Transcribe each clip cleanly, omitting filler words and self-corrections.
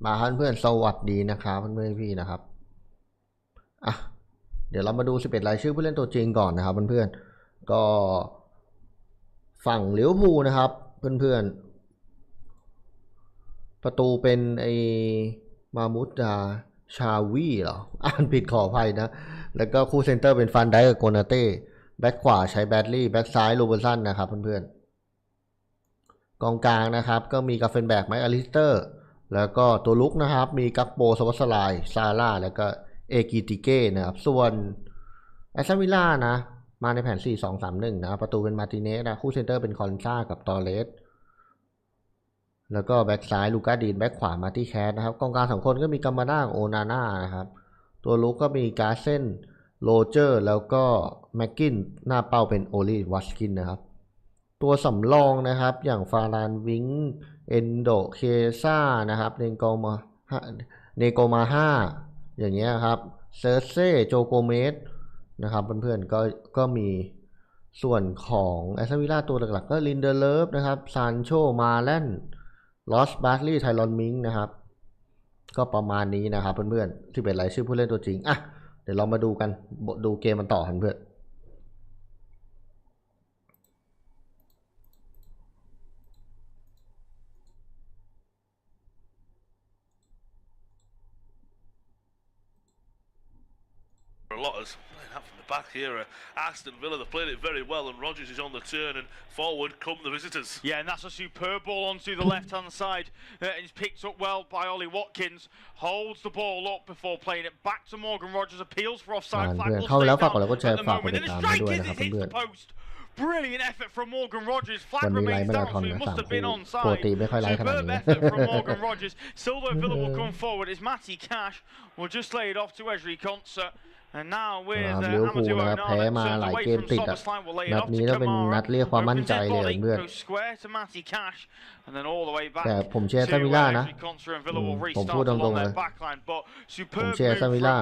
มาเพื่อนๆสวัสดีนะครับเพื่อนๆพี่นะครับอ่ะเดี๋ยวเรามาดู11รายชื่อผู้เล่นตัวจริงก่อนนะครับเพื่อนๆก็ฝั่งลิเวอร์พูลนะครับเพื่อนๆประตูเป็นไอมามุดดาชาวีเหรออ่านผิดขออภัยนะแล้วก็คู่เซนเตอร์เป็นฟันไดกับโกนาเต้แบ็คขวาใช้แบดลี่แบ็คซ้ายโรเบอร์สันนะครับเพื่อนๆกองกลางนะครับก็มีกาเฟนแบกไมค์อลิสเตอร์แล้วก็ตัวลุกนะครับมีกักโปสวัสไลซาร่าแล้วก็เอกิติเก้นะครับส่วนแอสตันวิลล่านะมาในแผน 4-2-3-1 นะประตูเป็นมาร์ติเนสนะคู่เซนเตอร์เป็นคอนซ่ากับตอเรสแล้วก็แบ็กซ้ายลูก้าดีนแบ็กขวามาร์ตี้แคสนะครับกองกลาง2คนก็มีกัมมาน่าโอนาน่านะครับตัวลุกก็มีการ์เซนโรเจอร์แล้วก็แม็กกินหน้าเป้าเป็นโอลีวัสกินนะครับตัวสำรองนะครับอย่างฟารานวิงเอนโดเคซ่านะครับเนโกมาห้าอย่างเงี้ยครับเซอร์เซโจโกเมสนะครับเพื่อนๆก็มีส่วนของแอสตันวิลล่าตัวหลักๆก็ลินเดเลฟนะครับซานโชมาแลนลอสบาร์ลีย์ไทรอนมิงนะครับก็ประมาณนี้นะครับเพื่อนๆที่เป็นรายชื่อผู้เล่นตัวจริงอ่ะเดี๋ยวเรามาดูกันดูเกมมันต่อกันเพื่อนback here. Aston Villa, they played it very well, and Rodgers is on the turn, and forward come the visitors. Yeah, and that's a superb ball onto the left-hand side. It's picked up well by Ollie Watkins. Holds the ball up before playing it back to Morgan Rodgers. Appeals for offside. เข้าแล้วฝากกดไลค์กดแชร์ฝากกดติดตามด้วยนะครับเพื่อน Brilliant effort from Morgan Rodgers. Flag remains down, so he must have been onside. Superb effort from Morgan Rodgers. Still though Villa will come forward. It's Matty Cash. We'll just lay it off to Ezri Konsa. And now with ลิเวอร์พูลนะครับแพ้มาหลายเกมติดอ่ะนัดนี้ก็เป็นนัดเรียกความมั่นใจเลยเพื่อนแต่ผมเชียร์แอสตันวิลล่านะผมพูดตรงๆเลยผมเชียร์แอสตันวิลล่า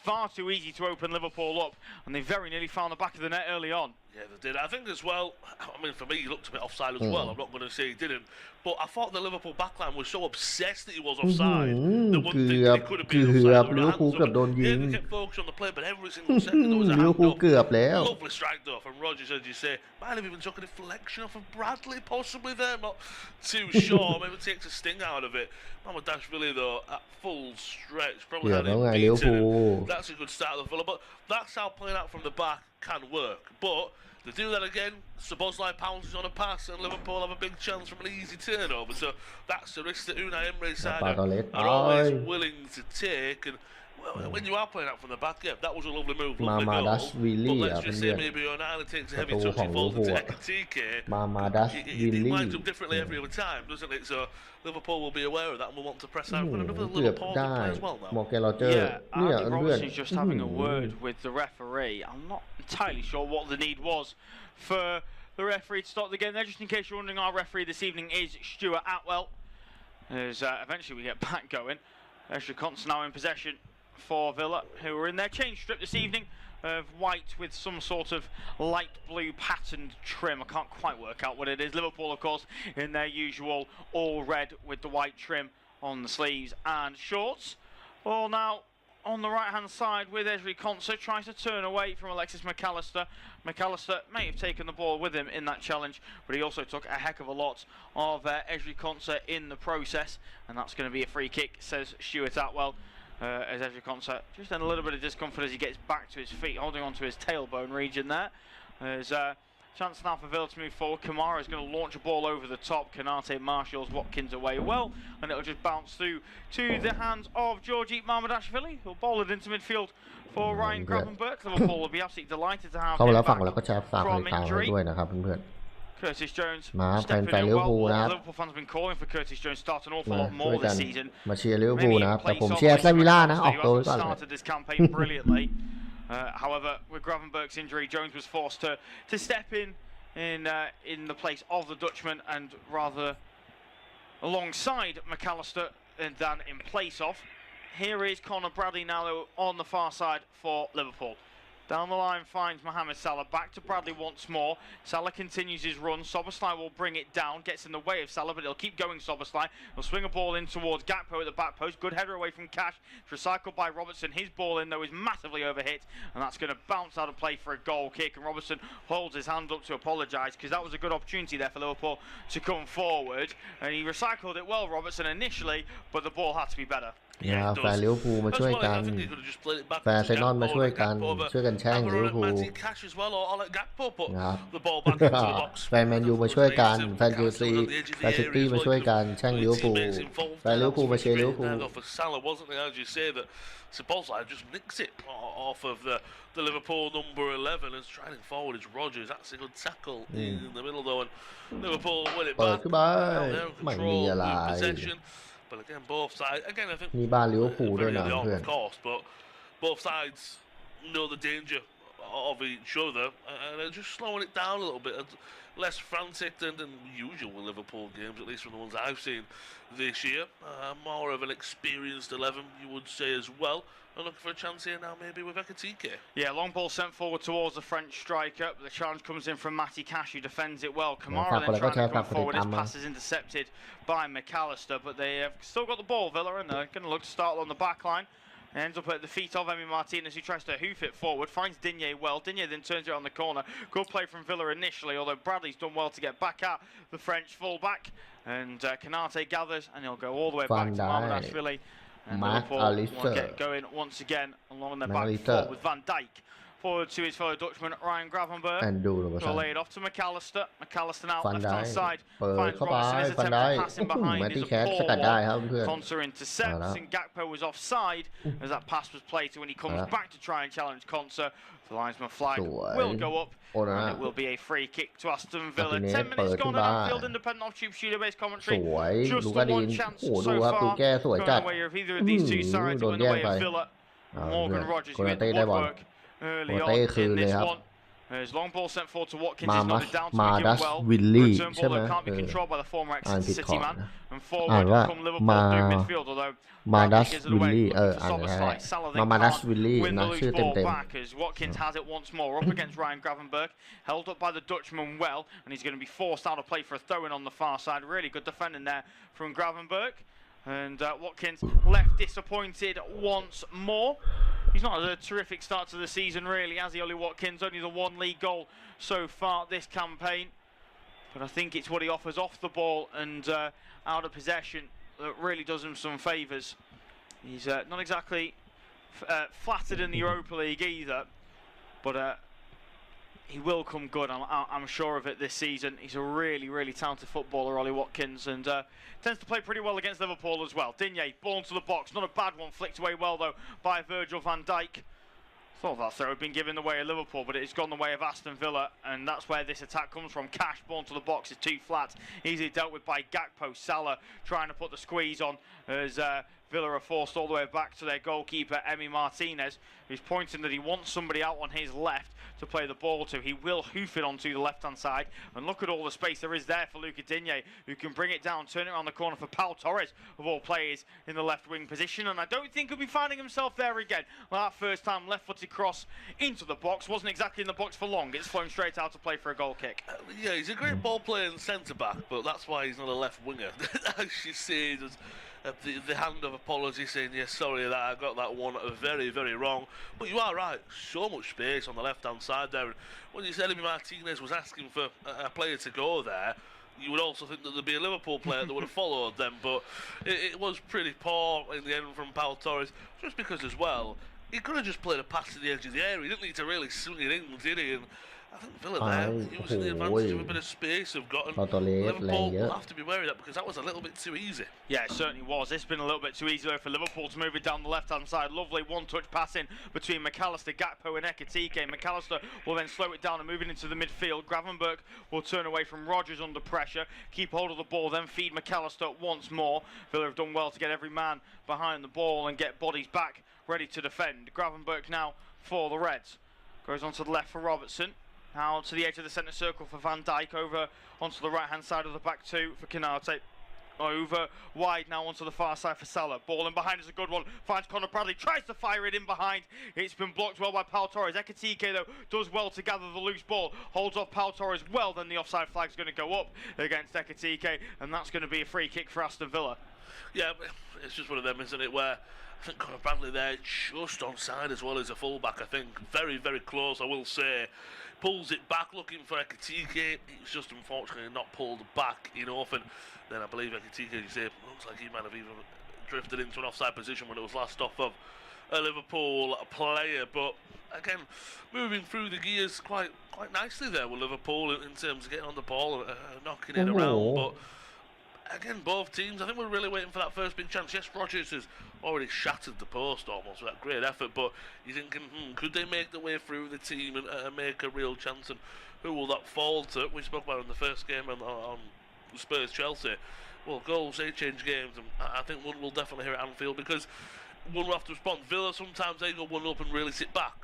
Far too easy to open Liverpool up, and they very nearly found the back of the net early on. Yeah, they did. I think as well, I mean, for me, he looked a bit offside as well. I'm not going to say he didn't. But I thought the Liverpool backline was so obsessed that he was offside. They wouldn't think that he could have been offside. ลิเวอร์พูลเกือบโดนยิง Yeah, they kept focused on the play, but every single second there was a hand up. ลิเวอร์พูลเกือบแล้ว Lovely strike though from Rodgers, as you say. Might have even took a deflection off of Bradley, possibly there. I'm not too sure. Maybe takes a sting out of it. Mamardashvili though, at full stretch, probably had him beaten. That's a good start of the Villa, but that's how playing out from the back can work. But they do that again, Szoboszlai pounces on a pass and Liverpool have a big chance from an easy turnover. So that's the risk that Unai Emery's side are always willing to take. And well, when you are playing out from the back, yeah, that was a lovely move, lovely goal. But let's just say maybe Unai takes a heavy touch, he falls into Ekitike. It lines up differently every other time, doesn't it? So Liverpool will be aware of that and will want to press out. But another little pause to play as well now. Yeah, Andy Robertson's just having a word with the referee. I'm not entirely sure what the need was for the referee to stop the game there. Just in case you're wondering, our referee this evening is Stuart Atwell. As eventually we get back going. Ezri Konsa now in possession for Villa, who are in their change strip this evening of white with some sort of light blue patterned trim. I can't quite work out what it is. Liverpool, of course, in their usual all red with the white trim on the sleeves and shorts. Well, now on the right-hand side with Ezri Konsa, tries to turn away from Alexis McAllister. McAllister may have taken the ball with him in that challenge, but he also took a heck of a lot of Ezri Konsa in the process, and that's going to be a free kick, says Stuart Atwell. As Ezri Konsa just in a little bit of discomfort as he gets back to his feet, holding on to his tailbone region there. There's a chance now for Villa to move forward. Kamara is going to launch a ball over the top. Kanate marshals Watkins away well, and it'll just bounce through to the hands of Georgi Mamardashvili, who'll bowl it into midfield for Ryan Gravenberch. Liverpool will be absolutely delighted to have him back from injury. Curtis Jones stepping in well. Liverpool fans have been calling for Curtis Jones to start an awful lot more this season. มาเชียร์ลิเวอร์พูลนะครับแต่ผมเชียร์แอสตันวิลล่านะออกตัวก่อน started this campaign brilliantly. However, with Gravenberch's injury, Jones was forced to step in the place of the Dutchman and rather alongside McAllister than in place of. Here is Conor Bradley now on the far side for Liverpool. Down the line finds Mohamed Salah, back to Bradley once more. Salah continues his run, Szoboszlai will bring it down, gets in the way of Salah, but he'll keep going Szoboszlai. He'll swing a ball in towards Gakpo at the back post, good header away from Cash, it's recycled by Robertson, his ball in though is massively overhit, and that's going to bounce out of play for a goal kick, and Robertson holds his hand up to apologise, because that was a good opportunity there for Liverpool to come forward, and he recycled it well, Robertson, initially, but the ball had to be better. แฟนลิเวอร์พูลมาช่วยกันแฟนเซนอลมาช่วยกันแช่งลิเวอร์พูลแฟนแมนยูมาช่วยกันแฟนเชลซีแฟนซิตี้มาช่วยกันแช่งลิเวอร์พูลแฟนลิเวอร์พูลมาเชียร์ลิเวอร์พูล Szoboszlai just nicks it off of the Liverpool number 11 and striding forward is Rodgers. That's a good tackle in the middle though, and Liverpool win it back. Control possession. But again, both sides. Again, I think very early on, of course, but both sides know the danger of each other, and they're just slowing it down a little bit. Less frantic than usual Liverpool games, at least from the ones I've seen this year. More of an experienced 11, you would say as well. And looking for a chance here now, maybe with Ekitike. Yeah, long ball sent forward towards the French striker, but the challenge comes in from Matty Cash, who defends it well. Kamara then trying to come forward, his pass is intercepted by McAllister, but they have still got the ball, Villa, and they're going to look to start on the back line. Ends up at the feet of Emi Martinez, who tries to hoof it forward, finds Digne well. Digne then turns it on the corner. Good play from Villa initially, although Bradley's done well to get back at the French fullback. And Kanate gathers, and he'll go all the way back to Mamardashvili. And Liverpool will get going once again along their back foot with Van Dijk. Forward to his fellow Dutchman, Ryan Gravenberg. Will lay it off to McAllister. McAllister now left-hand side. Finds Robertson, his attempt to pass in behind is a poor one. Konsa intercepts, and Gakpo was offside as that pass was played to when he comes back to try and challenge Konsa. The linesman flag will go up, and it will be a free kick to Aston Villa. 10 minutes gone at Anfield, independent off-tube studio-based commentary. Just the one chance so far. Going away of either of these two sides, going away of Villa. Morgan Rodgers, who hit the woodwork early on in this one. His long ball sent forward to Watkins is nodded down to begin well. Return ball that can't be controlled by the former Exeter City man. And forward will come Liverpool through midfield, although Madas Willy Madas Willy win the loose ball back as Watkins has it once more up against Ryan Gravenberg, held up by the Dutchman well, and he's going to be forced out of play for a throw-in on the far side. Really good defending there from Gravenberg. And Watkins left disappointed once more. He's not had a terrific start to the season, really, has he, Ollie Watkins? Only the one league goal so far this campaign. But I think it's what he offers off the ball and out of possession that really does him some favours. He's not exactly flattered in the Europa League either, but he will come good, I'm sure of it, this season. He's a really, really talented footballer, Ollie Watkins, and tends to play pretty well against Liverpool as well. Digne, ball into the box, not a bad one, flicked away well though by Virgil van Dijk. Thought that throw had been given the way of Liverpool, but it's gone the way of Aston Villa, and that's where this attack comes from. Cash, ball to the box, is too flat, easily dealt with by Gakpo. Salah trying to put the squeeze on as Villa are forced all the way back to their goalkeeper, Emi Martinez, who's pointing that he wants somebody out on his left to play the ball to. He will hoof it onto the left-hand side, and look at all the space there is there for Luca Digne, who can bring it down, turn it around the corner for Pau Torres, of all players, in the left-wing position, and I don't think he'll be finding himself there again. Well, that first time left-footed cross into the box, wasn't exactly in the box for long, it's flown straight out to play for a goal kick. Yeah, he's a great ball player and centre-back, but that's why he's not a left-winger. As you say, there's the hand of apology saying, yes, sorry that I got that one very, very wrong. But you are right, so much space on the left-hand side there. And when you said Emi Martinez was asking for a player to go there, you would also think that there'd be a Liverpool player that would have followed them. But it was pretty poor in the end from Pau Torres, just because as well, he could have just played a pass to the edge of the area. He didn't need to really swing it in, did he? And I think Villa there, using the advantage of a bit of space have gotten. Liverpool will have to be wary of that because that was a little bit too easy. Yeah, it certainly was. It's been a little bit too easy though for Liverpool to move it down the left-hand side. Lovely one-touch passing between McAllister, Gakpo and Ekitike. McAllister will then slow it down and move it into the midfield. Gravenberg will turn away from Rodgers under pressure, keep hold of the ball, then feed McAllister once more. Villa have done well to get every man behind the ball and get bodies back ready to defend. Gravenberg now for the Reds. Goes on to the left for Robertson. Now to the edge of the centre circle for Van Dijk, over onto the right-hand side of the back two for Kanate. Over wide now onto the far side for Salah. Ball in behind is a good one. Finds Conor Bradley. Tries to fire it in behind. It's been blocked well by Pau Torres. Ekitike, though, does well to gather the loose ball. Holds off Pau Torres well. Then the offside flag's going to go up against Ekitike. And that's going to be a free kick for Aston Villa. Yeah, it's just one of them, isn't it, where I think Conor Bradley there just onside as well as a fullback. I think very, very close, I will say. Pulls it back looking for Ekitike. It's just unfortunately not pulled back enough. And then I believe Ekitike, as you say, looks like he might have even drifted into an offside position when it was last off of a Liverpool player. But again, moving through the gears quite nicely there with Liverpool in terms of getting on the ball and knocking it around. But again, both teams, I think we're really waiting for that first big chance. Yes, Rodgers has already shattered the post almost with that great effort, but you're thinking, could they make the way through the team and make a real chance? And who will that fall to? We spoke about it in the first game on Spurs-Chelsea. Well, goals, they change games, and I think one will definitely hear at Anfield, because one will have to respond. Villa, sometimes they go 1-up and really sit back.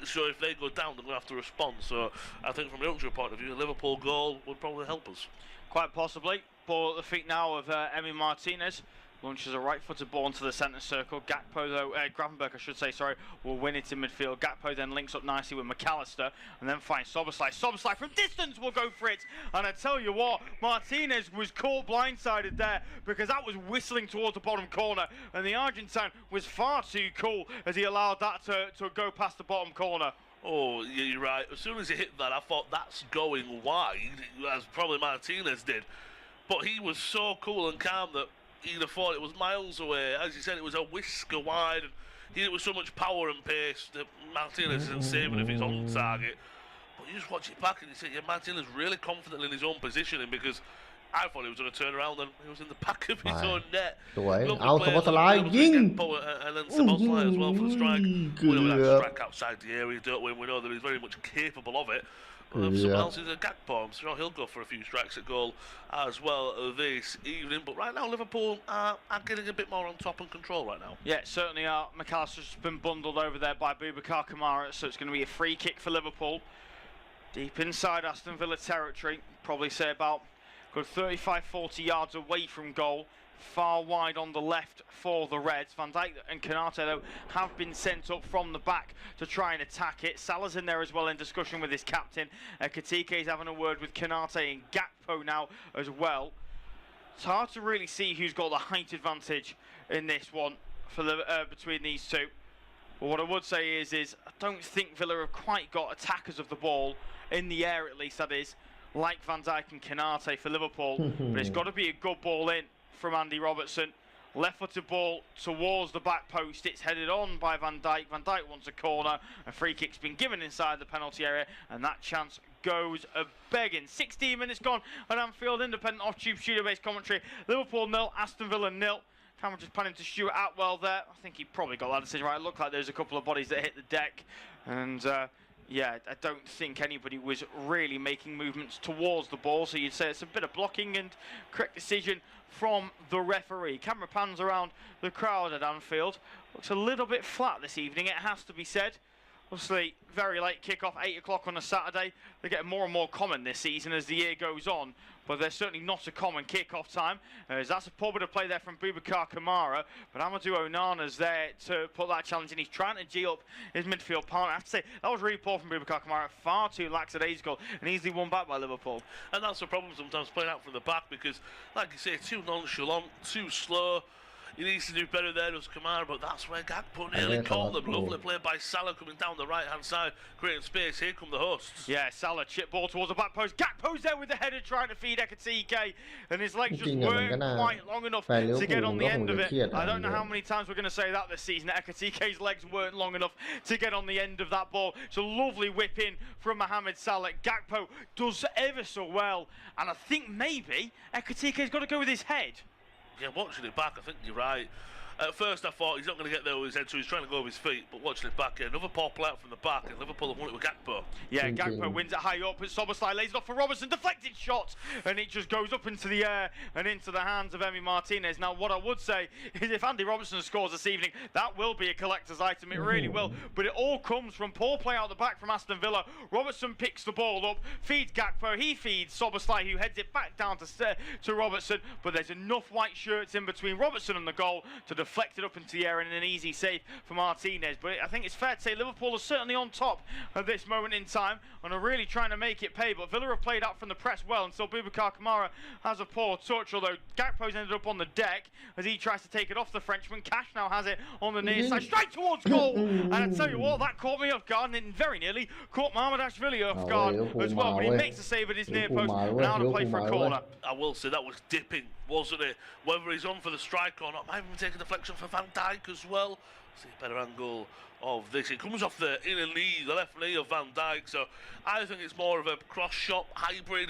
So if they go down, they're going to have to respond. So I think from an ultra point of view, a Liverpool goal would probably help us. Quite possibly. Ball at the feet now of Emi Martinez. Launches a right-footed ball into the centre circle. Gakpo, though, Gravenberg, I should say, sorry, will win it in midfield. Gakpo then links up nicely with McAllister and then finds Szoboszlai. Szoboszlai from distance will go for it. And I tell you what, Martinez was caught blindsided there because that was whistling towards the bottom corner. And the Argentine was far too cool as he allowed that to go past the bottom corner. Oh, you're right. As soon as he hit that, I thought that's going wide, as probably Martinez did. But he was so cool and calm that he'd have thought it was miles away. As you said, it was a whisker wide, and he did it with so much power and pace that Martinez isn't saving if it's on target. But you just watch it back and you see, yeah, Martinez really confident in his own positioning, because I thought he was going to turn around and he was in the back of his own net. สวยเอาสปอร์ตไลน์ยิง And then Szoboszlai as well for the strike. We know that strike outside the area, don't we? We know that he's very much capable of it. Someone else is a Gakpo. I'm sure he'll go for a few strikes at goal as well this evening. But right now, Liverpool are getting a bit more on top and control right now. Yeah, certainly are. McAllister's been bundled over there by Boubacar Kamara, so it's going to be a free kick for Liverpool. Deep inside Aston Villa territory, probably say about good 35-40 yards away from goal. Far wide on the left for the Reds. Van Dijk and Konate, though, have been sent up from the back to try and attack it. Salah's in there as well in discussion with his captain. Ekitike's having a word with Konate and Gakpo now as well. It's hard to really see who's got the height advantage in this one for the, between these two. But what I would say is I don't think Villa have quite got attackers of the ball, in the air at least, that is, like Van Dijk and Konate for Liverpool. But it's got to be a good ball in from Andy Robertson. Left-footed ball towards the back post. It's headed on by Van Dijk. Van Dijk wants a corner. A free kick's been given inside the penalty area, and that chance goes a-begging. 16 minutes gone at Anfield. Independent off-tube studio-based commentary. Liverpool 0, Aston Villa 0. Camera just panning to Stuart Atwell there. I think he probably got that decision right. It looked like there's a couple of bodies that hit the deck, and yeah, I don't think anybody was really making movements towards the ball, so you'd say it's a bit of blocking and correct decision from the referee. Camera pans around the crowd at Anfield. Looks a little bit flat this evening, it has to be said. Obviously, very late kick-off, 8 o'clock on a Saturday. They get more and more common this season as the year goes on, but they're certainly not a common kick-off time. As that's a poor bit of play there from Boubacar Kamara, but Amadou Onana's there to put that challenge in. He's trying to G up his midfield partner. I have to say, that was really poor from Boubacar Kamara, far too lackadaisical and easily won back by Liverpool. And that's the problem sometimes, playing out from the back, because, like you say, too nonchalant, too slow. He needs to do better there, does Kamara, but that's where Gakpo nearly caught them. Lovely play by Salah coming down the right-hand side, creating space. Here come the hosts. Yeah, Salah chip ball towards the back post. Gakpo's there with the header trying to feed Ekitike, and his legs just weren't quite long enough to get on the end of it. I don't know how many times we're going to say that this season, that Ekitike's legs weren't long enough to get on the end of that ball. It's a lovely whip in from Mohamed Salah. Gakpo does ever so well, and I think maybe Ekitike's got to go with his head. Yeah, watching it back, I think you're right. At first I thought he's not going to get there with his head, so he's trying to go with his feet, but watching it back here, another poor play out from the back, and Liverpool have won it with Gakpo. Yeah, Gakpo wins it high up, but Szoboszlai lays it off for Robertson, deflected shot, and it just goes up into the air and into the hands of Emi Martinez. Now, what I would say is if Andy Robertson scores this evening, that will be a collector's item, it really will, but it all comes from poor play out the back from Aston Villa. Robertson picks the ball up, feeds Gakpo, he feeds Szoboszlai, who heads it back down to Robertson, but there's enough white shirts in between Robertson and the goal to deflect it up into the air and an easy save for Martinez. But I think it's fair to say Liverpool are certainly on top at this moment in time and are really trying to make it pay. But Villa have played out from the press well, and so Boubacar Kamara has a poor touch, although Gakpo's ended up on the deck as he tries to take it off the Frenchman. Cash now has it on the near side, straight towards goal. And I tell you what, that caught me off guard, and it very nearly caught Mamardashvili off guard as well. But he makes the save at his near post, and now to play for a corner. I will say that was dipping, wasn't it? Whether he's on for the strike or not, might even take a deflection for Van Dijk as well. See a better angle of this. It comes off the inner knee, the left knee of Van Dijk. So I think it's more of a cross-shot hybrid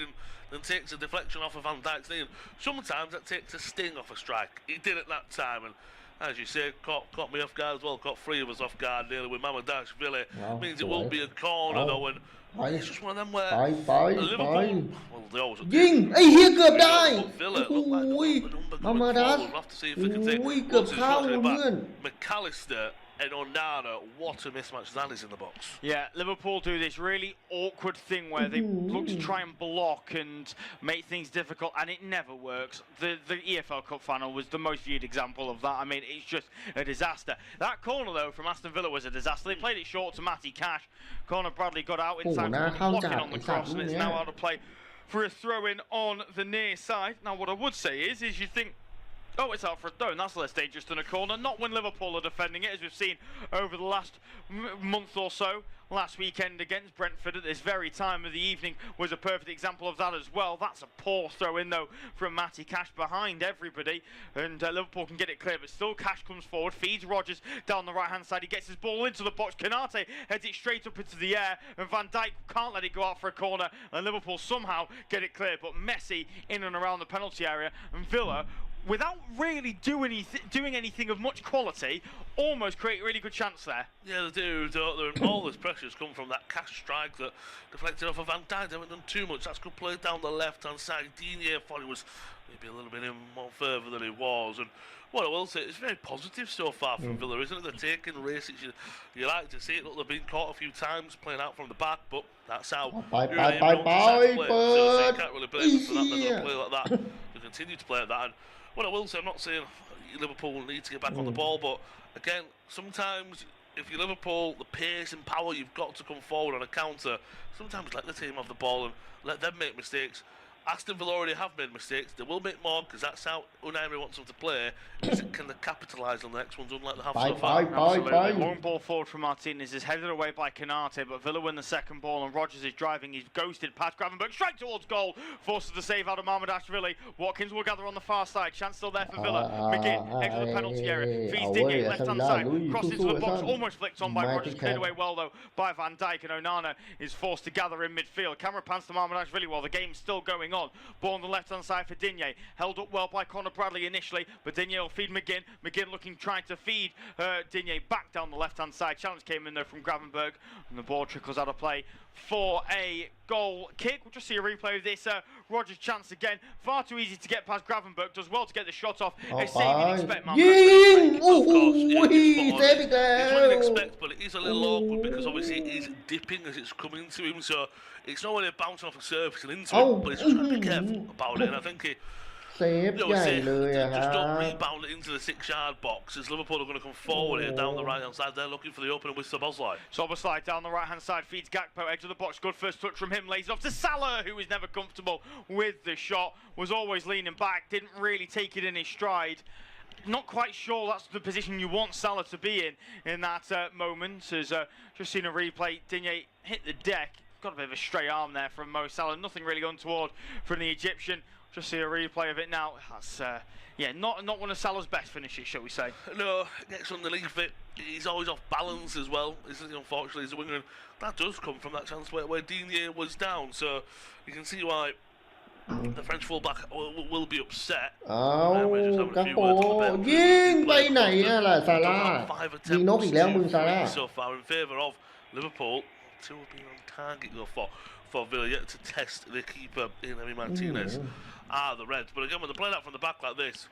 and takes a deflection off of Van Dijk's knee. And sometimes that takes a sting off a strike. He did it that time, and as you say, caught me off guard as well. Caught three of us off guard nearly with Mamardashvili. Means it won't be a corner though, and it's just one of them where Liverpool. Well, they always. ยิงไอ้เฮียเกือบได้ Villa โอ้ look like โห they're มามาดัส We'll have to see if we can take โอ้ยเกือบเข้าเพื่อน McAllister and Onana. What a mismatch that is in the box. Yeah, Liverpool do this really awkward thing where they look to try and block and make things difficult, and it never works. The EFL Cup final was the most viewed example of that. I mean, it's just a disaster. That corner, though, from Aston Villa was a disaster. They played it short to Matty Cash. Connor Bradley got out in time to blocking on the cross, and it's now out of play for a throw-in on the near side. Now, what I would say is you think, oh, it's out for a throw, and that's less dangerous than a corner. Not when Liverpool are defending it, as we've seen over the last month or so. Last weekend against Brentford at this very time of the evening was a perfect example of that as well. That's a poor throw in though from Matty Cash behind everybody, and Liverpool can get it clear, but still Cash comes forward, feeds Rodgers down the right hand side, he gets his ball into the box, Konate heads it straight up into the air, and Van Dijk can't let it go out for a corner, and Liverpool somehow get it clear, but Messi in and around the penalty area, and Villa, without really doing anything of much quality, almost create a really good chance there. Yeah, they do, don't they? And all this pressure's come from that Cash strike that deflected off of Van Dijk. They haven't done too much. That's good play down the left-hand side. Digne thought he was maybe a little bit in more further than he was. And what I will say, it's very positive so far from Villa, isn't it? They're taking risks. You like to see it. Look, they've been caught a few times playing out from the back, but that's how Bye, so you can't really blame them for that. They're going to play like that. They continue to play like that. And what I will say, I'm not saying Liverpool will need to get back on the ball, but again, sometimes if you're Liverpool, the pace and power, you've got to come forward on a counter. Sometimes let the team have the ball and let them make mistakes. Aston Villa already have made mistakes. They will make more because that's how Unai wants them to play. Can they capitalise on the next ones unlike they have so far? Long ball forward from Martinez is headed away by Konate, but Villa win the second ball and Rodgers is driving. He's ghosted past Gravenberch straight towards goal. Forces the save out of Mamardashvili. Watkins will gather on the far side. Chance still there for Villa. McGinn exits the penalty area. Feeds Digne left hand side. Crosses into the box. Almost flicked on by Rodgers. Cleared away well though by Van Dijk, and Onana is forced to gather in midfield. Camera pans to Mamardashvili while the game's still going on. Ball on the left hand side for Digne. Held up well by Conor Bradley initially, but Digne will feed McGinn. McGinn trying to feed Digne back down the left hand side. Challenge came in there from Gravenberch, and the ball trickles out of play for a goal kick. We'll just see a replay of this. Rodgers' chance again. Far too easy to get past Gravenberch. Does well to get the shot off. A save you'd expect.ยิง Of course, yeah, เซฟอีกแล้ it's what ว you'd expect, but it is a little awkward because obviously it is dipping as it's coming to him, so it's not really bouncing off the surface and into it, but it's just got to be careful about it, and I think he เซฟใหญ่เลยอะครั just don't บ rebound it into the 6-yard box as Liverpool are going to come forward here down the right hand side. They're looking for the opening with Szoboszlai. Szoboszlai down the right hand side feeds Gakpo, edge of the box. Good first touch from him. Lays it off to Salah, who is never comfortable with the shot. Was always leaning back. Didn't really take it in his stride. Not quite sure that's the position you want Salah to be in that moment. As just seen a replay, Digne hit the deck. Got a bit of a stray arm there from Mo Salah. Nothing really going toward from the Egyptian. Just see a replay of it now. That's yeah, not one of Salah's best finishes, shall we say? No, gets underneath it. He's always off balance as well. Unfortunately, as a winger, and that does come from that chance where Digne was down. So you can see why The French fullback will be upset. เอากระโปยิงไปไหนอะล่ะซาร่ายิงนกอีกแล้วมึงซาร่า So far in favour of Liverpool. Two have been on target though for Villa yet to test the keeper in Emi Martinez. The Reds. But again, when they're playing out from the back like this,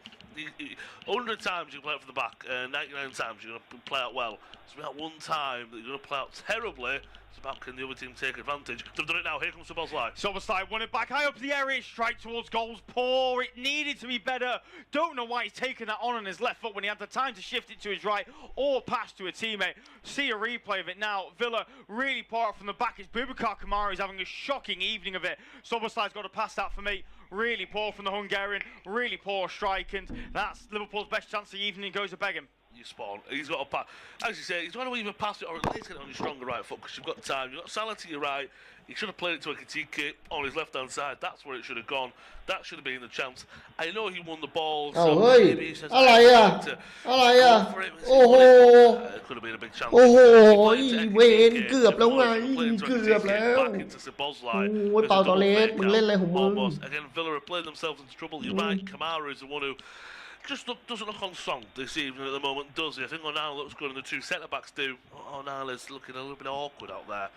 100 times you play out from the back, 99 times you're going to play out well. So about one time that you're going to play out terribly. It's about can the other team take advantage. They've done it now. Here comes Szoboszlai. Szoboszlai won it back high up the area. Strike towards goals. Poor. It needed to be better. Don't know why he's taken that on his left foot when he had the time to shift it to his right or pass to a teammate. See a replay of it now. Villa really poor from the back. It's Boubacar Kamara who's having a shocking evening of it. Szoboszlai's got to pass that for me. Really poor from the Hungarian. Really poor strike, and that's Liverpool's best chance of the evening. Goes to Begum. You spawn. He's got a pass. As you say, he's got to either pass it or at least get it on your stronger right foot because you've got time. You've got Salah to your right. He should have played it to a Ekitike on his left-hand side. That's where it should have gone. That should have been the chance. I know he won the ball. So maybe he says,อะไรอะโอ้โห could have been a big chance. โอ้โหเวนเกือบแล้วไงเกือบแล้ว โอ้ยเปาตอเลสมึงเล่นอะไรของมึง Again, Villa are playing themselves into trouble. You're right. Kamara is the one who just doesn't look on song this evening at the moment, does he? I think Onana looks good and the two centre-backs do. Onana's looking a little bit awkward out there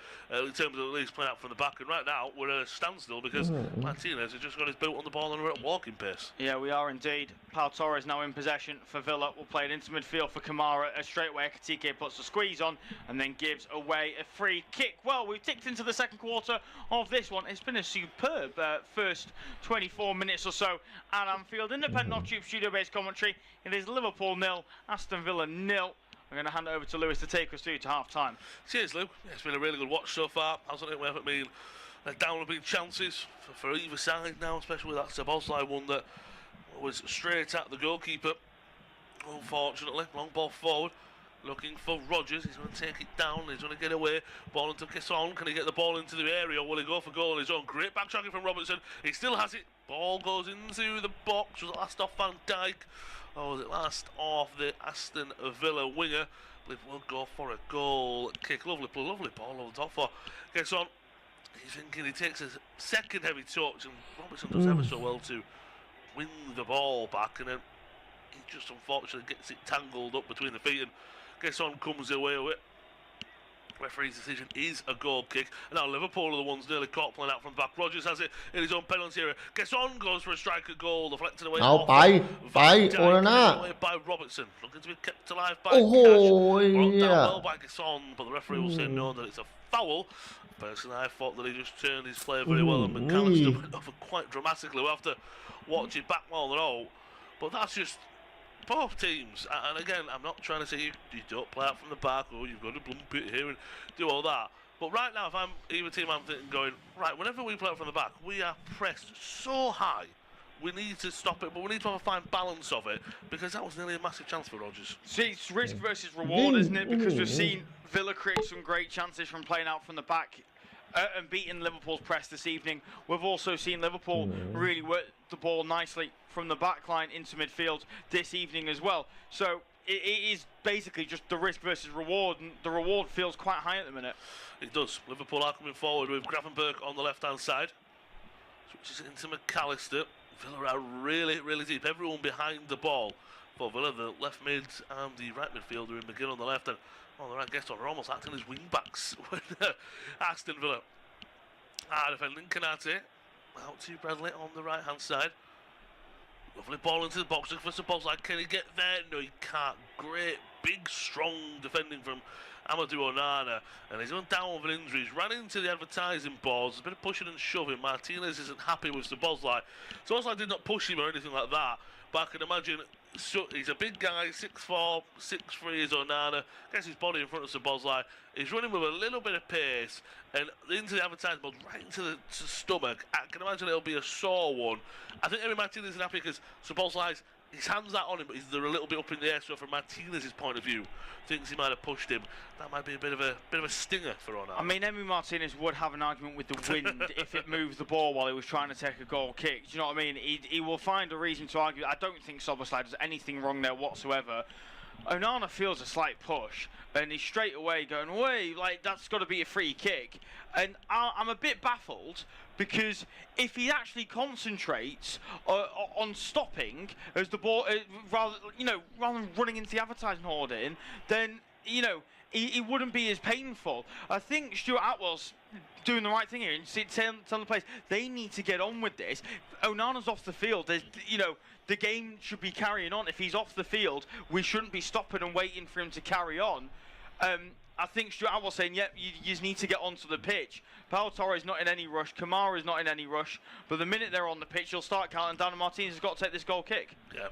in terms of at least playing out from the back. And right now, we're at a standstill because Martinez has just got his boot on the ball and we're at walking pace. Yeah, we are indeed. Pau Torres now in possession for Villa. We'll play it into midfield for Kamara. Straight away, Ekitike puts the squeeze on and then gives away a free kick. Well, we've ticked into the second quarter of this one. It's been a superb first 24 minutes or so at Anfield. Independent off-tube studio-based commentary. It is Liverpool 0, Aston Villa 0. I'm going to hand it over to Lewis to take us through to half-time. Cheers, Lou. Yeah, it's been a really good watch so far, hasn't it? We haven't been downloading chances for either side now, especially with that Szoboszlai one that was straight at the goalkeeper. Unfortunately, long ball forward. Looking for Rodgers. He's going to take it down. He's going to get away. Ball into Kesson. Can he get the ball into the area? Or will he go for goal on his own? Great backtracking from Robertson. He still has it. Ball goes into the box. Was it last off Van Dijk? Or was it last off the Aston Villa winger? I believe we'll go for a goal kick. Lovely ball over the top for Kesson. He's thinking he takes a second heavy touch. And Robertson does ever so well to win the ball back. And then he just unfortunately gets it tangled up between the feet. And Kesson comes away with it. Referee's decision is a goal kick. And now Liverpool are the ones nearly caught playing out from the back. Rodgers has it in his own penalty area. Kesson goes for a striker goal, deflected away. Away by Robertson. Looking to be kept alive by Cash. Brought down well by Kesson, but the referee will say no, that it's a foul. Personally, I thought that he just turned his play very well and McAllister went over quite dramatically. We'll have to watch it back more than all. But that's just both teams, and again, I'm not trying to say you don't play out from the back or you've got to blump it here and do all that. But right now, if I'm either team, I'm thinking going, right, whenever we play out from the back, we are pressed so high. We need to stop it, but we need to have a fine balance of it because that was nearly a massive chance for Rodgers. See, it's risk versus reward, isn't it? Because we've seen Villa create some great chances from playing out from the back and beating Liverpool's press this evening. We've also seen Liverpool really work the ball nicely from the back line into midfield this evening as well. So it is basically just the risk versus reward, and the reward feels quite high at the minute. It does. Liverpool are coming forward with Gravenberch on the left-hand side. Switches it into McAllister. Villa are really, really deep. Everyone behind the ball. For Villa, the left mid and the right midfielder in McGinn on the left. And the right guest are almost acting as wing-backs when Aston Villa are defending. Kanate out to Bradley on the right-hand side. Lovely ball into the box. Looking for Szoboszlai. Can he get there? No, he can't. Great, big, strong defending from Amadou Onana. And he's gone down with an injury. He's ran into the advertising boards. There's a bit of pushing and shoving. Martinez isn't happy with Szoboszlai. Szoboszlai did not push him or anything like that. But I can imagine he's a big guy, 6'4", 6'3" is Onana. Gets his body in front of Szoboszlai. He's running with a little bit of pace and into the advertising board, right into the stomach. I can imagine it'll be a sore one. I think Emi Martinez isn't happy because Szoboszlai's his hands are on him, but they're a little bit up in the air. So from Martinez's point of view, thinks he might have pushed him. That might be a bit of a stinger for Onana. I mean, Emi Martinez would have an argument with the wind if it moves the ball while he was trying to take a goal kick. Do you know what I mean? He will find a reason to argue. I don't think Szoboszlai does anything wrong there whatsoever. Onana feels a slight push, and he's straight away going, "Wait, like that's got to be a free kick." And I'm a bit baffled because if he actually concentrates on stopping as the ball, rather than running into the advertising hoarding, then it wouldn't be as painful. I think Stuart Atwell's doing the right thing here and telling the players they need to get on with this. Onana's off the field. The game should be carrying on. If he's off the field, we shouldn't be stopping and waiting for him to carry on. I think Stuart Atwell saying, yep, you just need to get onto the pitch. Pau Torre's not in any rush. Kamara's not in any rush. But the minute they're on the pitch, you'll start counting down, and Martinez has got to take this goal kick. Yeah,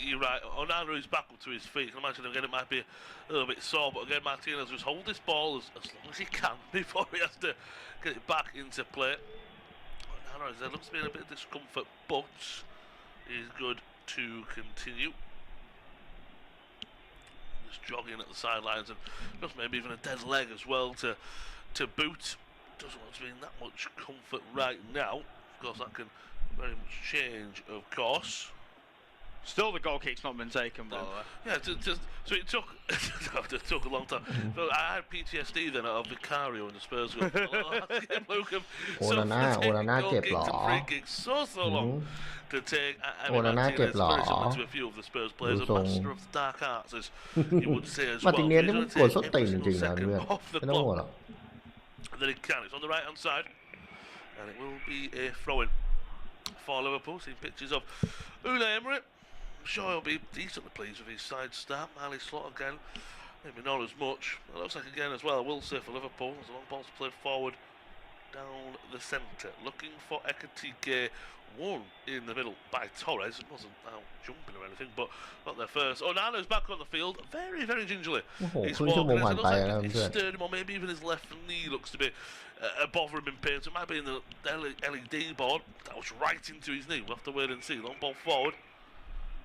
you're right. Onana is back up to his feet. I can imagine again it might be a little bit sore, but again Martinez just hold this ball as long as he can before he has to get it back into play. Onana, there looks to be in a bit of discomfort, but he's good to continue. Just jogging at the sidelines and just maybe even a dead leg as well to boot. Doesn't want to be in that much comfort right now. Of course, that can very much change, of course. Still, the goal kick's not been taken, by the way. Yeah, so it took it took a long time. But I had PTSD then of Vicario and the Spurs goal. Onana เจ็บเหรอ free kicks so long to take. Onana เจ็บเหรอ very similar to a few of the Spurs players, a master of the dark arts, as you would say as well. มาร์ติเนสนี่มันกดส้นตีนจริงๆนะเพื่อน off the ไม่ต้องห่วงหร clock อก that it can. It's on the right hand side, and it will be a throw-in for Liverpool. Seeing pictures of Unai Emery. I'm sure he'll be decently pleased with his side start. Miley Slot again, maybe not as much. It looks like again as well, will say for Liverpool, as the long ball's played forward down the centre. Looking for Ekatike, one in the middle by Torres. It wasn't out jumping or anything, but got there first. Onana's back on the field, very, very gingerly. He's walking, it looks like he's stirred him, or maybe even his left knee looks to be bothering him in pain. So it might be in the LED board. That was right into his knee. We'll have to wait and see. Long ball forward.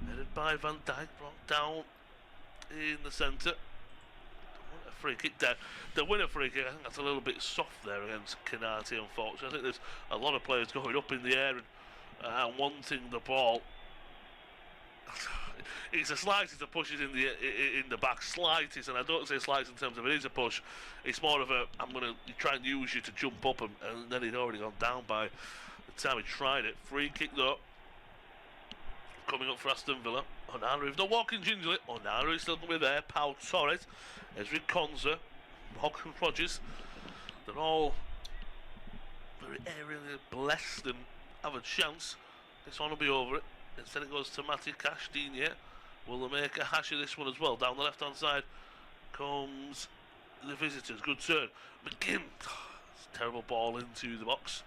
Headed by Van Dijk, brought down in the centre. A free kick there. The winner free kick, I think that's a little bit soft there against Canati, unfortunately. I think there's a lot of players going up in the air and wanting the ball. It's a slightest of pushes in the back, slightest, and I don't say slightest in terms of it is a push. It's more of a, I'm going to try and use you to jump up, and then he'd already gone down by the time he tried it. Free kick though. Coming up for Aston Villa. Onana, if they're walking gingerly, Onana is still going to be there. Pau Torres, Ezri Konza, Morgan Rogers. They're all very aerially blessed and have a chance. This one will be over it. Instead it goes to Matty Cash, Digne. Will they make a hash of this one as well? Down the left hand side comes the visitors. Good turn. McGinn. Terrible ball into the box.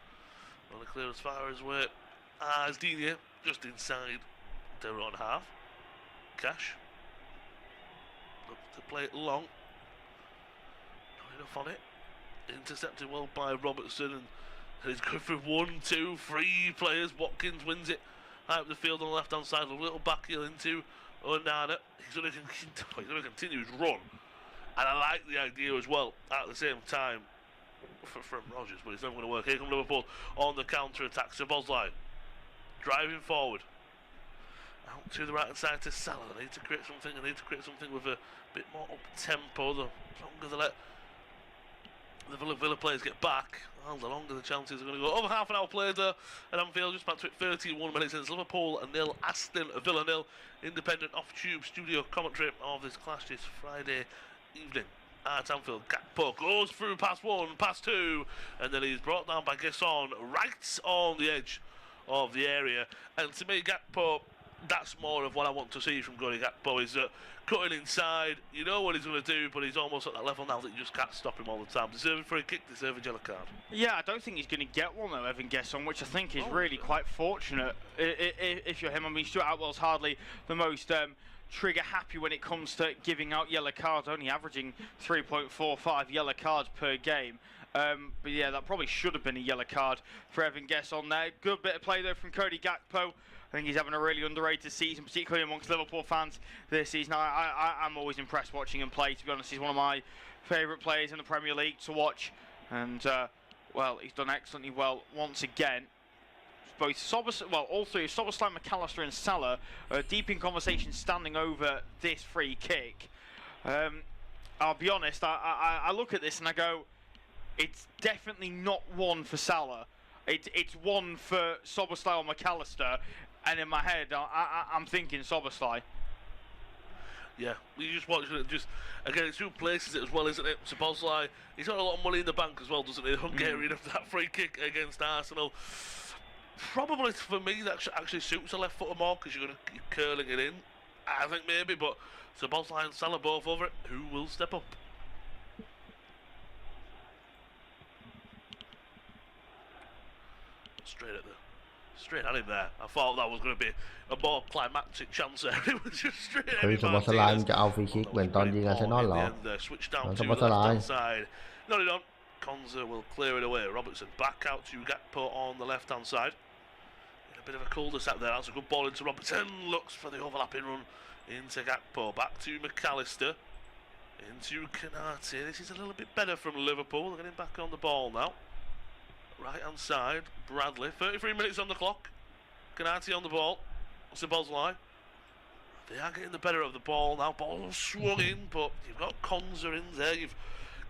Only clear as far as where as Digne just inside their own half. Cash looks to play it long. Not enough on it. Intercepted well by Robertson, and he's going through 1, 2, 3 players. Watkins wins it high up the field on the left hand side. A little back heel into Onana. He's going to continue his run, and I like the idea as well at the same time from Rogers, but it's not going to work. Here comes Liverpool on the counter attack. Szoboszlai driving forward out to the right hand side to Salah. They need to create something. They need to create something with a bit more up tempo. The longer they let the Villa players get back, well, the longer the chances are going to go. Over half an hour played there at Anfield, just back to it. 31 minutes in. Liverpool 0, Aston Villa 0. Independent off-tube studio commentary of this clash this Friday evening at Anfield. Gakpo goes through past 1, past 2, and then he's brought down by Gesson right on the edge of the area. And to me, Gakpo, that's more of what I want to see from Gori Gakpo, is cutting inside. You know what he's going to do, but he's almost at that level now that you just can't stop him all the time. Deserving for a kick, deserving yellow card. Yeah, I don't think he's going to get one though, Evan Gesson, which I think is really quite fortunate if you're him. I mean, Stuart Atwell's hardly the most trigger happy when it comes to giving out yellow cards, only averaging 3.45 yellow cards per game. But yeah, that probably should have been a yellow card for Evan Gesson there. Good bit of play though from Cody Gakpo. I think he's having a really underrated season, particularly amongst Liverpool fans this season. I'm always impressed watching him play, to be honest. He's one of my favourite players in the Premier League to watch. And, well, he's done excellently well once again. Both all three, Szoboszlai, McAllister and Salah are deep in conversation standing over this free kick. I'll be honest, I look at this and I go, it's definitely not one for Salah. It's one for Soboslai or McAllister, and in my head, I'm thinking Soboslai. Yeah, you just watch it. Just again, it's who places it as well, isn't it? Soboslai, he's got a lot of money in the bank as well, doesn't he? Hungarian of that free kick against Arsenal. Probably for me that actually suits a left footer more because you're going to keep curling it in. I think maybe, but Soboslai and Salah both over it. Who will step up? Straight at him there. I thought that was going to be a more climactic chance there. It was just straight at him. สปอร์ตไลน์จะเอาฟรีคิกเหมือนตอนยิงอาร์เซนอลเหรอ Switch down to สปอร์ต the ไล left น์ hand side. Not it on. Konza will clear it away. Robertson back out to Gakpo on the left hand side. A bit of a cul-de-sac there. That's a good ball into Robertson. Looks for the overlapping run into Gakpo. Back to McAllister. Into Konate. This is a little bit better from Liverpool. They're getting back on the ball now. Right hand side, Bradley. 33 minutes on the clock. Konate on the ball. Szoboszlai. They are getting the better of the ball now. Ball swung in, but you've got Konza in there. You've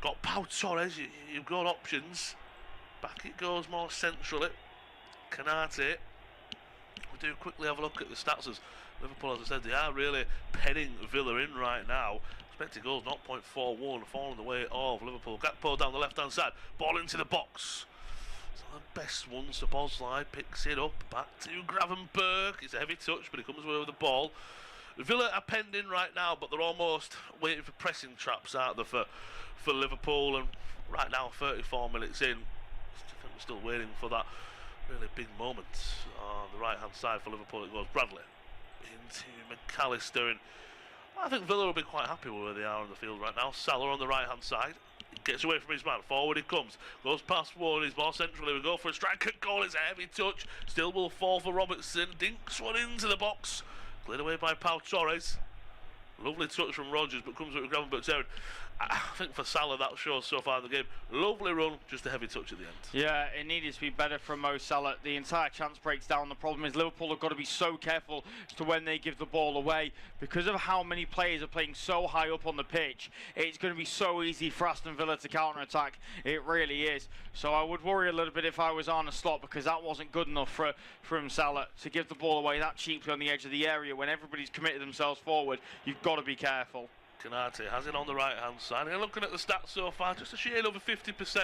got Pau Torres. You've got options. Back it goes more centrally. Konate. We do quickly have a look at the stats as Liverpool, as I said, they are really penning Villa in right now. Expected goals 0.41, falling the way of Liverpool. Gakpo down the left hand side. Ball into the box. The best one, Szoboszlai picks it up, back to Gravenberg. It's a heavy touch, but he comes away with the ball. Villa are penned in right now, but they're almost waiting for pressing traps out there for Liverpool. And right now, 34 minutes in, I think we're still waiting for that really big moment on the right hand side for Liverpool. It goes Bradley into McAllister, and I think Villa will be quite happy with where they are on the field right now. Salah on the right hand side. Gets away from his man, forward he comes, goes past one, he's more centrally, we go for a strike at goal, it's a heavy touch, still will fall for Robertson, dinks one into the box, cleared away by Pau Torres, lovely touch from Rodgers, but comes with Gravenberg's errand. I think for Salah that shows so far in the game, lovely run, just a heavy touch at the end. Yeah, it needed to be better from Mo Salah. The entire chance breaks down. The problem is Liverpool have got to be so careful as to when they give the ball away. Because of how many players are playing so high up on the pitch, it's going to be so easy for Aston Villa to counter-attack. It really is. So I would worry a little bit if I was on a slot, because that wasn't good enough from Salah to give the ball away that cheaply on the edge of the area. When everybody's committed themselves forward, you've got to be careful. Konate has it on the right hand side, and looking at the stats so far, just a shade over 50%. It's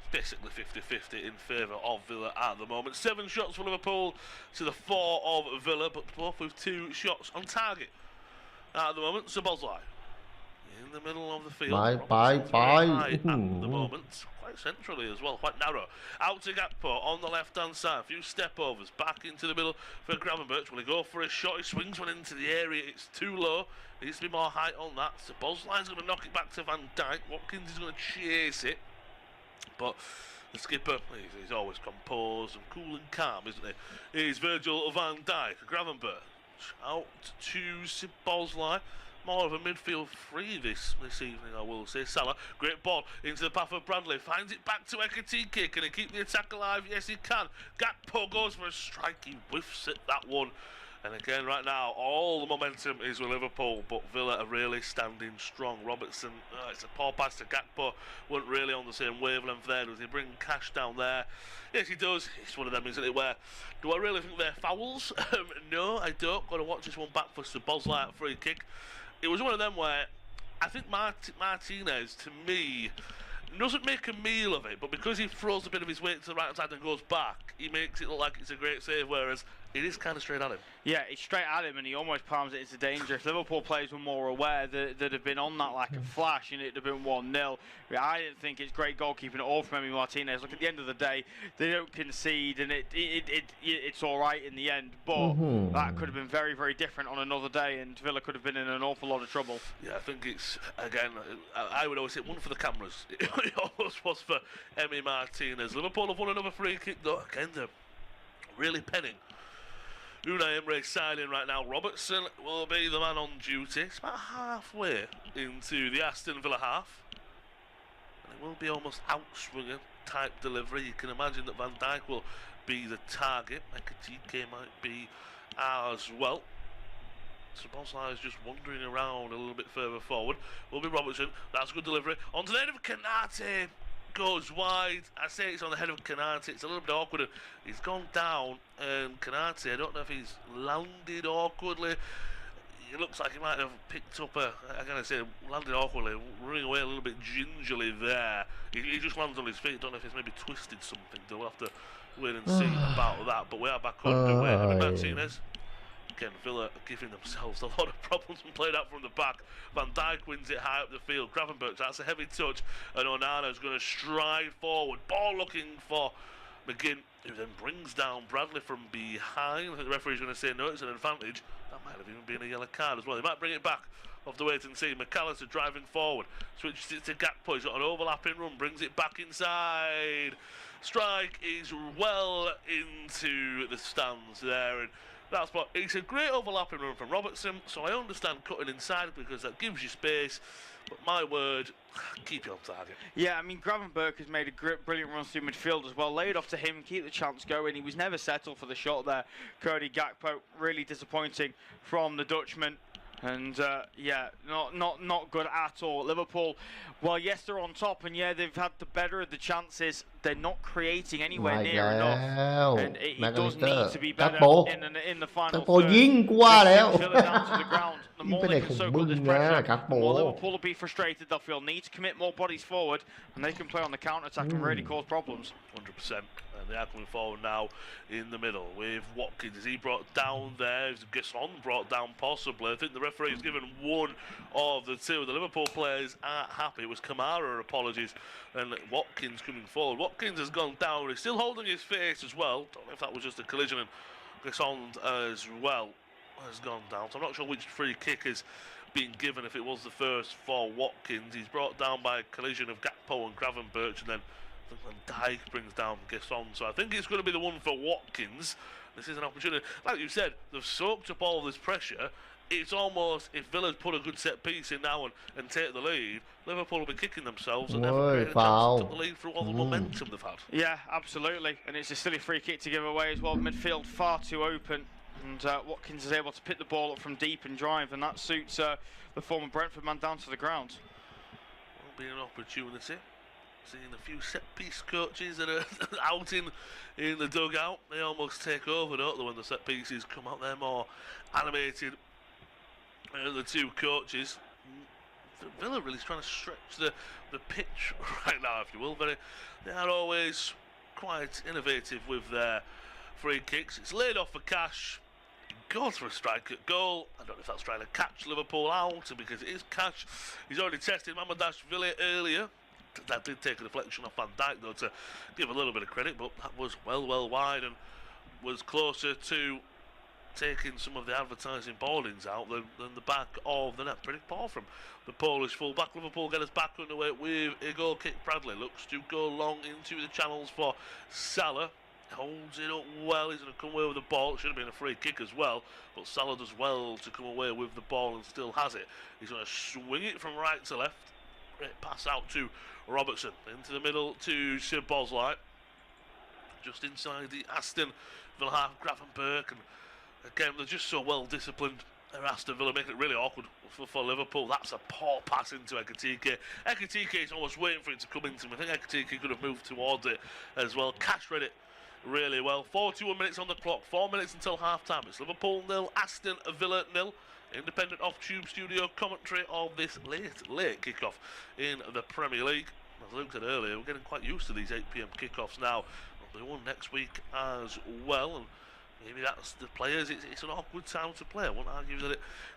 basically 50-50 in favour of Villa at the moment. 7 shots for Liverpool to the 4 of Villa, but both with 2 shots on target at the moment. Szoboszlai in the middle of the field. Bye. At the moment, quite centrally as well, quite narrow. Out to Gakpo on the left hand side, a few step overs, back into the middle for Gravenberch. Will he go for a shot? He swings one into the area, it's too low. Needs to be more height on that. Szoboszlai's going to knock it back to Van Dijk. Watkins is going to chase it, but the skipper, he's always composed and cool and calm, isn't he? He's Virgil van Dijk. Gravenberch out to Szoboszlai. More of a midfield three this evening, I will say. Salah, great ball into the path of Bradley, finds it back to Ekitike. Can he keep the attack alive? Yes, he can. Gakpo goes for a strike, he whiffs at that one. And again, right now, all the momentum is with Liverpool, but Villa are really standing strong. Robertson, it's a poor pass to Gakpo, wasn't really on the same wavelength there. Does he bring Cash down there? Yes, he does. It's one of them, isn't it, where, do I really think they're fouls? No, I don't. Got to watch this one back for Szoboszlai at free kick. It was one of them where I think Martinez, to me, doesn't make a meal of it, but because he throws a bit of his weight to the right side and goes back, he makes it look like it's a great save, whereas it is kind of straight at him. Yeah, it's straight at him, and he almost palms it into danger. If Liverpool players were more aware, they'd have been on that like a flash, and it'd have been 1-0. I didn't think it's great goalkeeping at all from Emi Martinez. Look, at the end of the day, they don't concede, and it's all right in the end. But that could have been very, very different on another day, and Villa could have been in an awful lot of trouble. Yeah, I think it's, again, I would always say one for the cameras. It almost was for Emi Martinez. Liverpool have won another free kick, though. Again, they're really penning. Unai Emery signing right now. Robertson will be the man on duty. It's about halfway into the Aston Villa half. And it will be almost outswinger type delivery. You can imagine that Van Dijk will be the target. Ekitike might be as well. Szoboszlai is just wandering around a little bit further forward. Will be Robertson. That's a good delivery. On to the end of Konate. goes wide. I say it's on the head of Canate. It's a little bit awkward. He's gone down, and Canate, I don't know if he's landed awkwardly. It looks like he might have picked up landed awkwardly, running away a little bit gingerly there. He just lands on his feet. I don't know if he's maybe twisted something. We'll have to wait and see about that. But we are back underway. And Martinez. Again, Villa giving themselves a lot of problems and played out from the back. Van Dijk wins it high up the field. Gravenberch, that's a heavy touch. And Onana's going to stride forward. Ball looking for McGinn, who then brings down Bradley from behind. I think the referee's going to say no, it's an advantage. That might have even been a yellow card as well. They might bring it back. We'll have to wait and see. McAllister driving forward. Switches it to Gakpo. He's got an overlapping run. Brings it back inside. Strike is well into the stands there. And that's what it's a great overlapping run from Robertson, so I understand cutting inside because that gives you space. But my word, keep you on target. Yeah, I mean, Gravenberch has made a brilliant run through midfield as well. Laid off to him, keep the chance going. He was never settled for the shot there. Cody Gakpo, really disappointing from the Dutchman. And yeah, not good at all. Liverpool, well, yes, they're on top, and yeah, they've had the better of the chances. They're not creating anywhere near enough, and it does need to be better in the final third. ยิงกว่าแล้ว Down to the ground. The more they can soak up this pressure, the more Liverpool will be frustrated. They'll feel need to commit more bodies forward, and they can play on the counter-attack and really cause problems. 100%. And they are coming forward now in the middle with Watkins. Is he brought down there? Is Gasson brought down possibly? I think the referee has given one of the two. The Liverpool players aren't happy. It was Kamara, apologies, and Watkins coming forward. Watkins has gone down. He's still holding his face as well. Don't know if that was just a collision, and Gasson as well has gone down. So I'm not sure which free kick is being given, if it was the first for Watkins. He's brought down by a collision of Gakpo and Gravenberch, and then Van Dijk brings down Gasson. So I think it's going to be the one for Watkins. This is an opportunity. Like you said, they've soaked up all this pressure. It's almost, if Villa's put a good set piece in now and take the lead, Liverpool will be kicking themselves and never get a chance to take the lead through all the momentum they've had. Yeah, absolutely. And it's a silly free kick to give away as well. Midfield far too open. And Watkins is able to pick the ball up from deep and drive, and that suits the former Brentford man down to the ground. Will be an opportunity. Seeing a few set-piece coaches that are out in the dugout. They almost take over, don't they, when the set-pieces come out. They're more animated than the two coaches. Villa really is trying to stretch the pitch right now, if you will. They are always quite innovative with their free kicks. It's laid off for Cash. Goes for a strike at goal. I don't know if that's trying to catch Liverpool out, because it is Cash. He's already tested Mamadashvili earlier. That did take a deflection off Van Dijk, though, to give a little bit of credit, but that was well wide and was closer to taking some of the advertising boardings out than the back of the net. Pretty poor from the Polish full-back. Liverpool get us back underway with a goal kick. Bradley looks to go long into the channels for Salah. Holds it up well. He's going to come away with the ball. It should have been a free kick as well, but Salah does well to come away with the ball and still has it. He's going to swing it from right to left. Great pass out to Robertson, into the middle to Szoboszlai, just inside the Aston Villa half. Gravenberch, and again they're just so well disciplined. They're Aston Villa, making it really awkward for Liverpool. That's a poor pass into Ekitike. Ekitike is almost waiting for it to come into him. I think Ekitike could have moved towards it as well. Cash read it really well. 41 minutes on the clock, 4 minutes until half time. It's Liverpool 0, Aston Villa 0. Independent off-tube studio commentary of this late kickoff in the Premier League. As Luke said earlier, we're getting quite used to these 8 PM kickoffs now. There'll be one next week as well, and maybe that's the players. It's an awkward time to play. I won't argue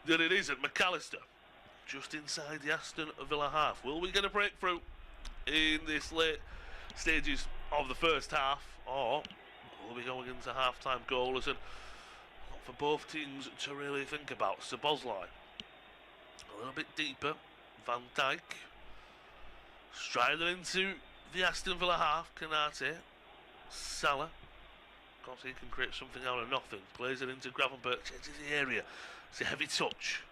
that it isn't. McAllister just inside the Aston Villa half. Will we get a breakthrough in this late stages of the first half, or will we be going into half-time goalless? And for both teams to really think about. Szoboszlai a little bit deeper. Van Dijk striding into the Aston Villa half. Canate, Salah. Of course, he can create something out of nothing. Plays it into Gravenberch, changes the area. It's a heavy touch,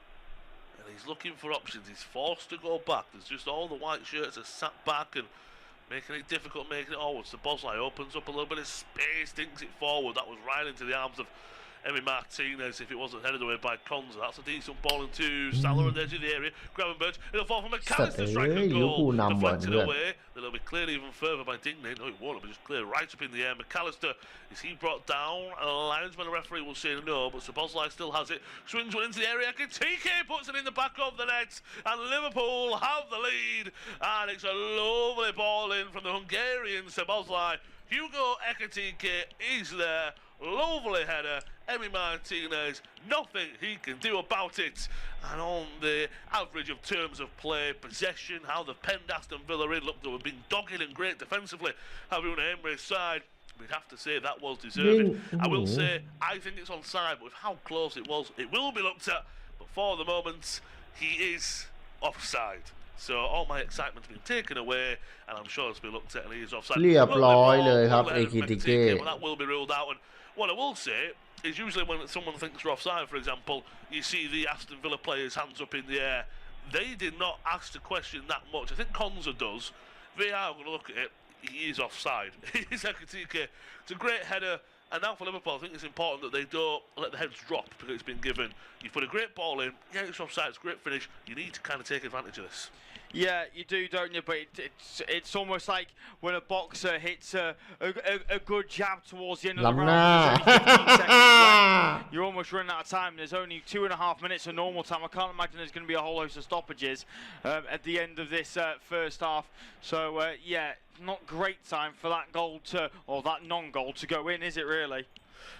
and he's looking for options. He's forced to go back. There's just all the white shirts are sat back and making it difficult, making it onwards. Szoboszlai opens up a little bit of space, thinks it forward. That was right into the arms of Emi Martinez, if it wasn't headed away by Konza. That's a decent ball into Salah on the edge of the area. Gravenberch, it'll fall from McAllister, strike a goal. Deflected away. It'll be cleared even further by Digne. No, it won't. It'll be just cleared right up in the air. McAllister, is he brought down? A linesman, the referee will say no, but Szoboszlai still has it. Swings one into the area. TK puts it in the back of the net, and Liverpool have the lead. And it's a lovely ball in from the Hungarian Szoboszlai. Hugo Ekitike is there. Lovely header. Emi Martinez, nothing he can do about it. And on the average of terms of play, possession, how they've penned Aston Villa in, look, they were being dogged and great defensively. Having Emery's side, we'd have to say that was deserving. I will say, I think it's onside, but with how close it was, it will be looked at. But for the moment, he is offside. So all my excitement's been taken away, and I'm sure it's been looked at, and he is offside. เรียบร้อยเลยครับเอกิติเก้ Well, that will be ruled out. And what I will say is usually when someone thinks they're offside, for example, you see the Aston Villa players' hands up in the air. They did not ask the question that much. I think Konza does. VAR are going to look at it. He is offside. It's Ekitike. It's a great header. And now for Liverpool, I think it's important that they don't let the heads drop because it's been given. You put a great ball in. Yeah, it's offside. It's a great finish. You need to kind of take advantage of this. Yeah, you do, don't you? But it's almost like when a boxer hits a good jab towards the end of the round. There's only 15 seconds left. You're almost running out of time. There's only 2.5 minutes of normal time. I can't imagine there's going to be a whole host of stoppages at the end of this first half. So, yeah, not great time for that goal to, or that non-goal to go in, is it really?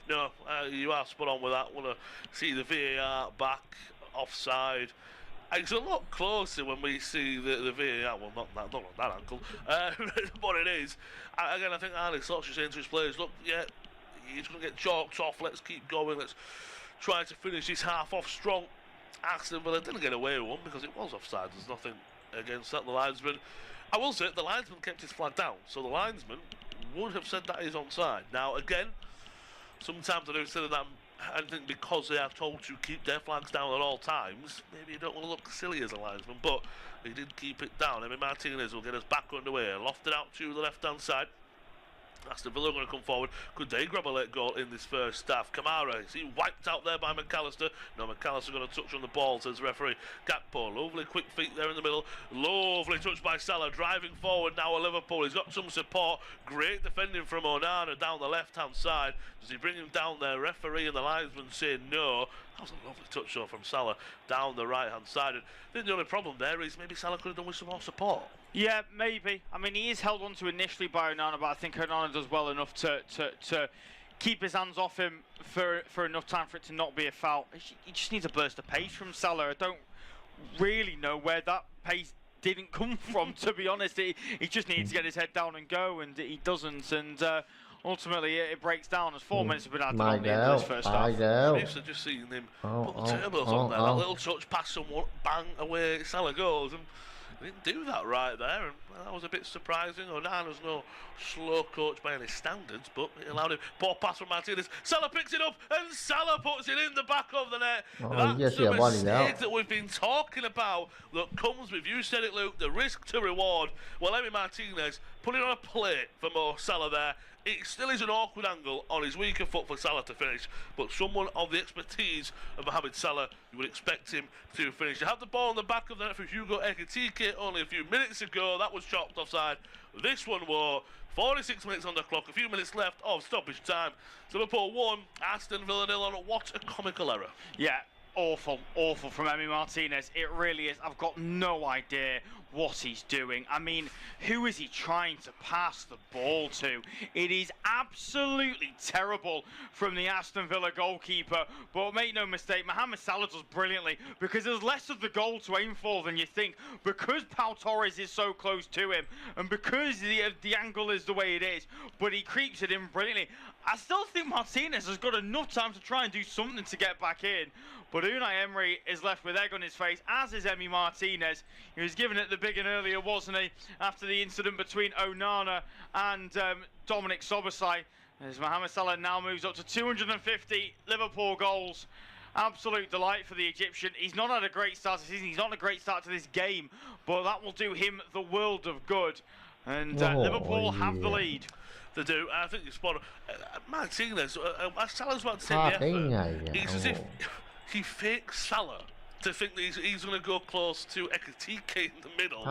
No, you are spot on with that. Want to see the VAR back, offside. It's a lot closer when we see the VAR. Well, not on that ankle, but it is. Again, I think Arne Slot's saying to his players, look, yeah, he's going to get chalked off. Let's keep going. Let's try to finish this half off strong. Aston Villa didn't get away with one because it was offside. There's nothing against that. The linesman, I will say, the linesman kept his flag down, so the linesman would have said that he's onside. Now, again, sometimes I do say that. I think because they are told to keep their flags down at all times, maybe you don't want to look silly as a linesman, but he did keep it down. Emi Martinez will get us back underway. Lofted out to the left-hand side. Aston Villa are going to come forward. Could they grab a late goal in this first half? Kamara, is he wiped out there by McAllister? No, McAllister going to touch on the ball, says the referee. Gakpo, lovely quick feet there in the middle. Lovely touch by Salah, driving forward now at Liverpool. He's got some support. Great defending from Onana down the left-hand side. Does he bring him down there? Referee and the linesman say no. That was a lovely touch though from Salah down the right-hand side. And I think the only problem there is maybe Salah could have done with some more support. Yeah, maybe. I mean, he is held on to initially by Onana, but I think Onana does well enough to keep his hands off him for enough time for it to not be a foul. He just needs a burst of pace from Salah. I don't really know where that pace didn't come from, to be honest. He just needs to get his head down and go, and he doesn't. And ultimately, it breaks down as 4 minutes have been added on the end of this first half. I'm used to just seeing him put the turbos on there. That little touch past someone, bang, away, Salah goes. And he didn't do that right there, and that was a bit surprising. Onana's no slow coach by any standards, but it allowed him. Poor pass from Martinez. Salah picks it up, and Salah puts it in the back of the net. That's the mistake that we've been talking about that comes with, you said it, Luke, the risk to reward. Well, Emi Martinez put it on a plate for Mo Salah there. It still is an awkward angle on his weaker foot for Salah to finish, but someone of the expertise of Mohamed Salah, you would expect him to finish. You have the ball on the back of the net for Hugo Ekitike only a few minutes ago. That was chalked offside. This one was 46 minutes on the clock, a few minutes left of stoppage time. Liverpool 1, Aston Villa 0 on. What a comical error. Yeah, awful from Emi Martinez. It really is. I've got no idea what he's doing. I mean, who is he trying to pass the ball to? It is absolutely terrible from the Aston Villa goalkeeper, but make no mistake, Mohamed Salah does brilliantly because there's less of the goal to aim for than you think, because Pau Torres is so close to him and because the angle is the way it is, but he creeps it in brilliantly. I still think Martinez has got enough time to try and do something to get back in, but Unai Emery is left with egg on his face, as is Emi Martinez. He was given it the big and earlier, wasn't he, after the incident between Onana and Dominic Szoboszlai. As Mohamed Salah now moves up to 250 Liverpool goals. Absolute delight for the Egyptian. He's not had a great start to the season. He's not had a great start to this game, but that will do him the world of good. And Liverpool have the lead. They do. I think you're spot on. Martinez, Salah's about to take the effort. It's as if he fakes Salah to think that he's going to go close to Ekitike in the middle.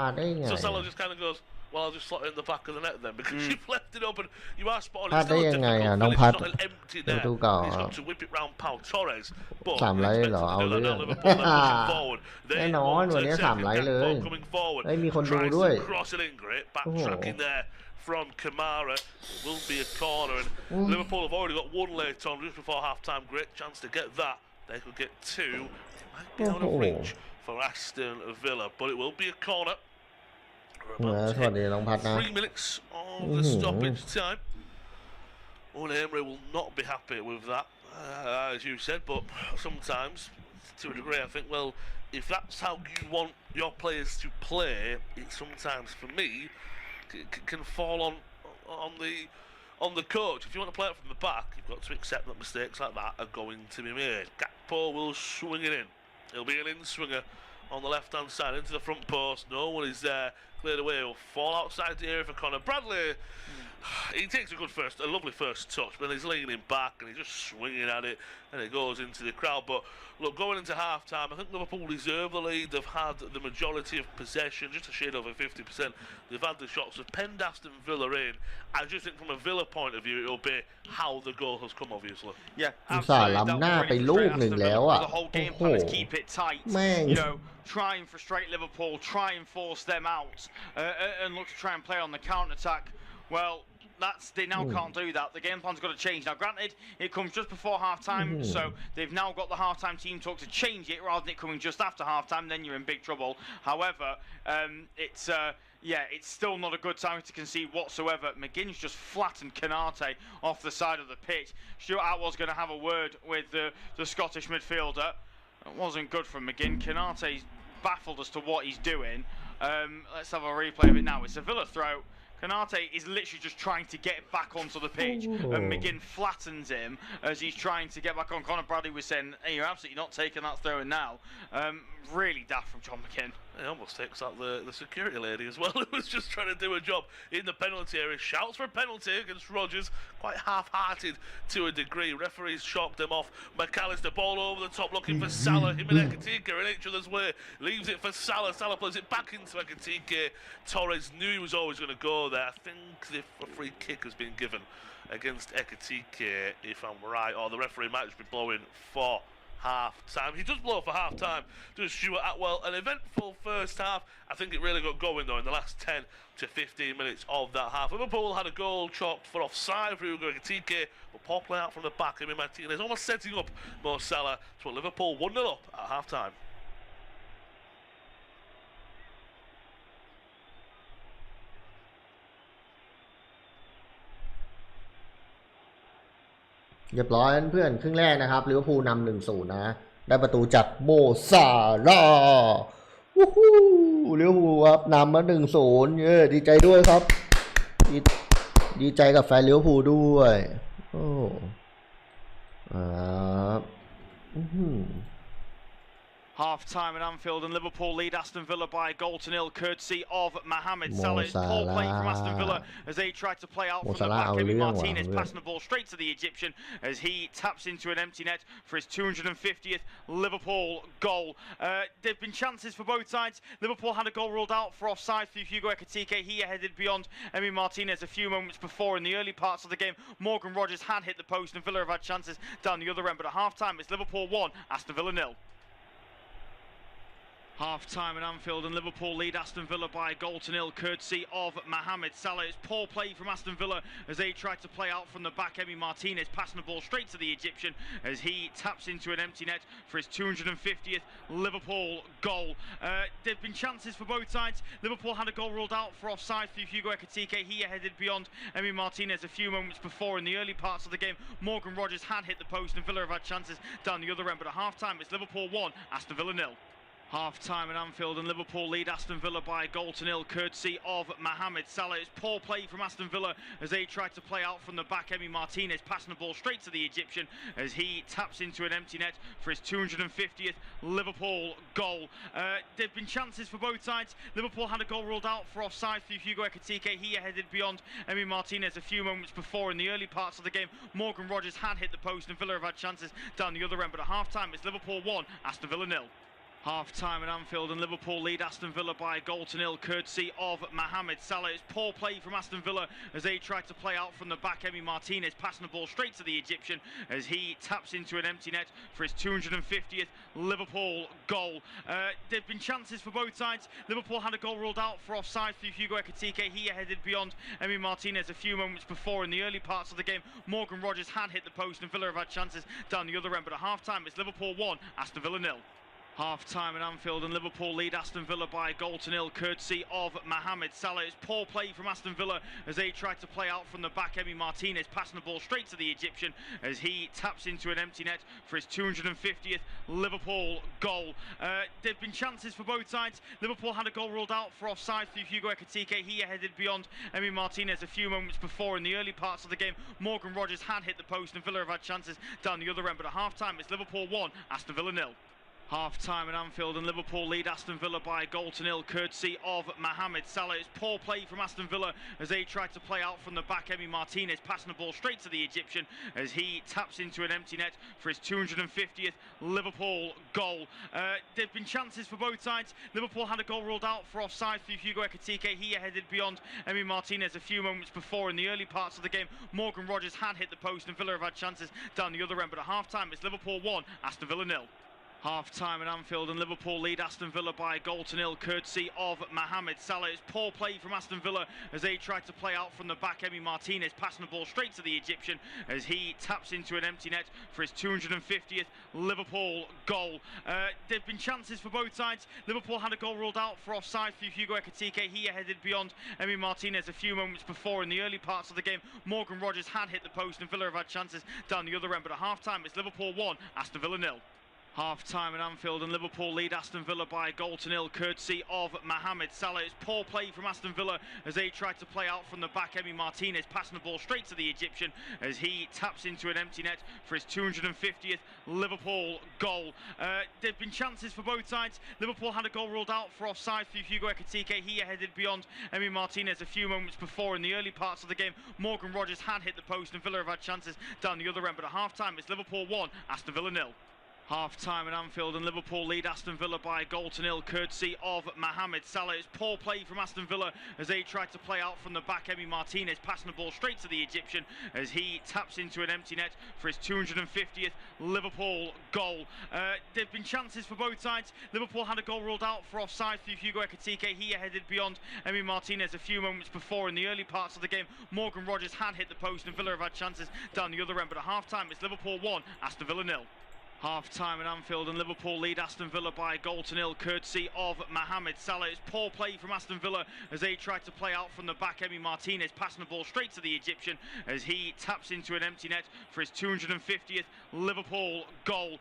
So Salah just kind of goes, well, I'll just slot it in the back of the net then, because you've left it open. You are spot on. It's still a difficult finish. It's not an empty net. He's got to whip it round Pau Torres. But Liverpool, they're pushing forward. They want to take it coming forward. Tries to cross it in, great backtracking there from Kamara. Will be a corner, and Liverpool have already got one late on just before half-time. Great chance to get that. They could get two. It might be out of reach for Aston Villa, but it will be a corner. สวัสดีน้องพัดนะ 3 minutes of the stoppage time. Unai will not be happy with that, as you said, but sometimes, to a degree, I think, well, if that's how you want your players to play, it sometimes, for me, can fall on the coach. If you want to play it from the back, you've got to accept that mistakes like that are going to be made. Gakpo will swing it in. It'll be an in-swinger on the left-hand side into the front post. No one is there. Cleared away. Will fall outside the area for Conor Bradley. He takes a lovely first touch, but he's leaning back and he's just swinging at it, and it goes into the crowd. But look, going into half-time, I think Liverpool deserve the lead. They've had the majority of possession, just a shade over 50%. They've had the shots. They've penned Aston Villa in. I just think from a Villa point of view, it'll be how the goal has come, obviously. Yeah, อุตส่าห์ล้ำหน้าไปลูกหนึ่งแล้วอ่ะ The whole โอ้ game โห plan is keep it tight. แม่ง You know, try and frustrate Liverpool, try and force them out, and look to try and play on the counter-attack. Well, they now can't do that. The game plan's got to change. Now, granted, it comes just before half-time, so they've now got the half-time team talk to change it rather than it coming just after half-time. Then you're in big trouble. However, it's still not a good time to concede whatsoever. McGinn's just flattened Canate off the side of the pitch. Stuart Atwell's going to have a word with the Scottish midfielder. It wasn't good from McGinn. Canate's baffled as to what he's doing. Let's have a replay of it now. It's a Villa throw. Canate is literally just trying to get back onto the pitch, and McGinn flattens him as he's trying to get back on. Conor Bradley was saying, hey, you're absolutely not taking that throw in now. Really daft from John McGinn. It almost takes out the security lady as well, who was just trying to do a job in the penalty area. Shouts for a penalty against Rodgers, quite half-hearted to a degree. Referees shocked him off. McAllister, ball over the top, looking for Salah. Him and Ekitike are in each other's way. Leaves it for Salah. Salah plays it back into Ekitike. Torres knew he was always going to go there. I think the free kick has been given against Ekitike, if I'm right, or the referee might just be blowing for half-time. He does blow for half-time, does Stuart Atwell. An eventful first half. I think it really got going, though, in the last 10 to 15 minutes of that half. Liverpool had a goal chalked for offside for Hugo Ekitike, but poor play out from the back. Emi Martinez almost setting up Mo Salah to put Liverpool 1-0 up at half-time. เรียบร้อยเพื่อนครึ่งแรกนะครับลิเวอร์พูลนำ 1-0 นะได้ประตูจากโมซาลาห์วู้ฮู้ลิเวอร์พูลครับนำมา 1-0 ดีใจด้วยครับดีใจกับแฟนลิเวอร์พูลด้วยโอ้Half-time at Anfield, and Liverpool lead Aston Villa by a goal to nil, courtesy of Mohamed Salah. It's poor play from Aston Villa as they tried to play out from the back. Emi Martinez passing the ball straight to the Egyptian as he taps into an empty net for his 250th Liverpool goal. There've been chances for both sides. Liverpool had a goal ruled out for offside through Hugo Ekitike. He headed beyond Emi Martinez a few moments before. In the early parts of the game, Morgan Rodgers had hit the post, and Villa have had chances down the other end. But at half-time, it's Liverpool 1, Aston Villa 0. Half-time at Anfield, and Liverpool lead Aston Villa by a goal to nil, courtesy of Mohamed Salah. It's poor play from Aston Villa as they tried to play out from the back. Emi Martinez passing the ball straight to the Egyptian as he taps into an empty net for his 250th Liverpool goal. There've been chances for both sides. Liverpool had a goal ruled out for offside through Hugo Ekitike. He headed beyond Emi Martinez a few moments before. In the early parts of the game, Morgan Rodgers had hit the post, and Villa have had chances down the other end. But at half-time, it's Liverpool 1, Aston Villa 0. Half-time at Anfield and Liverpool lead Aston Villa by a goal to nil courtesy of Mohamed Salah. It's poor play from Aston Villa as they try to play out from the back. Emi Martinez passing the ball straight to the Egyptian as he taps into an empty net for his 250th Liverpool goal. There've been chances for both sides. Liverpool had a goal ruled out for offside through Hugo Ekitike. He headed beyond Emi Martinez a few moments before in the early parts of the game. Morgan Rogers had hit the post and Villa have had chances down the other end, but at half-time it's Liverpool 1, Aston Villa 0. Half-time at Anfield and Liverpool lead Aston Villa by a goal to nil courtesy of Mohamed Salah. It's poor play from Aston Villa as they try to play out from the back. Emi Martinez passing the ball straight to the Egyptian as he taps into an empty net for his 250th Liverpool goal. There've been chances for both sides. Liverpool had a goal ruled out for offside through Hugo Ekitike. He headed beyond Emi Martinez a few moments before in the early parts of the game. Morgan Rogers had hit the post and Villa have had chances down the other end, but at half-time it's Liverpool 1, Aston Villa 0. Half-time at Anfield and Liverpool lead Aston Villa by a goal to nil courtesy of Mohamed Salah. It's poor play from Aston Villa as they try to play out from the back. Emi Martinez passing the ball straight to the Egyptian as he taps into an empty net for his 250th Liverpool goal. There've been chances for both sides. Liverpool had a goal ruled out for offside through Hugo Ekitike. He headed beyond Emi Martinez a few moments before in the early parts of the game. Morgan Rogers had hit the post and Villa have had chances down the other end, but at half-time it's Liverpool 1, Aston Villa 0. Half-time at Anfield and Liverpool lead Aston Villa by a goal to nil courtesy of Mohamed Salah. It's poor play from Aston Villa as they try to play out from the back. Emi Martinez passing the ball straight to the Egyptian as he taps into an empty net for his 250th Liverpool goal. There've been chances for both sides. Liverpool had a goal ruled out for offside through Hugo Ekitike. He headed beyond Emi Martinez a few moments before in the early parts of the game. Morgan Rogers had hit the post and Villa have had chances down the other end, but at half-time it's Liverpool 1, Aston Villa 0. Half-time at Anfield and Liverpool lead Aston Villa by a goal to nil courtesy of Mohamed Salah. It's poor play from Aston Villa as they try to play out from the back. Emi Martinez passing the ball straight to the Egyptian as he taps into an empty net for his 250th Liverpool goal. There've been chances for both sides. Liverpool had a goal ruled out for offside through Hugo Ekitike. He headed beyond Emi Martinez a few moments before in the early parts of the game. Morgan Rogers had hit the post and Villa have had chances down the other end, but at half-time it's Liverpool 1, Aston Villa 0. Half-time at Anfield and Liverpool lead Aston Villa by a goal to nil courtesy of Mohamed Salah. It's poor play from Aston Villa as they try to play out from the back. Emi Martinez passing the ball straight to the Egyptian as he taps into an empty net for his 250th Liverpool goal. There've been chances for both sides. Liverpool had a goal ruled out for offside through Hugo Ekitike. He headed beyond Emi Martinez a few moments before in the early parts of the game. Morgan Rogers had hit the post and Villa have had chances down the other end, but at half-time it's Liverpool 1, Aston Villa 0. Half-time at Anfield and Liverpool lead Aston Villa by a goal to nil courtesy of Mohamed Salah. It's poor play from Aston Villa as they try to play out from the back. Emi Martinez passing the ball straight to the Egyptian as he taps into an empty net for his 250th Liverpool goal. There've been chances for both sides. Liverpool had a goal ruled out for offside through Hugo Ekitike. He headed beyond Emi Martinez a few moments before in the early parts of the game. Morgan Rogers had hit the post and Villa have had chances down the other end, but at half-time it's Liverpool 1, Aston Villa 0. Half-time at Anfield and Liverpool lead Aston Villa by a goal to nil courtesy of Mohamed Salah. It's poor play from Aston Villa as they try to play out from the back. Emi Martinez passing the ball straight to the Egyptian as he taps into an empty net for his 250th Liverpool goal.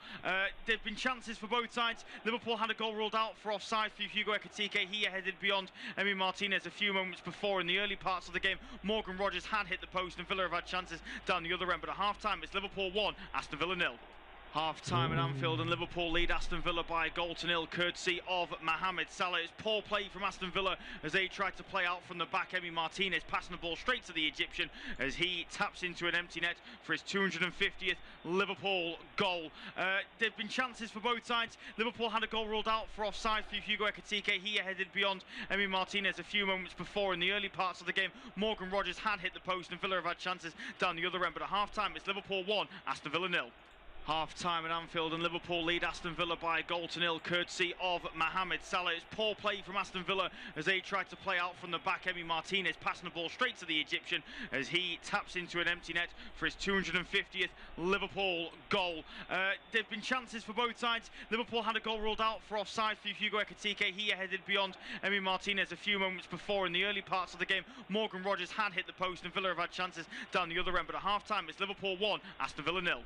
There've been chances for both sides. Liverpool had a goal ruled out for offside through Hugo Ekitike. He headed beyond Emi Martinez a few moments before in the early parts of the game. Morgan Rogers had hit the post and Villa have had chances down the other end, but at half-time it's Liverpool 1, Aston Villa 0. Half-time at Anfield and Liverpool lead Aston Villa by a goal to nil courtesy of Mohamed Salah. It's poor play from Aston Villa as they try to play out from the back. Emi Martinez passing the ball straight to the Egyptian as he taps into an empty net for his 250th Liverpool goal. There've been chances for both sides. Liverpool had a goal ruled out for offside through Hugo Ekitike. He headed beyond Emi Martinez a few moments before in the early parts of the game. Morgan Rogers had hit the post and Villa have had chances down the other end, but at half-time it's Liverpool 1, Aston Villa 0. Half-time at Anfield and Liverpool lead Aston Villa by a goal to nil courtesy of Mohamed Salah. It's poor play from Aston Villa as they try to play out from the back. Emi Martinez passing the ball straight to the Egyptian as he taps into an empty net for his 250th Liverpool goal. There've been chances for both sides. Liverpool had a goal ruled out for offside through Hugo Ekitike. He headed beyond Emi Martinez a few moments before in the early parts of the game. Morgan Rogers had hit the post and Villa have had chances down the other end, but at half-time it's Liverpool 1, Aston Villa 0.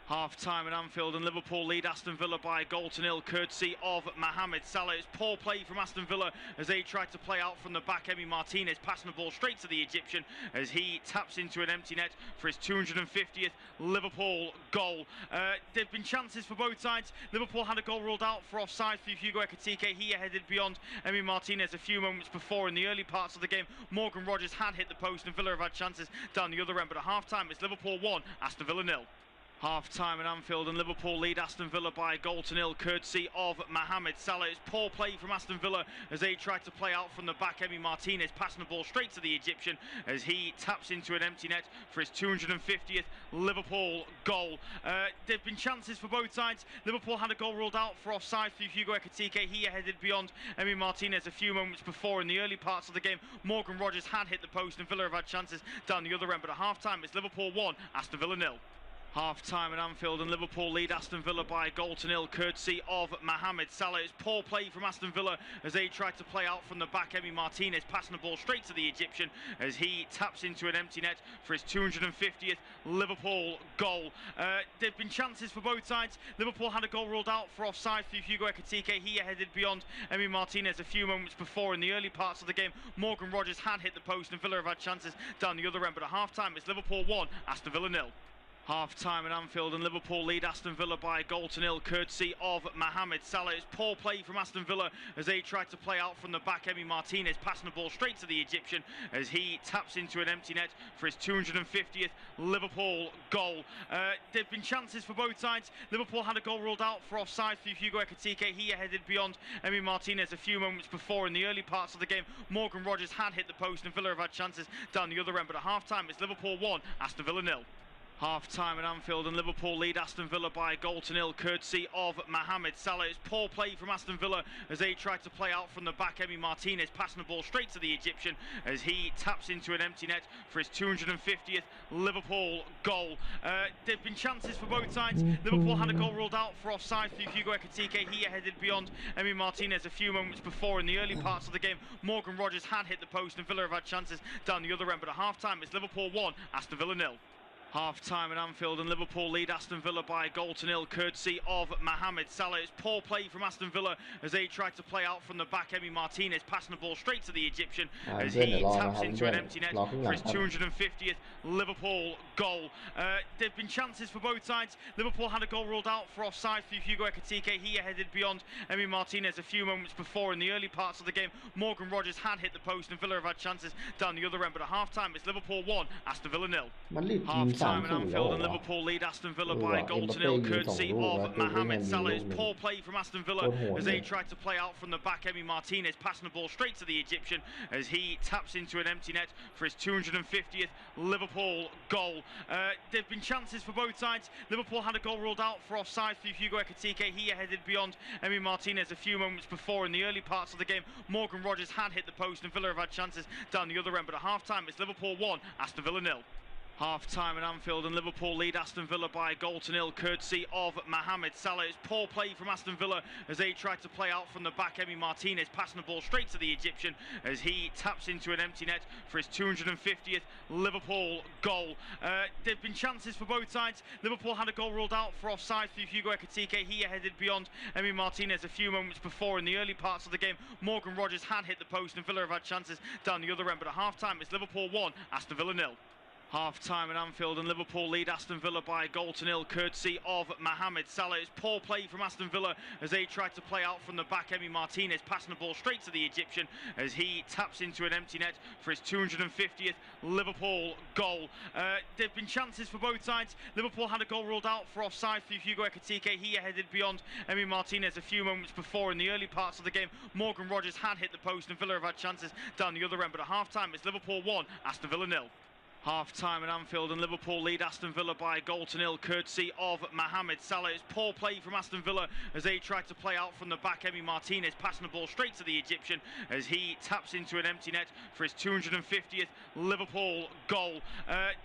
Half-time at Anfield and Liverpool lead Aston Villa by a goal to nil courtesy of Mohamed Salah. It's poor play from Aston Villa as they tried to play out from the back. Emi Martinez passing the ball straight to the Egyptian as he taps into an empty net for his 250th Liverpool goal. There've been chances for both sides. Liverpool had a goal ruled out for offside through Hugo Ekitike. He headed beyond Emi Martinez a few moments before in the early parts of the game. Morgan Rogers had hit the post and Villa have had chances down the other end, but at half-time it's Liverpool 1, Aston Villa 0. Half-time at Anfield and Liverpool lead Aston Villa by a goal to nil courtesy of Mohamed Salah. It's poor play from Aston Villa as they tried to play out from the back. Emi Martinez passing the ball straight to the Egyptian as he taps into an empty net for his 250th Liverpool goal. There've been chances for both sides. Liverpool had a goal ruled out for offside through Hugo Ekitike. He headed beyond Emi Martinez a few moments before in the early parts of the game. Morgan Rogers had hit the post and Villa have had chances down the other end, but at half-time it's Liverpool 1, Aston Villa 0. Half-time at Anfield and Liverpool lead Aston Villa by a goal to nil courtesy of Mohamed Salah. It's poor play from Aston Villa as they tried to play out from the back. Emi Martinez passing the ball straight to the Egyptian as he taps into an empty net for his 250th Liverpool goal. There've been chances for both sides. Liverpool had a goal ruled out for offside through Hugo Ekitike. He headed beyond Emi Martinez a few moments before in the early parts of the game. Morgan Rogers had hit the post and Villa have had chances down the other end, but at half-time it's Liverpool 1, Aston Villa 0. Half-time at Anfield and Liverpool lead Aston Villa by a goal to nil courtesy of Mohamed Salah. It's poor play from Aston Villa as they tried to play out from the back. Emi Martinez passing the ball straight to the Egyptian as he taps into an empty net for his 250th Liverpool goal. There've been chances for both sides. Liverpool had a goal ruled out for offside through Hugo Ekitike. He headed beyond Emi Martinez a few moments before in the early parts of the game. Morgan Rogers had hit the post and Villa have had chances down the other end, but at half-time it's Liverpool 1, Aston Villa 0. Half-time at Anfield and Liverpool lead Aston Villa by a goal to nil courtesy of Mohamed Salah. It's poor play from Aston Villa as they tried to play out from the back. Emi Martinez passing the ball straight to the Egyptian as he taps into an empty net for his 250th Liverpool goal. There've been chances for both sides. Liverpool had a goal ruled out for offside through Hugo Ekitike. He headed beyond Emi Martinez a few moments before in the early parts of the game. Morgan Rogers had hit the post and Villa have had chances down the other end, but at half-time it's Liverpool 1, Aston Villa 0. Half-time at Anfield and Liverpool lead Aston Villa by a goal to nil courtesy of Mohamed Salah. It's poor play from Aston Villa as they tried to play out from the back. Emi Martinez passing the ball straight to the Egyptian as he taps into an empty net for his 250th Liverpool goal. There've been chances for both sides. Liverpool had a goal ruled out for offside through Hugo Ekitike. He headed beyond Emi Martinez a few moments before in the early parts of the game. Morgan Rogers had hit the post and Villa have had chances down the other end, but at half-time it's Liverpool 1, Aston Villa 0. Half-time at Anfield and Liverpool lead Aston Villa by a goal to nil courtesy of Mohamed Salah. It's poor play from Aston Villa as they tried to play out from the back. Emi Martinez passing the ball straight to the Egyptian as he taps into an empty net for his 250th Liverpool goal. There've been chances for both sides. Liverpool had a goal ruled out for offside through Hugo Ekitike. He headed beyond Emi Martinez a few moments before in the early parts of the game. Morgan Rogers had hit the post and Villa have had chances down the other end, but at half-time it's Liverpool 1, Aston Villa 0. Half-time at Anfield and Liverpool lead Aston Villa by a goal to nil courtesy of Mohamed Salah. It's poor play from Aston Villa as they tried to play out from the back. Emi Martinez passing the ball straight to the Egyptian as he taps into an empty net for his 250th Liverpool goal. There've been chances for both sides. Liverpool had a goal ruled out for offside through Hugo Ekitike. He headed beyond Emi Martinez a few moments before in the early parts of the game. Morgan Rogers had hit the post and Villa have had chances down the other end, but at half-time it's Liverpool 1, Aston Villa 0. Half-time at Anfield and Liverpool lead Aston Villa by a goal to nil courtesy of Mohamed Salah. It's poor play from Aston Villa as they tried to play out from the back. Emi Martinez passing the ball straight to the Egyptian as he taps into an empty net for his 250th Liverpool goal. There've been chances for both sides. Liverpool had a goal ruled out for offside through Hugo Ekitike. He headed beyond Emi Martinez a few moments before in the early parts of the game. Morgan Rogers had hit the post and Villa have had chances down the other end, but at half-time it's Liverpool 1, Aston Villa 0. Half-time at Anfield and Liverpool lead Aston Villa by a goal to nil courtesy of Mohamed Salah. It's poor play from Aston Villa as they tried to play out from the back. Emi Martinez passing the ball straight to the Egyptian as he taps into an empty net for his 250th Liverpool goal.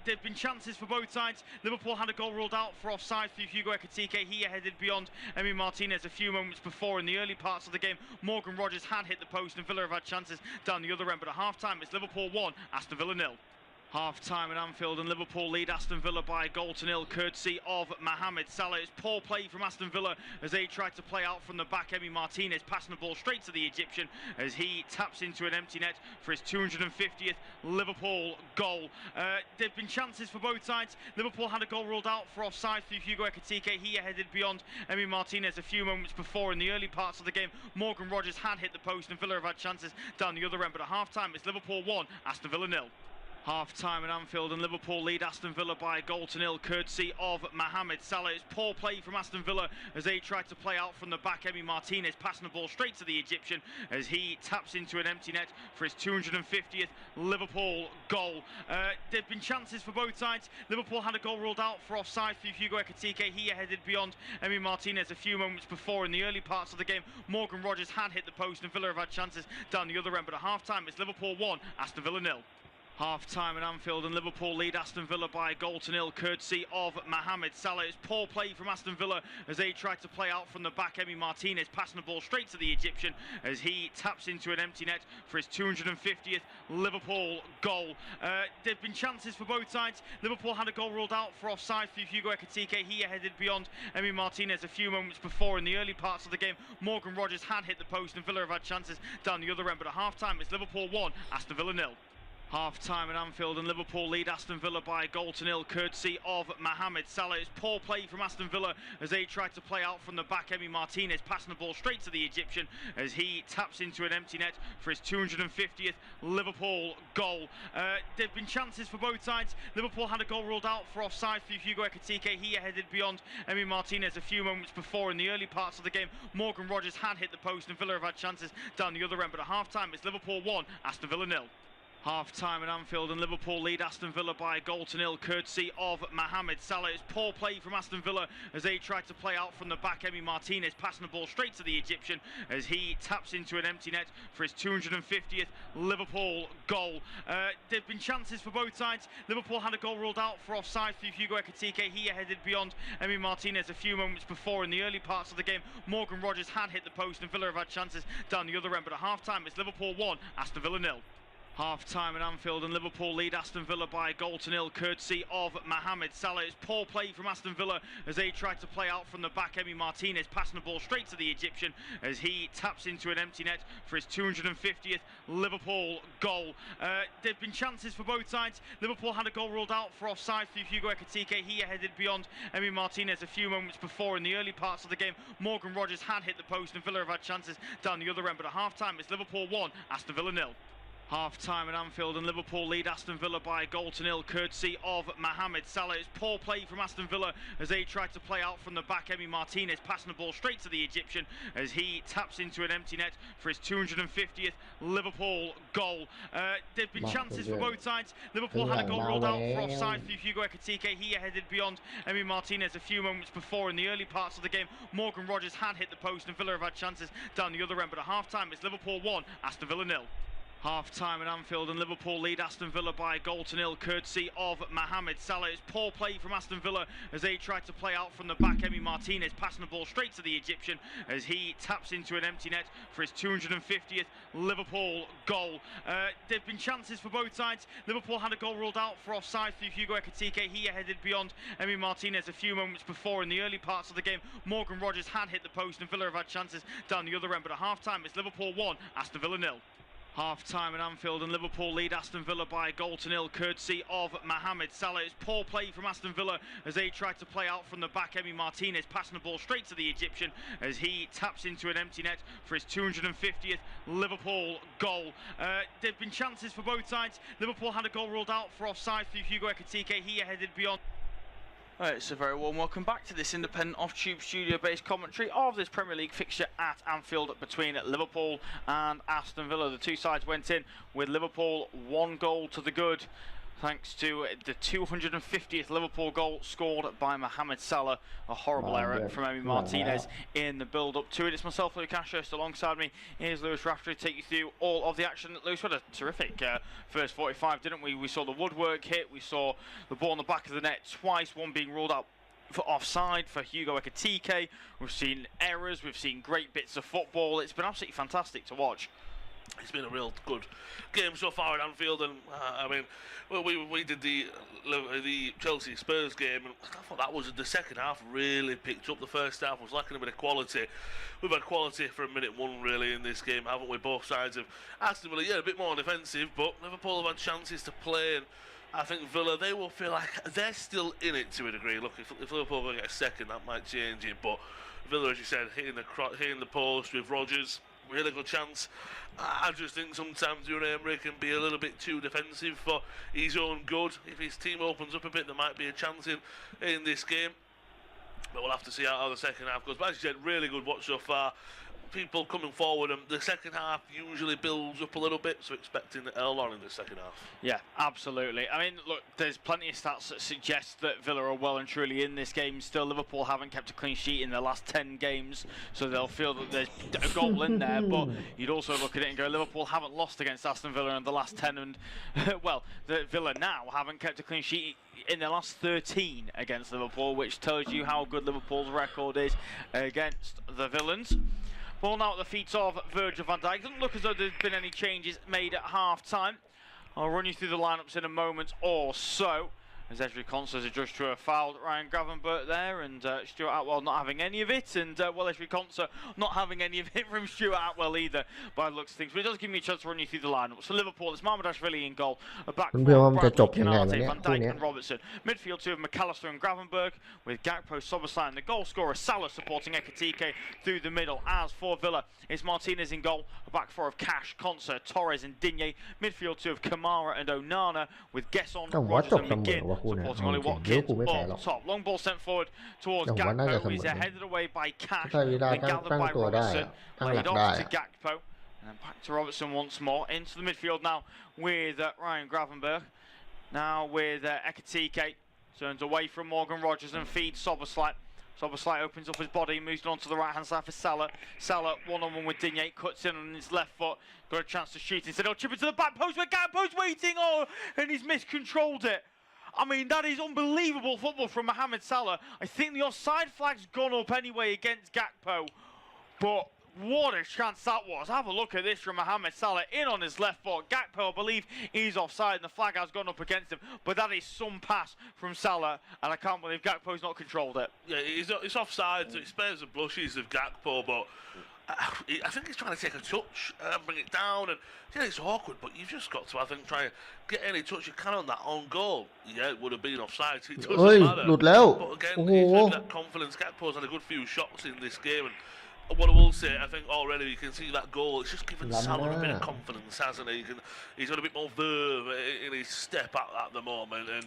There've been chances for both sides. Liverpool had a goal ruled out for offside through Hugo Ekitike. He headed beyond Emi Martinez a few moments before in the early parts of the game. Morgan Rogers had hit the post and Villa have had chances down the other end, but at half-time it's Liverpool 1, Aston Villa 0. Half-time at Anfield and Liverpool lead Aston Villa by a goal to nil courtesy of Mohamed Salah. It's poor play from Aston Villa as they tried to play out from the back. Emi Martinez passing the ball straight to the Egyptian as he taps into an empty net for his 250th Liverpool goal. There've been chances for both sides. Liverpool had a goal ruled out for offside through Hugo Ekitike. He headed beyond Emi Martinez a few moments before in the early parts of the game. Morgan Rogers had hit the post and Villa have had chances down the other end, but at half-time it's Liverpool 1, Aston Villa 0. Half-time at Anfield and Liverpool lead Aston Villa by a goal to nil courtesy of Mohamed Salah. It's poor play from Aston Villa as they tried to play out from the back. Emi Martinez passing the ball straight to the Egyptian as he taps into an empty net for his 250th Liverpool goal. There've been chances for both sides. Liverpool had a goal ruled out for offside through Hugo Ekitike. He headed beyond Emi Martinez a few moments before in the early parts of the game. Morgan Rogers had hit the post and Villa have had chances down the other end, but at half-time it's Liverpool 1, Aston Villa 0. Half-time at Anfield and Liverpool lead Aston Villa by a goal to nil courtesy of Mohamed Salah. It's poor play from Aston Villa as they tried to play out from the back. Emi Martinez passing the ball straight to the Egyptian as he taps into an empty net for his 250th Liverpool goal. There've been chances for both sides. Liverpool had a goal ruled out for offside through Hugo Ekitike. He headed beyond Emi Martinez a few moments before in the early parts of the game. Morgan Rogers had hit the post and Villa have had chances down the other end, but at half-time it's Liverpool 1, Aston Villa 0. Half-time at Anfield and Liverpool lead Aston Villa by a goal to nil courtesy of Mohamed Salah. It's poor play from Aston Villa as they tried to play out from the back. Emi Martinez passing the ball straight to the Egyptian as he taps into an empty net for his 250th Liverpool goal. There've been chances for both sides. Liverpool had a goal ruled out for offside through Hugo Ekitike. He headed beyond Emi Martinez a few moments before in the early parts of the game. Morgan Rogers had hit the post and Villa have had chances down the other end, but at half-time it's Liverpool 1, Aston Villa 0. Half-time at Anfield and Liverpool lead Aston Villa by a goal to nil courtesy of Mohamed Salah. It's poor play from Aston Villa as they tried to play out from the back. Emi Martinez passing the ball straight to the Egyptian as he taps into an empty net for his 250th Liverpool goal. There've been chances for both sides. Liverpool had a goal ruled out for offside through Hugo Ekitike. He headed beyond Emi Martinez a few moments before in the early parts of the game. Morgan Rogers had hit the post and Villa have had chances down the other end, but at half-time it's Liverpool 1, Aston Villa 0. Half-time at Anfield and Liverpool lead Aston Villa by a goal to nil courtesy of Mohamed Salah. It's poor play from Aston Villa as they tried to play out from the back. Emi Martinez passing the ball straight to the Egyptian as he taps into an empty net for his 250th Liverpool goal. There've been chances for both sides. Liverpool had a goal ruled out for offside through Hugo Ekitike. He headed beyond Emi Martinez a few moments before in the early parts of the game. Morgan Rogers had hit the post and Villa have had chances down the other end, but at half-time it's Liverpool 1, Aston Villa 0. Half-time at Anfield and Liverpool lead Aston Villa by a goal to nil courtesy of Mohamed Salah. It's poor play from Aston Villa as they tried to play out from the back. Emi Martinez passing the ball straight to the Egyptian as he taps into an empty net for his 250th Liverpool goal. There've been chances for both sides. Liverpool had a goal ruled out for offside through Hugo Ekitike. He headed beyond Emi Martinez a few moments before in the early parts of the game. Morgan Rogers had hit the post and Villa have had chances down the other end, but at half-time it's Liverpool 1, Aston Villa 0. Half-time at Anfield and Liverpool lead Aston Villa by a goal to nil courtesy of Mohamed Salah. It's poor play from Aston Villa as they tried to play out from the back. Emi Martinez passing the ball straight to the Egyptian as he taps into an empty net for his 250th Liverpool goal. There've been chances for both sides. Liverpool had a goal ruled out for offside through Hugo Ekitike. He headed beyond Emi Martinez a few moments before in the early parts of the game. Morgan Rogers had hit the post and Villa have had chances down the other end, but at half-time it's Liverpool 1, Aston Villa 0. Half-time at Anfield and Liverpool lead Aston Villa by a goal to nil courtesy of Mohamed Salah. It's poor play from Aston Villa as they tried to play out from the back. Emi Martinez passing the ball straight to the Egyptian as he taps into an empty net for his 250th Liverpool goal. There've been chances for both sides. Liverpool had a goal ruled out for offside through Hugo Ekitike. He headed beyond. Alright, so very warm welcome back to this independent off-tube studio-based commentary of this Premier League fixture at Anfield between Liverpool and Aston Villa. The two sides went in with Liverpool 1 goal to the good, thanks to the 250th Liverpool goal scored by Mohamed Salah. A horrible error from Emi Martinez in the build-up to it. It's myself, Luke Ashurst. Alongside me is Lewis Raftery to take you through all of the action. Lewis, we had a terrific first 45, didn't we? We saw the woodwork hit, we saw the ball in the back of the net twice, one being ruled out for offside for Hugo Ekitike. We've seen errors, we've seen great bits of football. It's been absolutely fantastic to watch. It's been a real good game so far at Anfield, and I mean, we did the Chelsea Spurs game, and I thought that was the second half really picked up. The first half was lacking a bit of quality. We've had quality from minute one really in this game, haven't we? Both sides have Aston Villa, a bit more defensive, but Liverpool have had chances to play, and I think Villa, they will feel like they're still in it to a degree. Look, if Liverpool will get a second, that might change it, but Villa, as you said, hitting the post with Rodgers. Really good chance. I just think sometimes Emery can be a little bit too defensive for his own good. If his team opens up a bit, there might be a chance in this game. But we'll have to see how the second half goes. But as you said, really good watch so far. People coming forward, and the second half usually builds up a little bit, so expecting a lot in the second half. Yeah, absolutely. I mean, look, there's plenty of stats that suggest that Villa are well and truly in this game. Still, Liverpool haven't kept a clean sheet in their last 10 games, so they'll feel that there's a goal in there. But you'd also look at it and go, Liverpool haven't lost against Aston Villa in the last 10, and well, the Villa now haven't kept a clean sheet in their last 13 against Liverpool, which tells you how good Liverpool's record is against the Villains. Ball now at the feet of Virgil van Dijk. Doesn't look as though there's been any changes made at half-time. I'll run you through the lineups in a moment or so. As Ezri Konsa is adjudged to have fouled Ryan Gravenberch there, and Stuart Atwell not having any of it, and well, Ezri Konsa not having any of it from Stuart Atwell either, by the looks of things. But it does give me a chance to run you through the lineup. So Liverpool, it's Mamardashvili in goal, a back four, Bradley, Konate, Van Dijk and Robertson. Midfield two of McAllister and Gravenberch, with Gakpo, Soboslai and the goal scorer Salah supporting Ekitike through the middle. As for Villa, it's Martinez in goal, a back four of Cash, Konsa, Torres and Digne. Midfield two of Kamara and Onana, with Gesson, Rodgers and McGinn. Supporting Ollie Watkins up top. Long ball sent forward towards Gakpo. He's headed away by Cash. Then gathered by Robertson. Laid off to Gakpo. And then back to Robertson once more. Into the midfield now with Ryan Gravenberch. Now with Ekitike. Turns away from Morgan Rodgers and feeds Soboslai. Soboslai opens up his body, moves on to the right hand side for Salah. Salah one-on-one with Digne, cuts in on his left foot. Got a chance to shoot instead. He'll chip it to the back post where Gakpo's waiting. Oh, and he's miscontrolled it. I mean, that is unbelievable football from Mohamed Salah. I think the offside flag's gone up anyway against Gakpo. But what a chance that was. Have a look at this from Mohamed Salah in on his left foot. Gakpo, I believe, he's offside and the flag has gone up against him. But that is some pass from Salah, and I can't believe Gakpo's not controlled it. Yeah, it's offside, so it spares the blushes of Gakpo, but I think he's trying to take a touch and bring it down, and yeah, it's awkward, but you've just got to, I think, try and get any touch you can on that own goal. Yeah, it would have been offside, so it doesn't matter. But again, he's got that confidence. Gakpo's had a good few shots in this game, and what I will say, I think already you can see that goal, it's just given Salah a bit of confidence, hasn't he? He's got a bit more verve in his step at the moment, and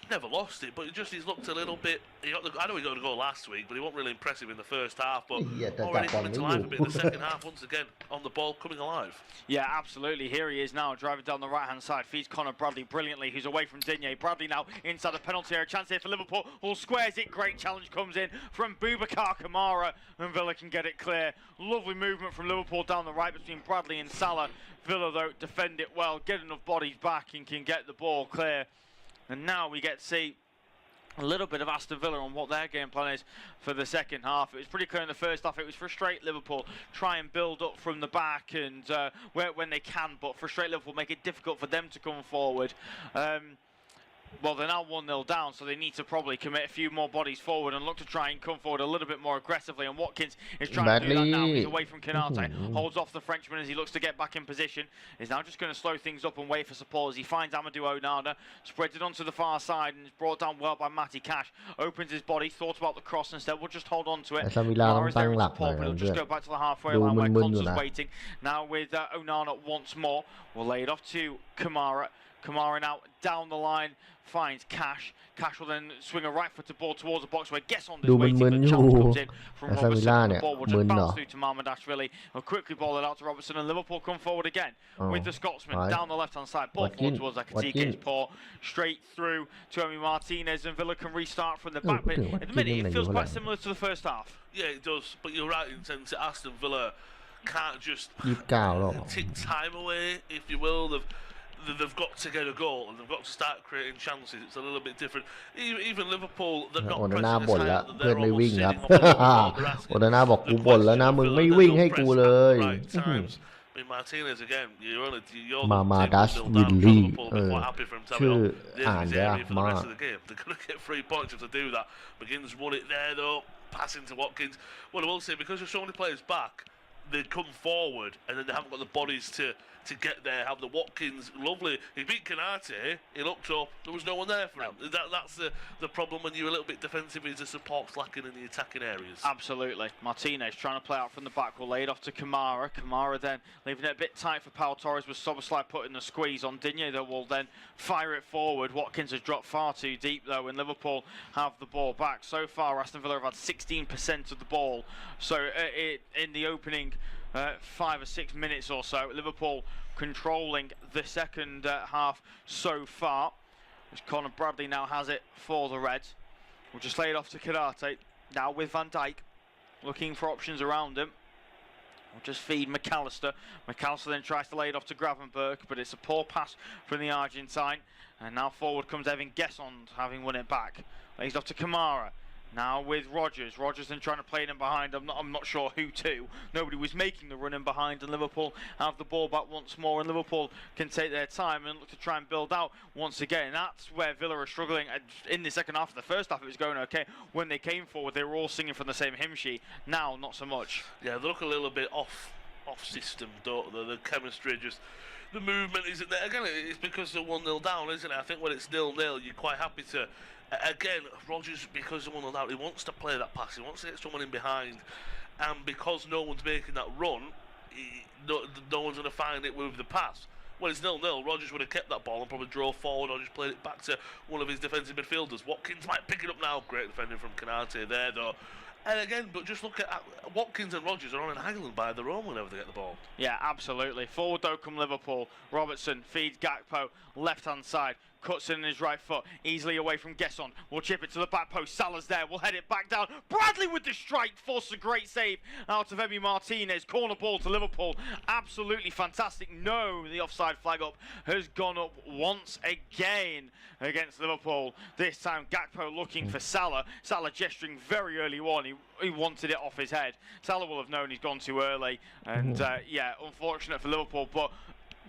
never lost it, but he's looked a little bit. I know he got a goal last week, but he wasn't really impressive in the first half. But already coming to life a bit in the second half once again on the ball, coming alive. Yeah, absolutely. Here he is now, driving down the right-hand side. Feeds Conor Bradley brilliantly, who's away from Digne. Bradley now inside the penalty area. Chance here for Liverpool. All squares it. Great challenge comes in from Boubacar Kamara, and Villa can get it clear. Lovely movement from Liverpool down the right between Bradley and Salah. Villa, though, defend it well, get enough bodies back, and can get the ball clear. And now we get to see a little bit of Aston Villa on what their game plan is for the second half. It was pretty clear in the first half. It was frustrate Liverpool, try and build up from the back and when they can, but frustrate Liverpool, make it difficult for them to come forward. Well, they're now 1-0 down, so they need to probably commit a few more bodies forward and look to try and come forward a little bit more aggressively. And Watkins is trying to do that now. He's away from Konate, holds off the Frenchman as he looks to get back in position. He's now just going to slow things up and wait for support as he finds Amadou Onana, spreads it onto the far side and is brought down well by Matty Cash. Opens his body, thought about the cross instead. We'll just hold on to it. Mara is there in support, but he'll just go back to the halfway line where Konsa's waiting. Now with Onana once more, we'll lay it off to Kamara. Kamara now down the line, finds Cash. Cash will then swing a right-footed ball towards the box where Gesson is waiting, but the challenge comes in from Robertson. The ball will just bounce through to Mamardashvili. He'll quickly ball it out to Robertson, and Liverpool come forward again with the Scotsman down the left-hand side. Ball forward towards Ekitike, it's poor. Straight through to Emi Martinez, and Villa can restart from the back. But at the minute, it feels quite similar to the first half. Yeah, it does, but you're right in terms of Aston Villa can't just tick time away, if you will. They've got to get a goal and they've got to start creating chances. It's a little bit different. Even Liverpool, they're not pressing as high that they're almost sitting on the ball. They're asking the players to right times. I mean, Martinez again. You're That's really ชื่อ for the rest of the game. They're going to get 3 points if they do that. McGinn's won it there though, passing to Watkins. Well, I will say, because there's so many players back, they come forward and then they haven't got the bodies to get there. Have the Watkins, lovely. He beat Canate. He looked up. There was no one there for him. That's the problem when you're a little bit defensive. Is the support's lacking in the attacking areas. Absolutely. Martinez trying to play out from the back. Will lay it off to Kamara. Kamara then leaving it a bit tight for Pau Torres. With Soboslai putting the squeeze on Digne. That will then fire it forward. Watkins has dropped far too deep though, and Liverpool have the ball back. So far, Aston Villa have had 16% of the ball. So in the opening 5 or 6 minutes or so, Liverpool controlling the second half so far. As Conor Bradley now has it for the Reds. We'll just lay it off to Karate. Now with Van Dijk, looking for options around him. We'll just feed McAllister. McAllister then tries to lay it off to Gravenberg, but it's a poor pass from the Argentine. And now forward comes Evan Gesson, having won it back. Lays it off to Kamara. Now with Rodgers. Rodgers then trying to play it in behind. I'm not sure who to. Nobody was making the run in behind, and Liverpool have the ball back once more, and Liverpool can take their time and look to try and build out once again. That's where Villa are struggling in the second half. The first half it was going okay. When they came forward, they were all singing from the same hymn sheet. Now, not so much. Yeah, they look a little bit off system, don't they? The chemistry, just the movement isn't there. Again, it's because they're 1-0 down, isn't it? I think when it's 0-0, you're quite happy to. Again, Rodgers, because they're 1-0 down, he wants to play that pass. He wants to get someone in behind, and because no one's making that run, no one's going to find it with the pass. When it's 0-0, Rodgers would have kept that ball and probably drove forward or just played it back to one of his defensive midfielders. Watkins might pick it up now. Great defending from Canate there, though. And again, but just look at Watkins and Rodgers are on an island by their own whenever they get the ball. Yeah, absolutely. Forward though come Liverpool. Robertson feeds Gakpo, left-hand side. Cuts in his right foot, easily away from Gesson. We'll chip it to the back post. Salah's there. We'll head it back down. Bradley with the strike. Forces a great save out of Emi Martinez. Corner ball to Liverpool. Absolutely fantastic. No, the offside flag up has gone up once again against Liverpool. This time Gakpo looking for Salah. Salah gesturing very early on. He wanted it off his head. Salah will have known he's gone too early. And yeah, unfortunate for Liverpool. But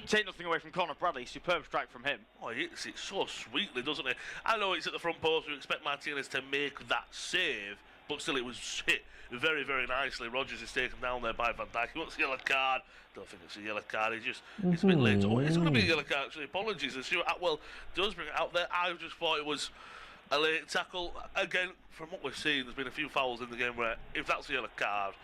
take nothing away from Conor Bradley. Superb strike from him. Oh, he hits it so sweetly, doesn't he? I know it's at the front post. We expect Martinez to make that save, but still it was hit very, very nicely. Rodgers is taken down there by Van Dijk. He wants a yellow card. Don't think it's a yellow card. It's a bit late. Oh, it's going to be a yellow card, actually. Apologies. And Stuart Atwell does bring it out there. I just thought it was a late tackle. Again, from what we've seen, there's been a few fouls in the game where if that's a yellow card,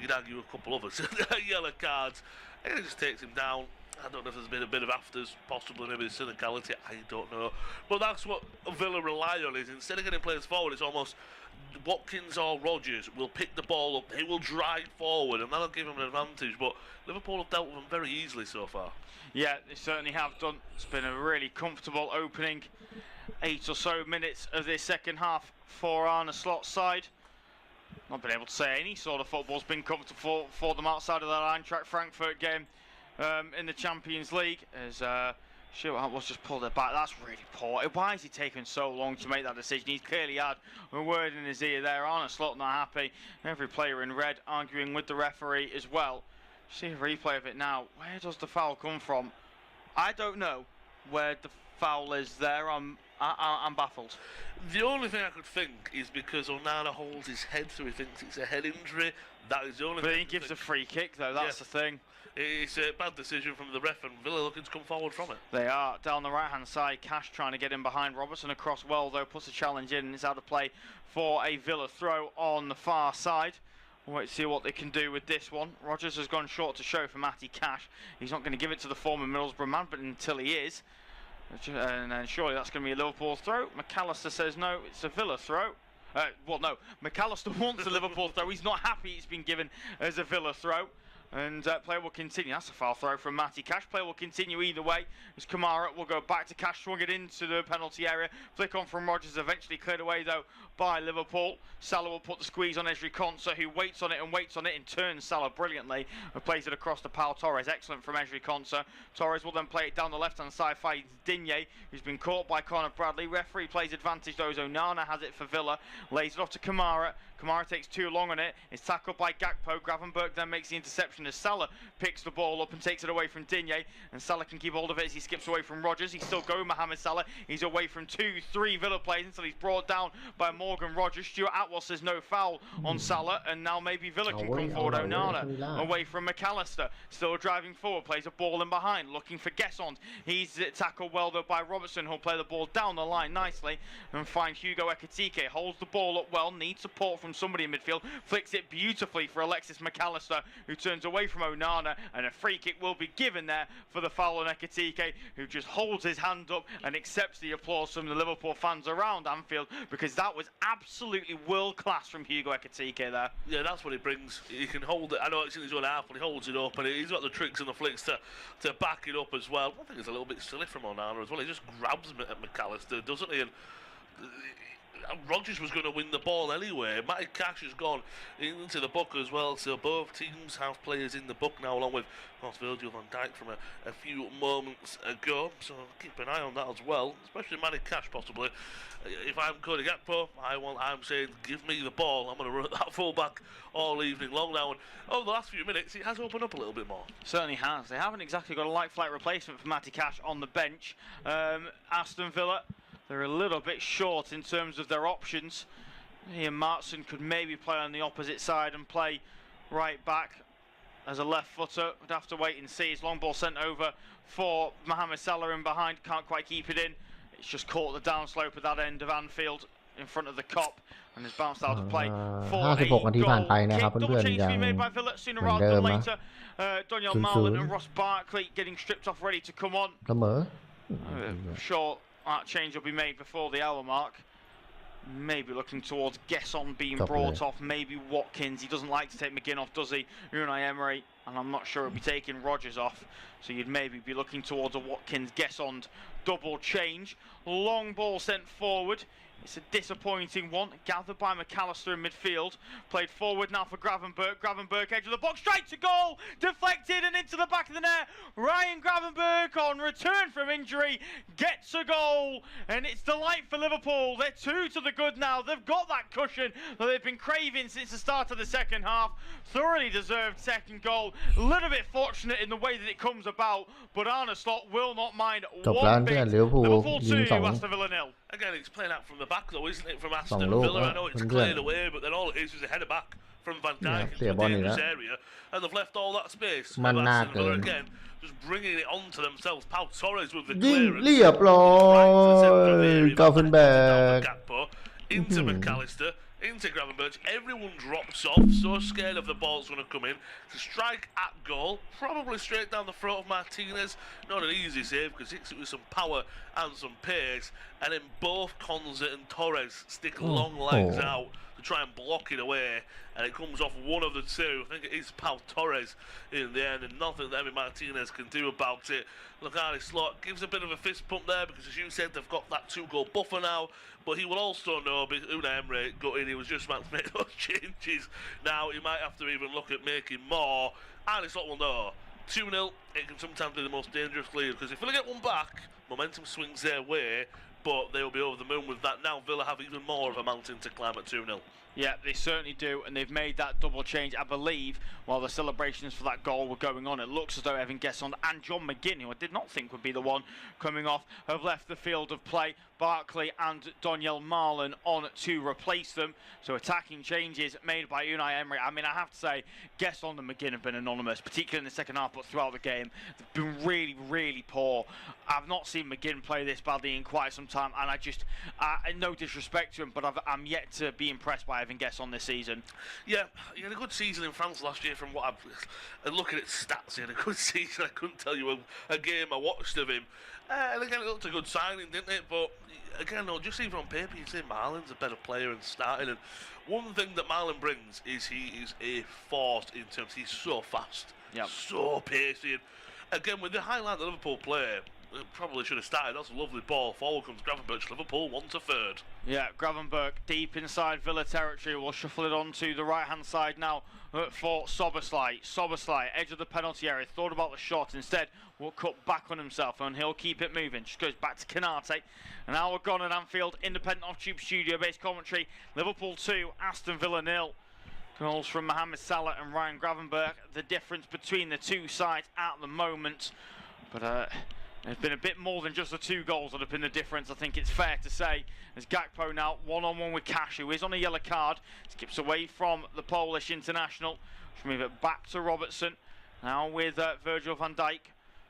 you'd argue a couple others. Yellow cards. And it just takes him down. I don't know if there's been a bit of afters, possibly maybe the cynicality, I don't know. But that's what Villa rely on, is instead of getting players forward, it's almost Watkins or Rodgers will pick the ball up, he will drive forward, and that'll give him an advantage. But Liverpool have dealt with them very easily so far. Yeah, they certainly have done. It's been a really comfortable opening 8 or so minutes of this second half for Arne Slot's side. Not been able to say any sort of football's been comfortable for them outside of that Eintracht Frankfurt game in the Champions League. As Stuart was just pulled it back. That's really poor. Why is he taking so long to make that decision? He's clearly had a word in his ear there. Arne Slot not happy. Every player in red arguing with the referee as well. See a replay of it now. Where does the foul come from? I don't know where the foul is there. I'm baffled. The only thing I could think is because Onana holds his head, so he thinks it's a head injury. That is the only thing. But he gives a free kick, though. That's the thing. It's a bad decision from the ref, and Villa looking to come forward from it. They are. Down the right-hand side, Cash trying to get in behind Robertson across well, though, puts a challenge in, and it's out of play for a Villa throw on the far side. We'll wait to see what they can do with this one. Rodgers has gone short to show for Matty Cash. He's not going to give it to the former Middlesbrough man, but until he is. And then surely that's going to be a Liverpool throw. McAllister says no, it's a Villa throw. Well, no, McAllister wants a Liverpool throw. He's not happy it's been given as a Villa throw. And play will continue. That's a foul throw from Matty Cash. Play will continue either way. As Kamara will go back to Cash, swung it into the penalty area. Flick on from Rodgers, eventually cleared away though by Liverpool. Salah will put the squeeze on Ezri Konsa, who waits on it and turns Salah brilliantly and plays it across to Pau Torres. Excellent from Ezri Konsa. Torres will then play it down the left-hand side, finds Digne, who's been caught by Conor Bradley. Referee plays advantage though, as Onana has it for Villa. Lays it off to Kamara. Kamara takes too long on it. It's tackled by Gakpo. Gravenberg then makes the interception possession as Salah picks the ball up and takes it away from Digne, and Salah can keep hold of it as he skips away from Rodgers. He's still going, Mohamed Salah. He's away from 2-3 Villa players until he's brought down by Morgan Rodgers. Stuart Atwell says no foul on Salah, and now maybe Villa can come forward. Onana away from McAllister, still driving forward, plays a ball in behind, looking for Guessond. He's tackled well though by Robertson, who'll play the ball down the line nicely and find Hugo Ekitike. Holds the ball up well, needs support from somebody in midfield, flicks it beautifully for Alexis McAllister, who turns away from Onana, and a free kick will be given there for the foul on Ekitike, who just holds his hand up and accepts the applause from the Liverpool fans around Anfield, because that was absolutely world class from Hugo Ekitike there. Yeah, that's what he brings. He can hold it. I know it's in his own half, but he holds it up, and he's got the tricks and the flicks to back it up as well. I think it's a little bit silly from Onana as well. He just grabs him at McAllister, doesn't he? And Rodgers was going to win the ball anyway. Matty Cash has gone into the book as well, so both teams have players in the book now, along with, of course, Virgil van Dijk from a few moments ago, so keep an eye on that as well, especially Matty Cash possibly. If I'm Cody Gakpo, I'm saying give me the ball. I'm going to run at that fullback all evening long now, and over the last few minutes it has opened up a little bit more. Certainly has. They haven't exactly got a like-flight replacement for Matty Cash on the bench. Aston Villa, they're a little bit short in terms of their options. Ian Martson could maybe play on the opposite side and play right back as a left footer. We'd have to wait and see. His long ball sent over for Mohamed Salah in behind, can't quite keep it in. It's just caught the downslope at that end of Anfield in front of the Kop, and has bounced out of play for a 56 นาทีผ่านไปนะครับ double เพื่อน change ๆ to ยัง be made by Villa sooner เหมือน rather เดิ than มนะ later. Daniel Marlon and Ross Barkley getting stripped off, ready to come on. เสมอ Sure, that change will be made before the hour mark. Maybe looking towards Guesson being brought off. Maybe Watkins. He doesn't like to take McGinn off, does he? Unai Emery, and I'm not sure he'll be taking Rodgers off. So you'd maybe be looking towards a Watkins Guesson double change. Long ball sent forward. It's a disappointing one, gathered by McAllister in midfield. Played forward now for Gravenberg. Gravenberg edge of the box, straight to goal! Deflected and into the back of the net. Ryan Gravenberg on return from injury gets a goal. And it's delight for Liverpool. They're 2 to the good now. They've got that cushion that they've been craving since the start of the second half. Thoroughly deserved second goal. A little bit fortunate in the way that it comes about. But Arne Slot will not mind one bit. Liverpool 2, Aston Villa 0. Again, it's playing out from the back though, isn't it, from Aston Villa? I know it's cleared away, but then all it is a header back from Van Dijk into the dangerous area, and they've left all that space. Aston Villa again, just bringing it onto themselves. Pau Torres with the clearance. เรียบร้อยกาเฟนแบก Into McAllister, into Gravenberg. Everyone drops off, so scared of the ball's going to come in. To strike at goal, probably straight down the throat of Martinez. Not an easy save because hits it with some power and some pace. And then both Konza and Torres stick long legs out to try and block it away. And it comes off one of the two. I think it is Pau Torres in the end, and nothing that Emi Martinez can do about it. Look, Arne Slot gives a bit of a fist pump there because, as you said, they've got that 2-goal buffer now. But he will also know, because Unai Emery got in, he was just about to make those changes. Now he might have to even look at making more. Arne Slot will know. 2-0, it can sometimes be the most dangerous lead, because if Villa get one back, momentum swings their way, but they will be over the moon with that. Now Villa have even more of a mountain to climb at 2-0. Yeah, they certainly do, and they've made that double change, I believe, while the celebrations for that goal were going on. It looks as though Evan Guesson and John McGinn, who I did not think would be the one coming off, have left the field of play. Barkley and Daniel Marlon on to replace them. So attacking changes made by Unai Emery. I mean, I have to say, Guesson and McGinn have been anonymous, particularly in the second half, but throughout the game, they've been really, really poor. I've not seen McGinn play this badly in quite some time, and no disrespect to him, but I'm yet to be impressed by Evan Guesson this season. Yeah, he had a good season in France last year from what I'm looking at stats. He had a good season. I couldn't tell you a game I watched of him. And again, it looked a good signing, didn't it? But again, no, just even on paper, you say Marlon's a better player and starting. And one thing that Marlon brings is he is a force in terms. He's so fast, so pacey. And again, with the highlight that Liverpool play, probably should have started. That's a lovely ball. Forward comes Gravenberch. Liverpool 1-3. Yeah, Gravenberch deep inside Villa territory. We'll shuffle it on to the right-hand side now for Soberslai. Soberslai, edge of the penalty area. Thought about the shot. Instead, will cut back on himself and he'll keep it moving. Just goes back to Canate. An hour gone at Anfield. Independent off-tube studio-based commentary. Liverpool 2, Aston Villa 0. Goals from Mohamed Salah and Ryan Gravenberch. The difference between the two sides at the moment. But there's been a bit more than just the 2 goals that have been the difference, I think it's fair to say. As Gakpo now one-on-one with Cash, who is on a yellow card. Skips away from the Polish international. Should move it back to Robertson. Now with Virgil van Dijk.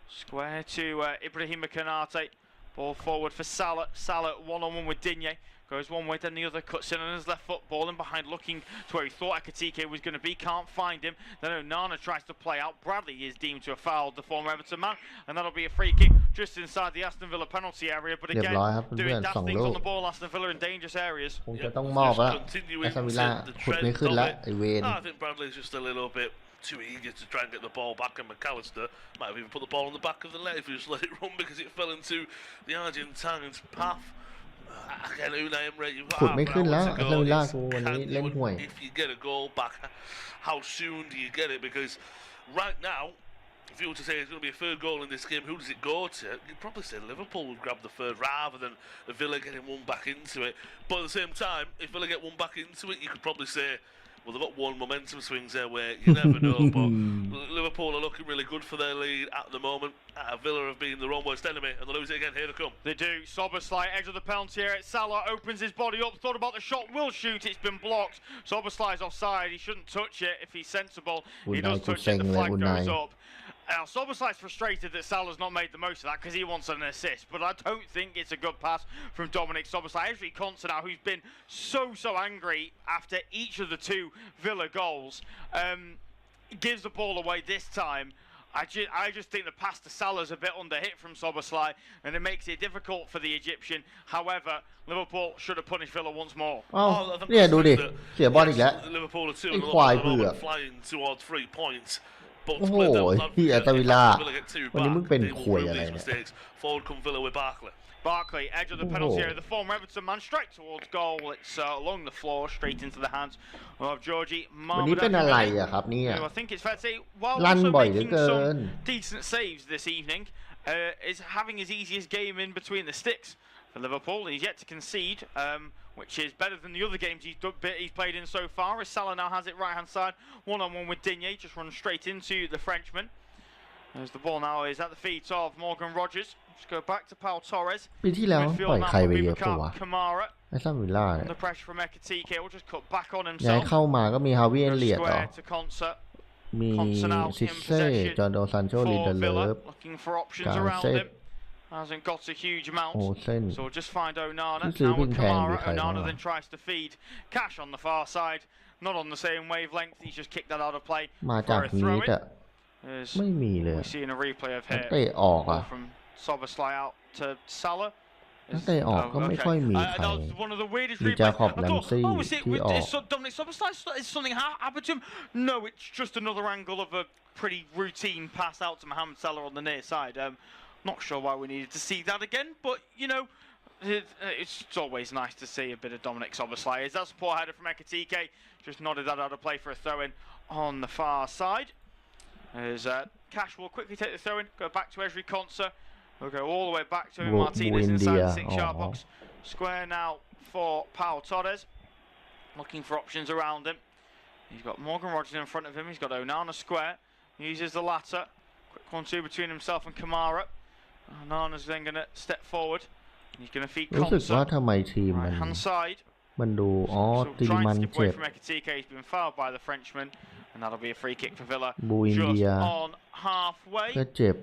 Square to Ibrahima Konate. Ball forward for Salah. Salah one-on-one with Digne. Goes one way, then the other, cuts in on his left foot, ball in behind, looking to where he thought Ekitike was going to be, can't find him. Then Onana tries to play out. Bradley is deemed to have fouled the former Everton man, and that'll be a free kick just inside the Aston Villa penalty area. But again, doing daft things on the ball, Aston Villa in dangerous areas. คงจะต้องมอบแล้วแอสตันวิลล่าขุดไม่ขึ้นแล้วไอเวน I think Bradley's just a little bit too eager to try and get the ball back, and McAllister might have even put the ball on the back of the net if he just let it run because it fell into the Argentines' path. Again, Unai Emery, you've got ขุดไม่ขึ้นแล้วแอสตันวิลล่ากูวันนี้เล่นห่วย if you get a goal back, how soon do you get it? Because right now, if you were to say there's going to be a third goal in this game, who does it go to? You'd probably say Liverpool would grab the third rather than Villa getting one back into it. But at the same time, if Villa get one back into it, you could probably say, well, they've got one momentum swings there where you never know. But Liverpool are looking really good for their lead at the moment. Villa have been their own worst enemy, and they lose it again. Here they come. They do. Szoboszlai, edge of the penalty area. Salah opens his body up, thought about the shot, will shoot. It's been blocked. Szoboszlai's offside. He shouldn't touch it if he's sensible. He does touch it. The flag goes up. Now, Szoboszlai's frustrated that Salah's not made the most of that because he wants an assist, but I don't think it's a good pass from Dominic Szoboszlai. Ezri Konsa now, who's been so angry after each of the 2 Villa goals, gives the ball away this time. I just think the pass to Salah's a bit underhit from Szoboszlai, and it makes it difficult for the Egyptian. However, Liverpool should have punished Villa once more. อ้าวเนี่ยดูดิเสียบอลอีกแล้ว Liverpool are ไอ้ควายเบื่อ flying towards 3 points. โอ้โหที่แอสตันวิลล่าวันนี้มึงเป็นขวยอะไรเนี่ย Forward come Villa with Barkley. Barkley, edge of the penalty area, the former Everton man, straight towards goal. It's along the floor, straight into the hands of Georgie วันนี้เป็นอะไรอะครับเนี่ย I think it's fair to say, while ลั่น also บ่อยเหลือ making เกิน some decent saves this evening, is having his easiest game in between the sticks for Liverpool. He's yet to concede, which is better than the other games he's played in so far. As Salah now has it right hand side, one-on-one with Digne, just runs straight into the Frenchman. As the ball now is at the feet of Morgan Rogers. Just go back to Pau Torres. ปีที่แล้วปล่อยใครไปเยอะปะวะ Kamara. แอสตันวิลล่า Under pressure from Ekitike, will just cut back on ย้าย himself. เข้ามาก็มีฮาวิเอเลียตเหรอ Square to Konsa. มีซิเซ่จอร์โดซานโชลีเด For เลิ Villa, ฟ looking for options การ around เซต him. Hasn't got a huge amount. โอเส้น So we'll just find Onana. This is Now with even paying Kamara. me quite Onana well. then tries to feed Cash on the far side. Not on the same wavelength. He's just kicked that out of play มาจาก for a นี้ throw แต่ in. ไม่มีเลย We see in a replay of นัก here. เตะออกอ่ะ Ball from Szoboszlai out to Salah. นักเตะออกก็ไม่ค่อยมีใคร That was one of the weirdest มี replays. จาคอบ I แลม thought, ซี่ oh, is ที่ออก it Dominic Szoboszlai? Is something happened to him? No, it's just another angle of a pretty routine pass out to Mohamed Salah on the near side. Not sure why we needed to see that again, but you know, it's always nice to see a bit of Dominic Szoboszlai. Is that support header from Ekitike? Just nodded that out of play for a throw in on the far side. As Cash will quickly take the throw in, go back to Ezri Konsa. We'll go all the way back to Martinez inside the 6-yard box. Square now for Pau Torres. Looking for options around him. He's got Morgan Rogers in front of him. He's got Onana square. He uses the latter. Quick 1-2 between himself and Kamara. Onana's then going to step forward. He's going to feed รู้สึกว่า Konsa. ทำไมทีมมัน Right hand side. มันดูอ๋อ So ตีมั trying น to skip เจ็ away บ from Ekitike. He's been fouled by the Frenchman. And that'll be a free kick for Villa. บูอิน Just เดีย on halfway. ก็เจ็บ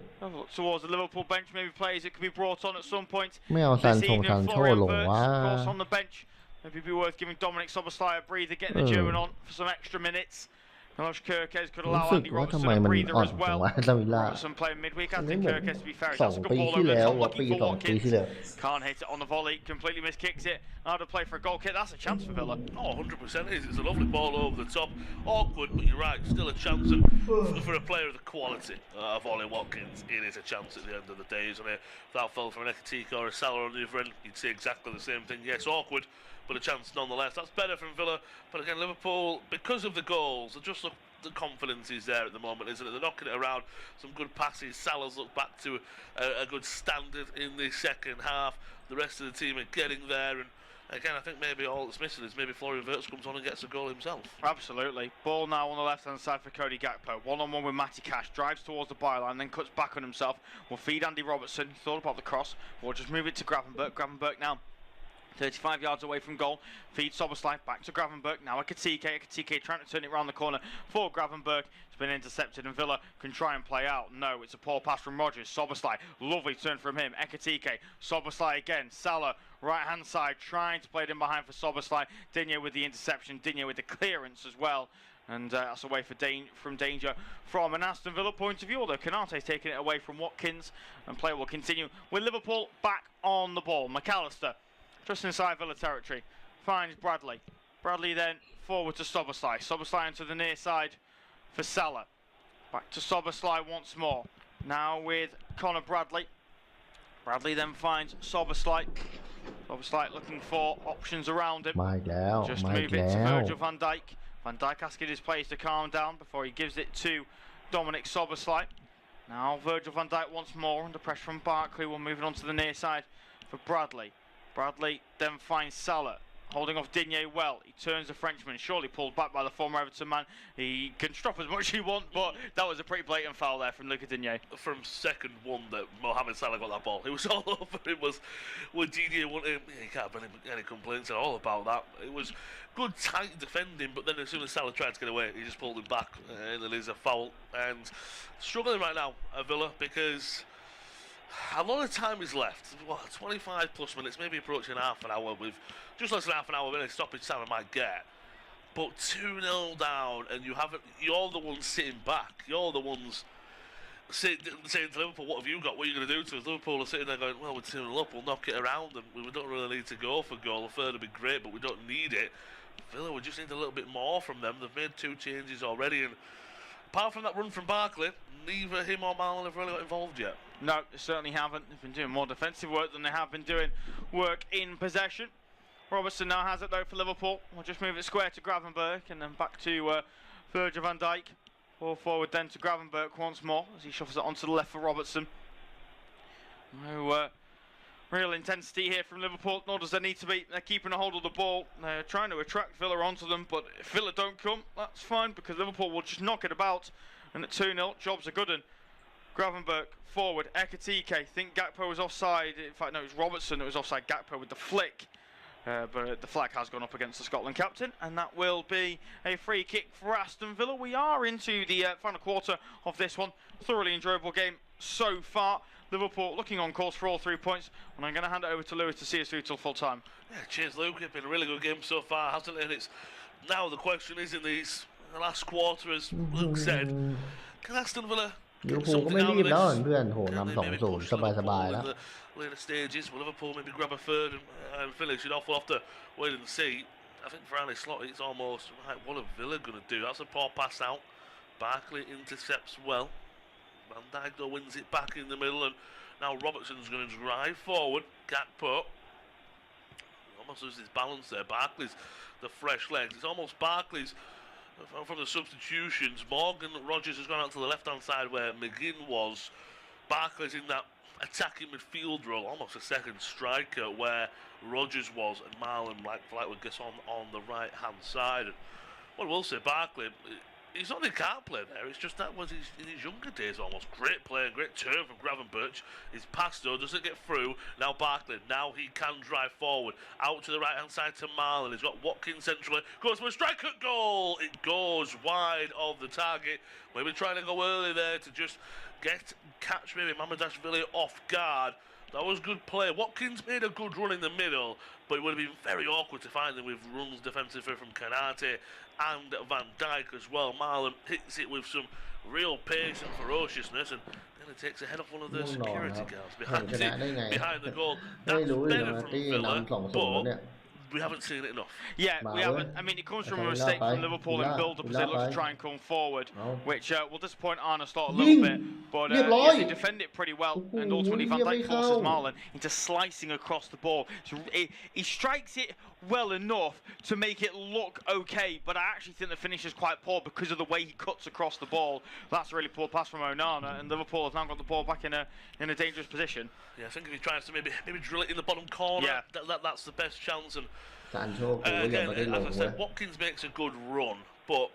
Towards the Liverpool bench, maybe players that could be brought on at some point. ไม่เอาซัน This ชง evening, ซันโช Florian ลง Wirtz, ว่า of course, on the bench. Maybe it'd be worth giving Dominic Szoboszlai a breather, getting the German on for some extra minutes. Milos Kerkez could รู้ allow สึก Andy ว่าทำ Robertson ไม a มัน breather อ่อน as จัง well. วะแอสตันวิลล่า Robertson playing midweek. I อันนี้ think เหมือน Kerkez to be fair. สอง That's a ปี good ball ที่ over the แล้ว top, ว่าปี looking ส for องปีที่ Watkins. แล้ว Can't hit it on the volley. Completely miskicks it. Now to play for a goal kick. That's a chance for Villa. Oh, 100% it is. It's a lovely ball over the top. Awkward, but you're right. Still a chance. And for a player of the quality of Ollie Watkins, it is a chance at the end of the day, isn't it? If that fell from an Ekitike or a Salah on the other end, you'd say exactly the same thing. Yes, awkward, but a chance nonetheless. That's better from Villa. But again, Liverpool, because of the goals, just look, the confidence is there at the moment, isn't it? They're knocking it around. Some good passes. Salah's looked back to a good standard in the second half. The rest of the team are getting there, and Again, I think maybe all that's missing is maybe Florian Wirtz comes on and gets a goal himself. Absolutely. Ball now on the left-hand side for Cody Gakpo. One-on-one with Matty Cash. Drives towards the byline, then cuts back on himself. Will feed Andy Robertson. He thought about the cross. We'll just move it to Gravenberch. Gravenberch now 35 yards away from goal. Feeds Soboslai back to Gravenberch. Now Ekitike. Ekitike trying to turn it around the corner for Gravenberch. It's been intercepted and Villa can try and play out. No, it's a poor pass from Rogers. Soboslai. Lovely turn from him. Ekitike. Soboslai again. Salah. Right hand side trying to play it in behind for Soboslai. Digne with the interception. Digne with the clearance as well. And that's away from danger from an Aston Villa point of view. Although Canate's taking it away from Watkins. And play will continue with Liverpool back on the ball. McAllister just inside Villa territory. Finds Bradley. Bradley then forward to Soboslai. Soboslai into the near side for Salah. Back to Soboslai once more. Now with Conor Bradley. Bradley then finds Soboslai. Soboslai looking for options around him. Just move it to Virgil van Dijk. Van Dijk asking his players to calm down before he gives it to Dominic Soboslai. Now Virgil van Dijk once more under pressure from Barkley. We'll move it on to the near side for Bradley. Bradley then finds Salah, holding off Digne well. He turns the Frenchman, surely pulled back by the former Everton man. He can stop as much as he wants, but that was a pretty blatant foul there from Luca Digne. From second one that Mohamed Salah got that ball, it was all over. It was with Digne wanting, he can't have any complaints at all about that. It was good tight defending, but then as soon as Salah tried to get away, he just pulled him back, and it is a foul. And struggling right now at Villa because a lot of time is left. What, 25 plus minutes, maybe approaching half an hour with just less than half an hour of any stoppage time I might get. But 2-0 down, and you're the ones sitting back. You're the ones saying to Liverpool, what have you got? What are you going to do to us? Liverpool are sitting there going, well, we're 2-0 up, we'll knock it around them. We don't really need to go for goal. A third would be great, but we don't need it. Villa, we just need a little bit more from them. They've made 2 changes already, and apart from that run from Barkley, neither him or Marlon have really got involved yet. No, they certainly haven't. They've been doing more defensive work than they have been doing work in possession. Robertson now has it though for Liverpool. We'll just move it square to Gravenberch and then back to Virgil van Dijk. Ball forward then to Gravenberch once more as he shuffles it onto the left for Robertson. No real intensity here from Liverpool, nor does there need to be. They're keeping a hold of the ball. They're trying to attract Villa onto them, but if Villa don't come, that's fine because Liverpool will just knock it about. And at 2-0, jobs are good. And Gravenberch forward, Ekitike. Think Gakpo was offside. In fact, no, it was Robertson that was offside. Gakpo with the flick. But the flag has gone up against the Scotland captain, and that will be a free kick for Aston Villa. We are into the final quarter of this one. Thoroughly enjoyable game so far. Liverpool looking on course for all 3 points, and I'm going to hand it over to Lewis to see us through till full time. Yeah, cheers, Luke. It's been a really good game so far, hasn't it? And it's now the question is in the last quarter, as Luke said, can Aston Villa get something out of this? Can they maybe push Liverpool in the later stages? Will Liverpool maybe grab a third and finish it off? We'll have to wait and see. I think for Andy Slot, it's almost right. What are Villa going to do? That's a poor pass out. Barkley intercepts well. Van Dijk though wins it back in the middle, and now Robertson's going to drive forward. Gakpo almost loses his balance there. Barkley's the fresh legs. It's almost Barkley's from the substitutions. Morgan Rogers has gone out to the left-hand side where McGinn was. Barkley's in that attacking midfield role, almost a second striker where Rogers was, and Marlon like would get on the right-hand side. And what I will say, Barkley, he's not that he can't play there, it's just that was in his younger days almost. Great play, great turn from Gravenberch. His pass though doesn't get through. Now Barkley, now he can drive forward. Out to the right hand side to Marlon. He's got Watkins centrally. Goes for a strike at goal. It goes wide of the target. Maybe trying to go early there to just catch maybe Mamardashvili off guard. That was good play. Watkins made a good run in the middle, but it would have been very awkward to find him with runs defensively from Kanate and Van Dijk as well. Marlon hits it with some real pace and ferociousness, and then he takes a head off one of the security guards behind the goal. That's better from Villa, but we haven't seen it enough. Yeah, we haven't. I mean, it comes from a mistake from Liverpool in build-up as they look to try and come forward, which will disappoint Arne Slot a little bit. But yeah, they defend it pretty well, and ultimately Van Dijk forces Marlon into slicing across the ball. So he strikes it well enough to make it look okay, but I actually think the finish is quite poor because of the way he cuts across the ball. That's a really poor pass from Onana, and Liverpool has now got the ball back in a dangerous position. Yeah, I think if he tries to maybe drill it in the bottom corner, that's the best chance. And again, as I said, Watkins makes a good run, but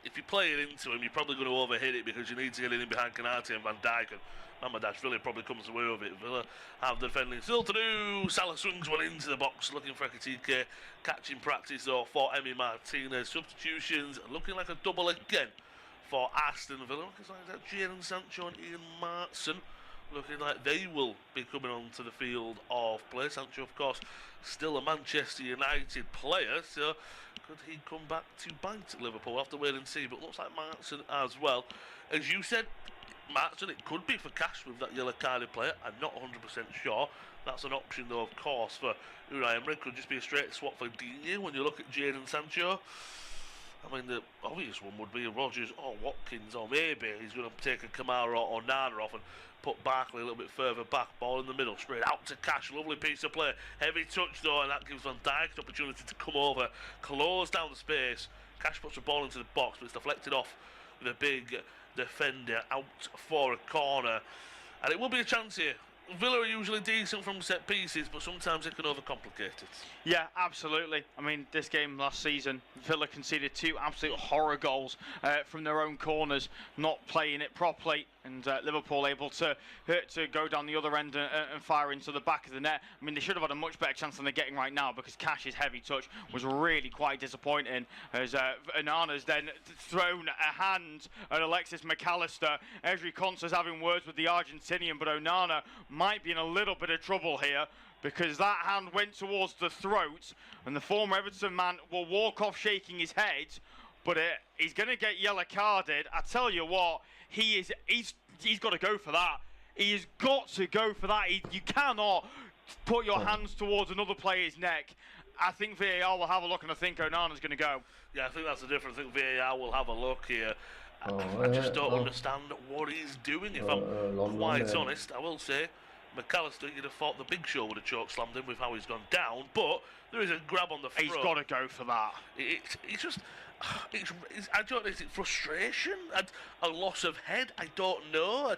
if you play it into him, you're probably going to overhit it because you need to get it in behind Canate and Van Dijk, and Mamadaashvili probably comes away with it. Villa have the defending still to do. Salah swings one into the box, looking for Ekitike. Catching practice though for Emi Martinez. Substitutions looking like a double again for Aston Villa. Looks like that Jadon Sancho and Ian Martson looking like they will be coming onto the field of play. Sancho, of course, still a Manchester United player, so could he come back to bite Liverpool? We'll have to wait and see, but looks like Martson as well. As you said, Martson, it could be for cash with that yellow carded player. I'm not 100% sure. That's an option, though, of course, for Unai Emery. Could just be a straight swap for Digne when you look at Jadon Sancho. I mean, the obvious one would be Rodgers or Watkins, or maybe he's going to take a Kamara or Nana off and put Barkley a little bit further back. Ball in the middle, straight out to Cash. Lovely piece of play. Heavy touch, though, and that gives Van Dijk an opportunity to come over, close down the space. Cash puts the ball into the box, but it's deflected off with a big defender out for a corner. And it will be a chance here. Villa are usually decent from set pieces, but sometimes it can overcomplicate it. Yeah, absolutely. I mean, this game last season, Villa conceded 2 absolute horror goals from their own corners, not playing it properly, and Liverpool able to go down the other end and fire into the back of the net. I mean, they should have had a much better chance than they're getting right now, because Cash's heavy touch was really quite disappointing, as Onana's then thrown a hand at Alexis McAllister. Ezri Konsa's having words with the Argentinian, but Onana might be in a little bit of trouble here, because that hand went towards the throat, and the former Everton man will walk off shaking his head, but he's going to get yellow carded. I tell you what, he's got to go for that. He's got to go for that. You cannot put your hands towards another player's neck. I think VAR will have a look, and I think Onana's going to go. Yeah, I think that's the difference. I think VAR will have a look here. I just don't understand what he's doing, if I'm quite honest. I will say, McAllister, you'd have thought the Big Show would have choke slammed him with how he's gone down, but there is a grab on the throat. He's got to go for that. It's just, I don't know, is it frustration? A loss of head? I don't know.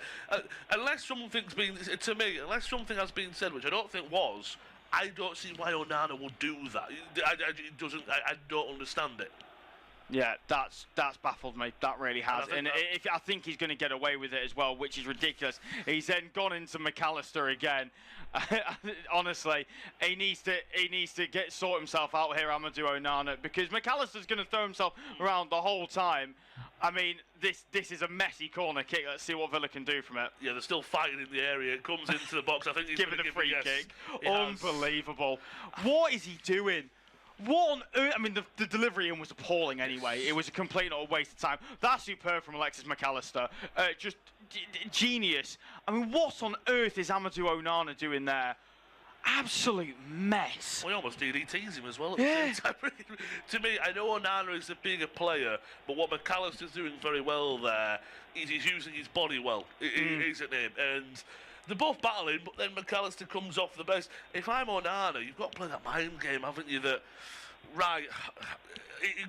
Unless something's been, to me, unless something has been said, which I don't think was, I don't see why Onana would do that. I don't understand it. Yeah, that's baffled me. That really has. And I think he's going to get away with it as well, which is ridiculous. He's then gone into McAllister again. Honestly, he needs to sort himself out here, Amadou Onana, because McAllister's going to throw himself around the whole time. I mean, this is a messy corner kick. Let's see what Villa can do from it. Yeah, they're still fighting in the area. It comes into the box. I think he's give it a free kick. Yes. Unbelievable. What is he doing? What on earth? I mean, the delivery in was appalling anyway. It was a complete and utter waste of time. That's superb from Alexis McAllister. Just genius. I mean, what on earth is Amadou Onana doing there? Absolute mess. We almost DDTs him as well at the same time. To me, I know Onana is the bigger player, but what McAllister's doing very well there is he's using his body well, isn't he? And they're both battling, but then McAllister comes off the best. If I'm Onana, you've got to play that mind game, haven't you? That, right,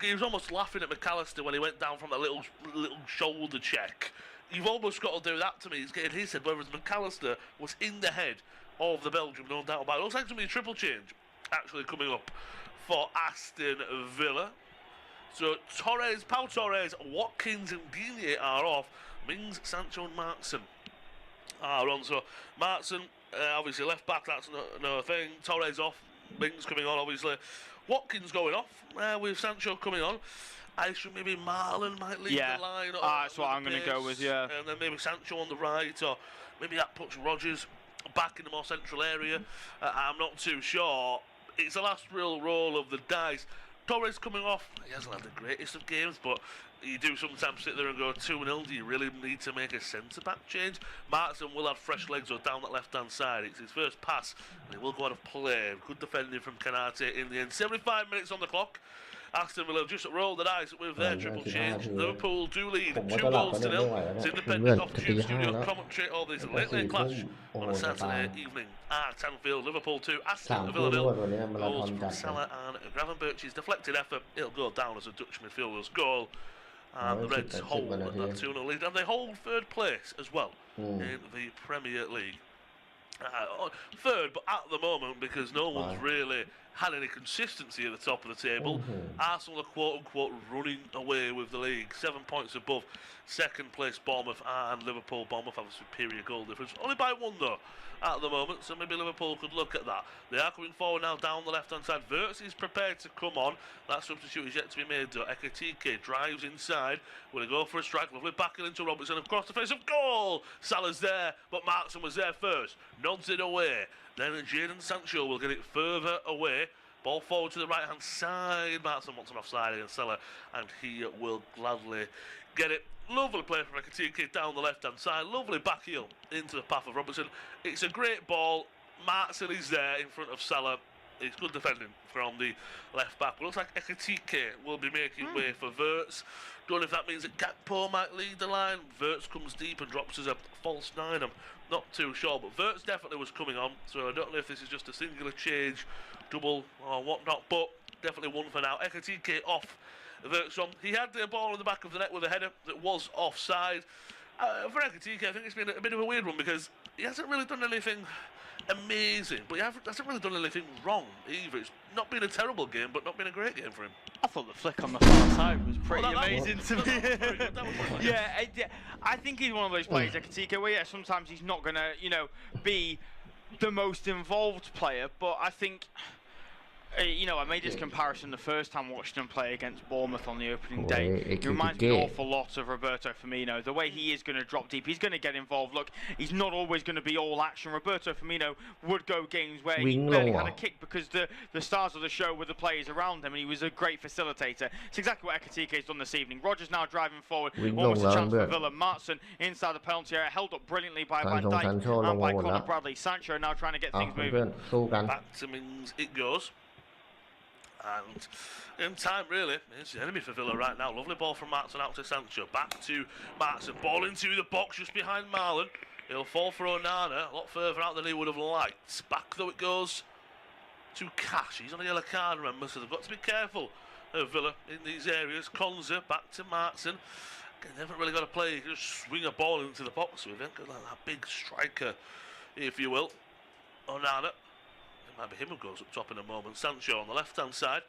he was almost laughing at McAllister when he went down from that little shoulder check. You've almost got to do that to me. He's getting his head, whereas McAllister was in the head of the Belgium, no doubt about it. Looks like something a triple change actually coming up for Aston Villa. So Pau Torres, Watkins and Digne are off. Mings, Sancho and Martson are on. So Martson, obviously left back, that's no thing. Torres off, Mings coming on, obviously. Watkins going off, with Sancho coming on. I assume maybe Marlon might leave the line. That's what I'm going to go with, And then maybe Sancho on the right, or maybe that puts Rodgers back in the more central area. I'm not too sure. It's the last real roll of the dice. Torres coming off, he hasn't had the greatest of games, but you do sometimes sit there and go 2-0. Do you really need to make a centre-back change? Martson will have fresh legs or down that left-hand side. It's his first pass, and he will go out of play. Good defending from Canate in the end. 75 minutes on the clock. Aston Villa just rolled the dice with their triple change. Liverpool do lead 2-0. It's independent off Tube Studio commentary of this late clash on a Saturday evening at Anfield. Liverpool 2, Aston Villa 0. Goals from Salah and Gravenberch's deflected effort. It'll go down as a Dutch midfielder's goal. And the Reds hold that 2-0 lead. And they hold third place as well in the Premier League. Third, but at the moment, because no one's really had any consistency at the top of the table. Arsenal are quote-unquote running away with the league, 7 points above second place Bournemouth and Liverpool. Bournemouth have a superior goal difference, only by 1 though at the moment, so maybe Liverpool could look at that. They are coming forward now down the left-hand side. Wirtz is prepared to come on. That substitute is yet to be made though. Ekitike drives inside. Will he go for a strike? Lovely backing into Robertson across the face of goal. Salah's there, but Markson was there first. Nods it away. Then Jadon Sancho will get it further away. Ball forward to the right-hand side. Markson wants an offside against Salah, and he will gladly get it. Lovely play from Ekitike down the left-hand side. Lovely back heel into the path of Robertson. It's a great ball. Markson is there in front of Salah. It's good defending from the left back. But looks like Ekitike will be making way for Wirtz. Don't know if that means that Gakpo might lead the line. Wirtz comes deep and drops as a false 9. I'm not too sure, but Wirtz definitely was coming on. So I don't know if this is just a singular change, double or whatnot, but definitely one for now. Ekitike off. Wirtz on. He had the ball in the back of the net with a header that was offside. For Ekitike, I think it's been a bit of a weird one because he hasn't really done anything amazing, but he hasn't really done anything wrong either. It's not been a terrible game, but not been a great game for him. I thought the flick on the far side was pretty amazing to me. Yeah, I think he's one of those players, Ekitike, where sometimes he's not going to, be the most involved player, but I think, I made this comparison the first time I watched him play against Bournemouth on the opening day. He reminds me an awful lot of Roberto Firmino. The way he is going to drop deep, he's going to get involved. Look, he's not always going to be all action. Roberto Firmino would go games where he barely had a kick because the stars of the show were the players around him, and he was a great facilitator. It's exactly what Ekitike has done this evening. Rodgers now driving forward, almost a chance for Villa. Markson inside the penalty area, held up brilliantly by Van Dijk and by Conor Bradley. Sancho now trying to get things moving. Back to Mings it goes. And in time, really, it's the enemy for Villa right now. Lovely ball from Markson out to Sancho. Back to Markson. Ball into the box just behind Marlon. He'll fall for Onana. A lot further out than he would have liked. Back, though, it goes to Cash. He's on a yellow card, remember, so they've got to be careful of Villa in these areas. Konza back to Markson. Again, they haven't really got to play. You can just swing a ball into the box with him. Got that big striker, if you will. Onana. Might be him who goes up top in a moment. Sancho on the left-hand side.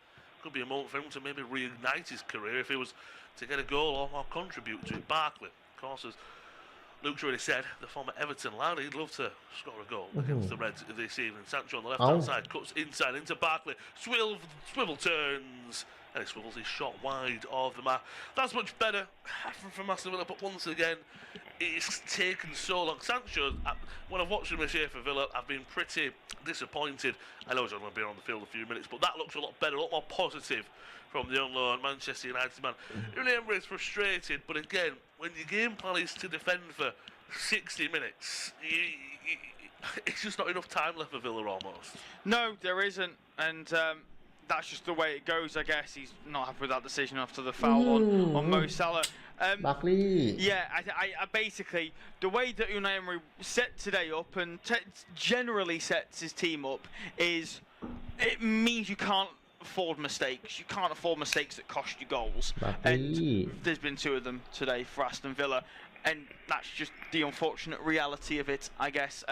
Could be a moment for him to maybe reignite his career if he was to get a goal or contribute to it. Barkley, of course, as Luke's already said, the former Everton lad, he'd love to score a goal against the Reds this evening. Sancho on the left-hand side, cuts inside into Barkley. Swivel turns, and he swivels his shot wide of the mark. That's much better from Aston Villa, but once again, it's taken so long. Sancho, when I've watched him this year for Villa, I've been pretty disappointed. I know he's only been on the field a few minutes, but that looks a lot better, a lot more positive from the young loan Manchester United man. Unai is frustrated, but again, when your game plan is to defend for 60 minutes, it's just not enough time left for Villa almost. No, there isn't, and that's just the way it goes, I guess. He's not happy with that decision after the foul on Mo Salah. Yeah, I basically, the way that Unai Emery set today up and generally sets his team up is, it means you can't afford mistakes. You can't afford mistakes that cost you goals. And there's been 2 of them today for Aston Villa, and that's just the unfortunate reality of it, I guess.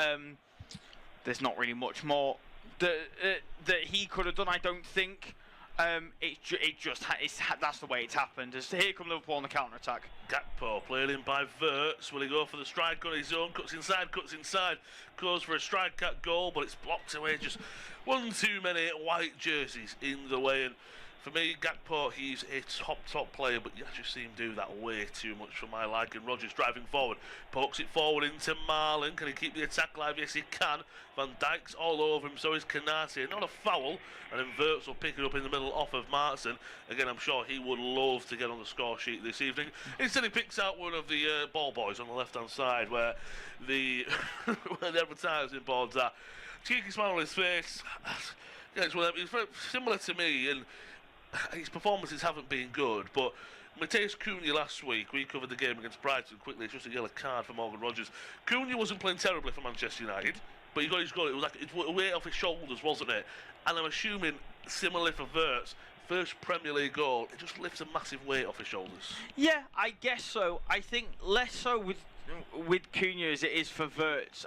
There's not really much more that he could have done, I don't think. That's the way it's happened. As here come Liverpool on the counter attack. Gakpo played in by Wirtz. Will he go for the strike on his own? Cuts inside, goes for a strike at goal, but it's blocked away. Just one too many white jerseys in the way. And for me, Gakpo, he's a top player, but you just see him do that way too much for my liking. Rodgers driving forward, pokes it forward into Marlon. Can he keep the attack live? Yes, he can. Van Dijk's all over him, so is Canati. Not a foul, and then Wirtz will pick it up in the middle off of Martin. Again, I'm sure he would love to get on the score sheet this evening. Instead, he picks out one of the ball boys on the left-hand side, where the advertising boards are. Cheeky smile on his face. Yeah, it's very similar to me, and his performances haven't been good, but Mateus Cunha last week, we covered the game against Brighton quickly. It's just a yellow card for Morgan Rodgers. Cunha wasn't playing terribly for Manchester United, but he got his goal. It was like it was weight off his shoulders, wasn't it? And I'm assuming similarly for Wirtz, first Premier League goal, it just lifts a massive weight off his shoulders. Yeah, I guess so. I think less so with Cunha as it is for Wirtz.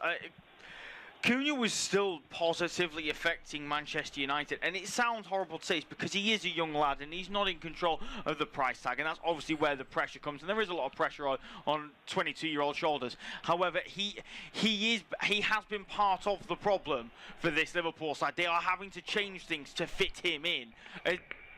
Cunha was still positively affecting Manchester United, and it sounds horrible to say, because he is a young lad and he's not in control of the price tag, and that's obviously where the pressure comes, and there is a lot of pressure on 22-year-old shoulders. However, he has been part of the problem for this Liverpool side. They are having to change things to fit him in,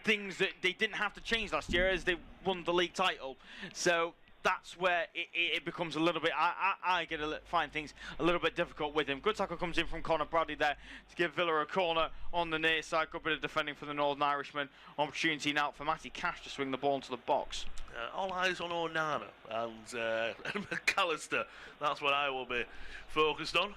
things that they didn't have to change last year as they won the league title. So that's where it becomes a little bit, I find things a little bit difficult with him. Good tackle comes in from Conor Bradley there to give Villa a corner on the near side. Good bit of defending for the Northern Irishman. Opportunity now for Matty Cash to swing the ball into the box. All eyes on Onana and McAllister. That's what I will be focused on.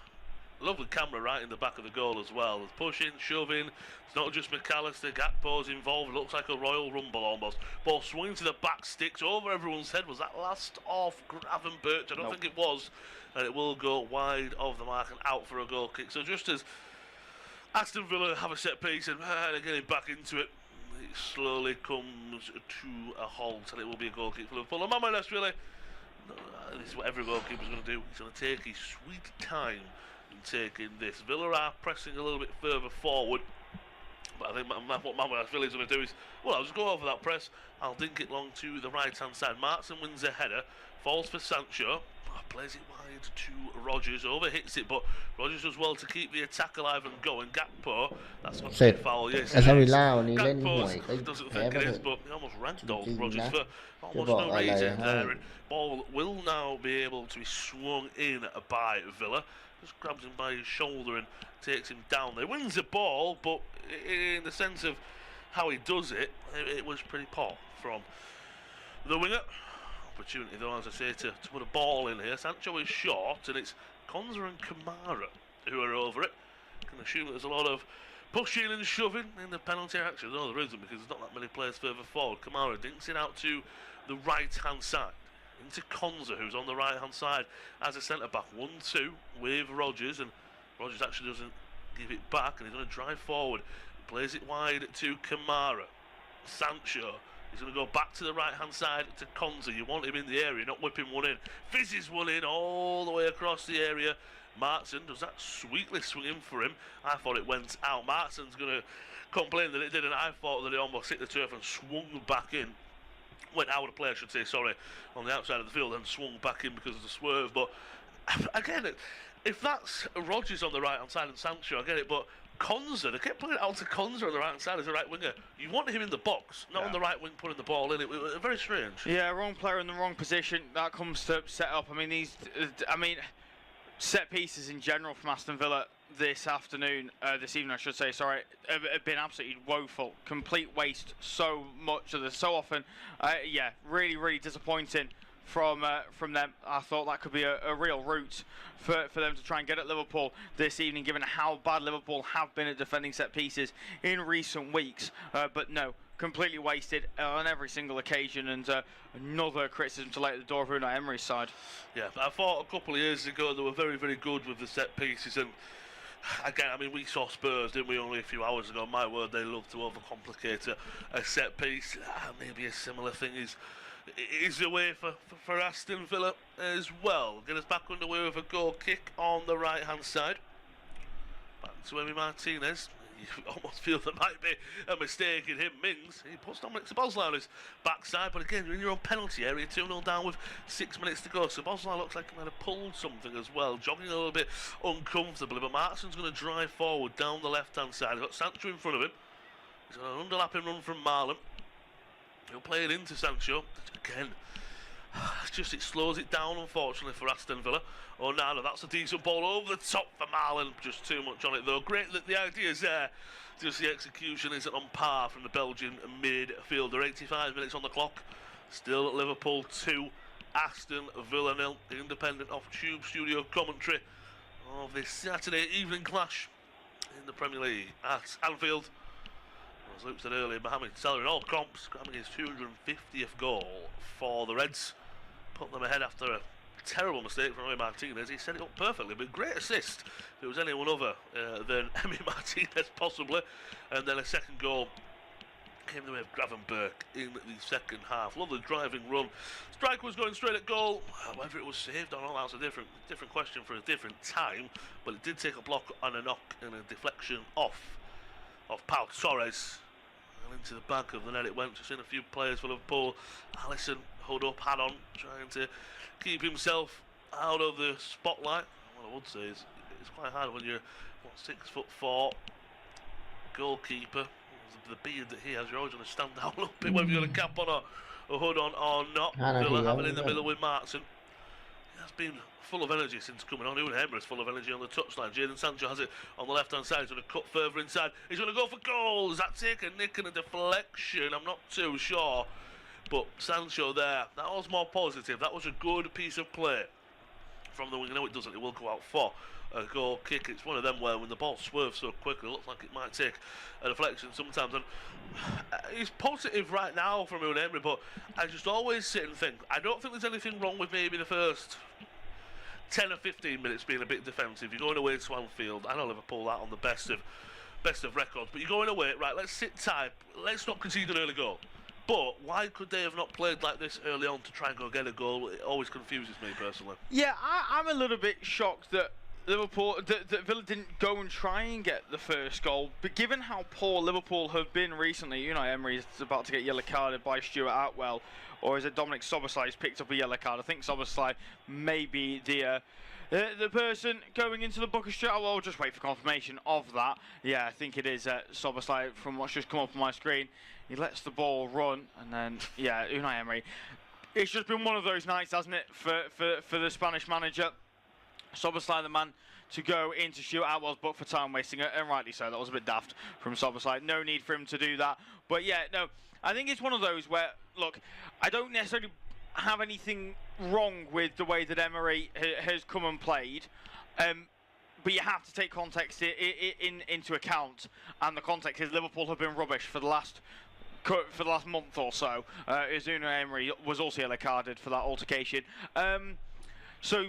Lovely camera right in the back of the goal as well. There's pushing, shoving. It's not just McAllister. Gakpo's involved. It looks like a Royal Rumble almost. Ball swinging to the back, sticks over everyone's head. Was that last off Gravenberch? I don't think it was. And it will go wide of the mark and out for a goal kick. So just as Aston Villa have a set piece and they're getting back into it, it slowly comes to a halt and it will be a goal kick for Liverpool. And that's really, this is what every goalkeeper's going to do. He's going to take his sweet time taking this. Villa are pressing a little bit further forward, but I think what Mama Villa's going to do is, well, I'll just go over that press, I'll dink it long to the right hand side. Martin wins a header, falls for Sancho, plays it wide to Rodgers, overhits it, but Rodgers does well to keep the attack alive and going. Gakpo, that's not a foul, yes. Gakpo doesn't think it is, but he almost ragdolled Rodgers for almost no reason there, and ball will now be able to be swung in by Villa. Just grabs him by his shoulder and takes him down there. Wins the ball, but in the sense of how he does it, it was pretty poor from the winger. Opportunity though, as I say, to put a ball in here. Sancho is short, and it's Konza and Kamara who are over it. Can assume that there's a lot of pushing and shoving in the penalty area. Actually, no, there isn't, because there's not that many players further forward. Kamara dinks it out to the right-hand side. Into Konza, who's on the right-hand side as a centre-back. 1-2 with Rodgers, and Rodgers actually doesn't give it back, and he's going to drive forward. He plays it wide to Kamara. Sancho, he's going to go back to the right-hand side to Konza. You want him in the area, not whipping one in. Fizzes one in all the way across the area. Martin does that sweetly swing in for him. I thought it went out. Martin's going to complain that it didn't. I thought that it almost hit the turf and swung back in. Went out of play, I should say, sorry, on the outside of the field and swung back in because of the swerve. But again, if that's Rodgers on the right hand side and Sancho, I get it, but Konza, they kept putting it out to Konza on the right hand side as a right winger. You want him in the box, not on the right wing putting the ball in. It was very strange. Yeah, wrong player in the wrong position. That comes to set up. I mean, set pieces in general from Aston Villa this evening, I should say, sorry, have been absolutely woeful. Complete waste, so much of this, so often. Yeah, really, really disappointing from them. I thought that could be a real route for them to try and get at Liverpool this evening, given how bad Liverpool have been at defending set pieces in recent weeks. But no, completely wasted on every single occasion, and another criticism to lay at the door of Unai Emery's side. Yeah, I thought a couple of years ago they were very, very good with the set pieces, and again, I mean, we saw Spurs, didn't we, only a few hours ago? My word, they love to overcomplicate a set piece. Maybe a similar thing is the way for Aston Villa as well. Get us back underway with a goal kick on the right-hand side. Back to Emi Martinez. You almost feel there might be a mistake in him. Mings, he puts Dominic Szoboszlai on his backside, but again, you're in your own penalty area, 2-0 down with 6 minutes to go. Szoboszlai looks like he might have pulled something as well, jogging a little bit uncomfortably, but Martin's going to drive forward down the left-hand side. He's got Sancho in front of him. He's got an underlapping run from Marlon. He'll play it into Sancho. Again, it slows it down, unfortunately, for Aston Villa. Oh, no, that's a decent ball over the top for Marlon. Just too much on it, though. Great that the idea's there. Just the execution isn't on par from the Belgian midfielder. 85 minutes on the clock. Still at Liverpool 2, Aston Villa 0. Independent off Tube Studio commentary of this Saturday evening clash in the Premier League at Anfield. As Luke said earlier, Mohamed Salah in all comps, grabbing his 250th goal for the Reds. Put them ahead after a terrible mistake from Emi Martinez. He set it up perfectly, but great assist. If it was anyone other than Emi Martinez, possibly. And then a second goal came the way of Gravenberch in the second half. Lovely driving run. Striker was going straight at goal. Whether it was saved or not, that's a different question for a different time. But it did take a block and a knock and a deflection off Pau Torres. And into the back of the net it went. Just in a few players for Liverpool. Alisson, hood up, hat on, trying to keep himself out of the spotlight. What I would say is it's quite hard when you're 6'4" goalkeeper. The beard that he has, you're always going to stand out a little bit, whether you've got a cap on or a hood on or not. Villa have it in the middle with Martin. He has been full of energy since coming on. Even Emira's full of energy on the touchline. Jadon Sancho has it on the left-hand side. He's going to cut further inside. He's going to go for goal. Does that take a nick and a deflection? I'm not too sure. But Sancho there, that was more positive. That was a good piece of play from the wing. I know it doesn't. It will go out for a goal kick. It's one of them where when the ball swerves so quickly, it looks like it might take a deflection sometimes. And he's positive right now from Unai Emery, but I just always sit and think, I don't think there's anything wrong with maybe the first 10 or 15 minutes being a bit defensive. You're going away to Anfield. I know Liverpool that on the best of records, but you're going away, right, let's sit tight, let's not concede an early goal. But why could they have not played like this early on to try and go get a goal? It always confuses me personally. Yeah, I'm a little bit shocked that that Villa didn't go and try and get the first goal. But given how poor Liverpool have been recently, Unai Emery is about to get yellow carded by Stuart Atwell, or is it Dominic Szoboszlai who's picked up a yellow card? I think Szoboszlai may be the person going into the book of Stuart Atwell. I'll just wait for confirmation of that. Yeah, I think it is Szoboszlai from what's just come up on my screen. He lets the ball run, and then yeah, Unai Emery. It's just been one of those nights, hasn't it, for the Spanish manager. Szoboszlai, the man to go into Stuart Atwell's book for time wasting, and rightly so. That was a bit daft from Szoboszlai. No need for him to do that. But yeah, no, I think it's one of those where, look, I don't necessarily have anything wrong with the way that Emery has come and played. But you have to take context into account, and the context is Liverpool have been rubbish for the last month or so. As Unai Emery was also yellow carded for that altercation. So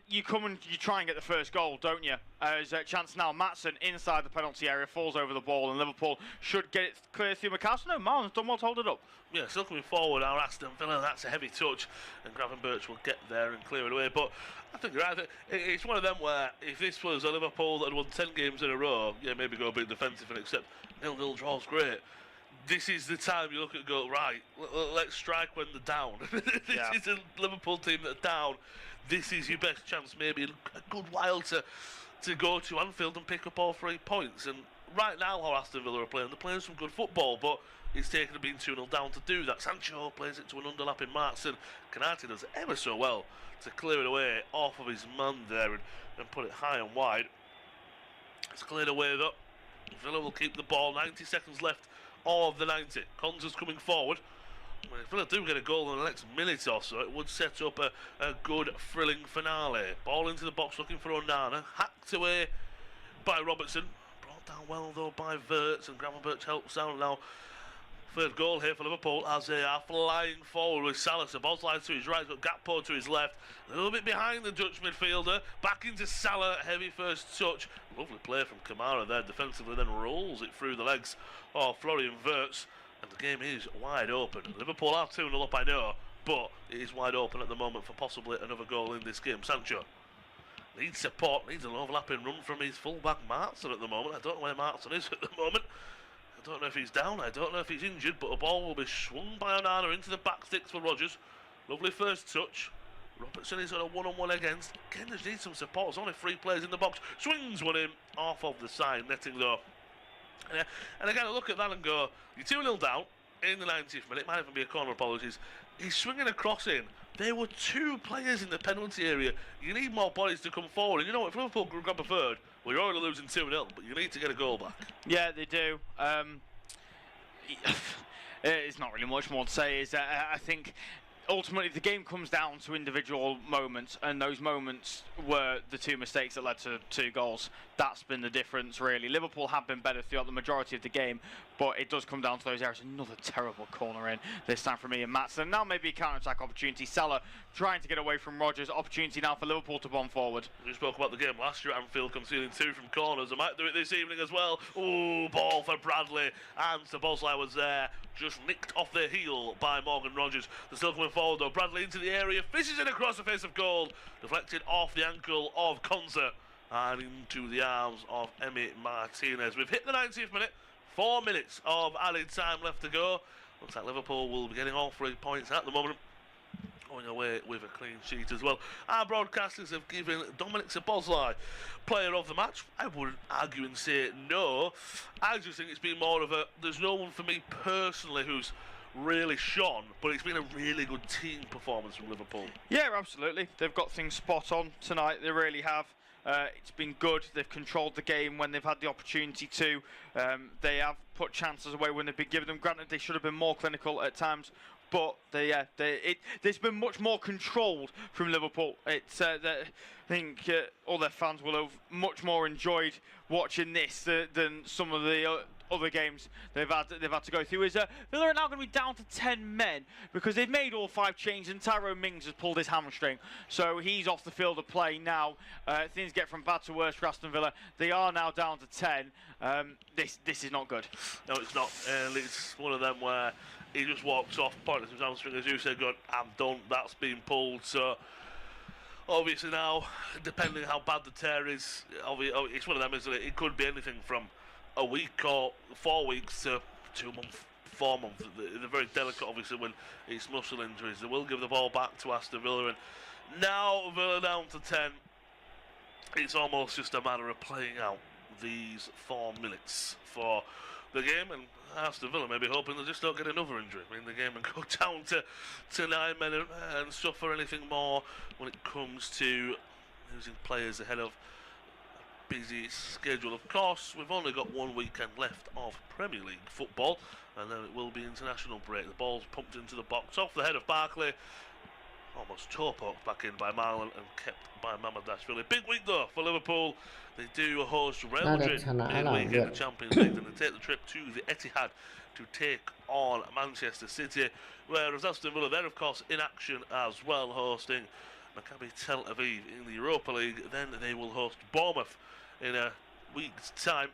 you come and you try and get the first goal, don't you? As chance now, Maatsen inside the penalty area falls over the ball, and Liverpool should get it clear through McAllister. No, Marlon's done well to hold it up. Yeah, still coming forward, our Aston Villa, that's a heavy touch, and Gravenberch will get there and clear it away. But I think you're right. It's one of them where if this was a Liverpool that had won 10 games in a row, yeah, maybe go a bit defensive and accept 0-0 draw's great. This is the time you look at and go, right, let's strike when they're down. This is a Liverpool team that are down. This is your best chance, maybe a good while to go to Anfield and pick up all 3 points. And right now, how Aston Villa are playing, they're playing some good football, but it's taken them being 2-0 down to do that. Sancho plays it to an underlapping Martin. Canati does ever so well to clear it away off of his man there and put it high and wide. It's cleared away though. Villa will keep the ball. 90 seconds left of the 90. Konza's coming forward. If Villa do get a goal in the next minute or so, it would set up a good, thrilling finale. Ball into the box looking for Onana. Hacked away by Robertson. Brought down well, though, by Wirtz, and Gravenberch helps out now. Third goal here for Liverpool as they are flying forward with Salah. Szoboszlai to his right, got Gakpo to his left. A little bit behind the Dutch midfielder. Back into Salah. Heavy first touch. Lovely play from Kamara there defensively, then rolls it through the legs of Florian Wirtz. And the game is wide open. Liverpool are 2-0 up, I know, but it is wide open at the moment for possibly another goal in this game. Sancho needs support, needs an overlapping run from his fullback Martin at the moment. I don't know where Martin is at the moment. I don't know if he's down, I don't know if he's injured, but a ball will be swung by Onana into the back sticks for Rodgers. Lovely first touch. Robertson is on a one-on-one against. Again, just needs some support. There's only 3 players in the box. Swings one in off of the side, netting though. And again, I look at that and go, you're 2-0 down in the 90th minute, might even be a corner, apologies. He's swinging a cross in. There were 2 players in the penalty area. You need more bodies to come forward. And you know what, if Liverpool grab a third, well, you're already losing 2-0, but you need to get a goal back. Yeah, they do. It's not really much more to say. I think ultimately the game comes down to individual moments, and those moments were the two mistakes that led to 2 goals. That's been the difference, really. Liverpool have been better throughout the majority of the game, but it does come down to those areas. Another terrible corner in, this time from Ian Maatsen. Now maybe a counter-attack opportunity. Salah trying to get away from Rodgers. Opportunity now for Liverpool to bomb forward. We spoke about the game last year at Anfield, conceding 2 from corners. They might do it this evening as well. Oh, ball for Bradley, and Szoboszlai was there, just nicked off their heel by Morgan Rodgers. They're still coming forward though. Bradley into the area, fishes it across the face of goal, deflected off the ankle of Konsa and into the arms of Emi Martinez. We've hit the 90th minute, 4 minutes of added time left to go. Looks like Liverpool will be getting all 3 points at the moment, going away with a clean sheet as well. Our broadcasters have given Dominic Szoboszlai player of the match. I wouldn't argue and say no. I just think it's been more of a, there's no one for me personally who's really shone, but it's been a really good team performance from Liverpool. Yeah, absolutely. They've got things spot on tonight. They really have. It's been good. They've controlled the game when they've had the opportunity to. They have put chances away when they've been given them. Granted, they should have been more clinical at times, but it's been much more controlled from Liverpool. It's I think all their fans will have much more enjoyed watching this than some of the other games they've had to go through. Villa are now going to be down to 10 men because they've made all 5 changes, and Tyrone Mings has pulled his hamstring, so he's off the field of play now. Things get from bad to worse for Aston Villa. They are now down to 10. This is not good. No, it's not. It's one of them where he just walks off, pointing his hamstring, as you said, going, I'm done, that's been pulled. So obviously now, depending how bad the tear is, it's one of them, isn't it? It could be anything from a week or 4 weeks to 2 months, 4 months. They're very delicate, obviously, when it's muscle injuries. They will give the ball back to Aston Villa, and now Villa down to 10. It's almost just a matter of playing out these 4 minutes for the game, and Aston Villa maybe hoping they just don't get another injury in the game and go down to 9 men and suffer anything more when it comes to losing players ahead of busy schedule. Of course, we've only got 1 weekend left of Premier League football, and then it will be international break. The ball's pumped into the box off the head of Barkley, almost toe-poked back in by Marlon and kept by Mamadashvili. Big week though for Liverpool. They do host Real Madrid midweek in the Champions League, and they take the trip to the Etihad to take on Manchester City, whereas Aston Villa, they're of course in action as well, hosting Maccabi Tel Aviv in the Europa League. Then they will host Bournemouth in a week's time.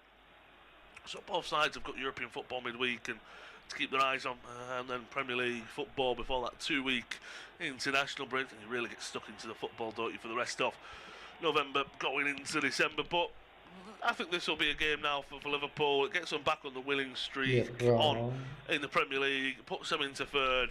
So both sides have got European football midweek and to keep their eyes on, and then Premier League football before that 2-week international break. And you really get stuck into the football, don't you, for the rest of November going into December. But I think this will be a game now for Liverpool. It gets them back on the winning streak in the Premier League, puts them into 3rd.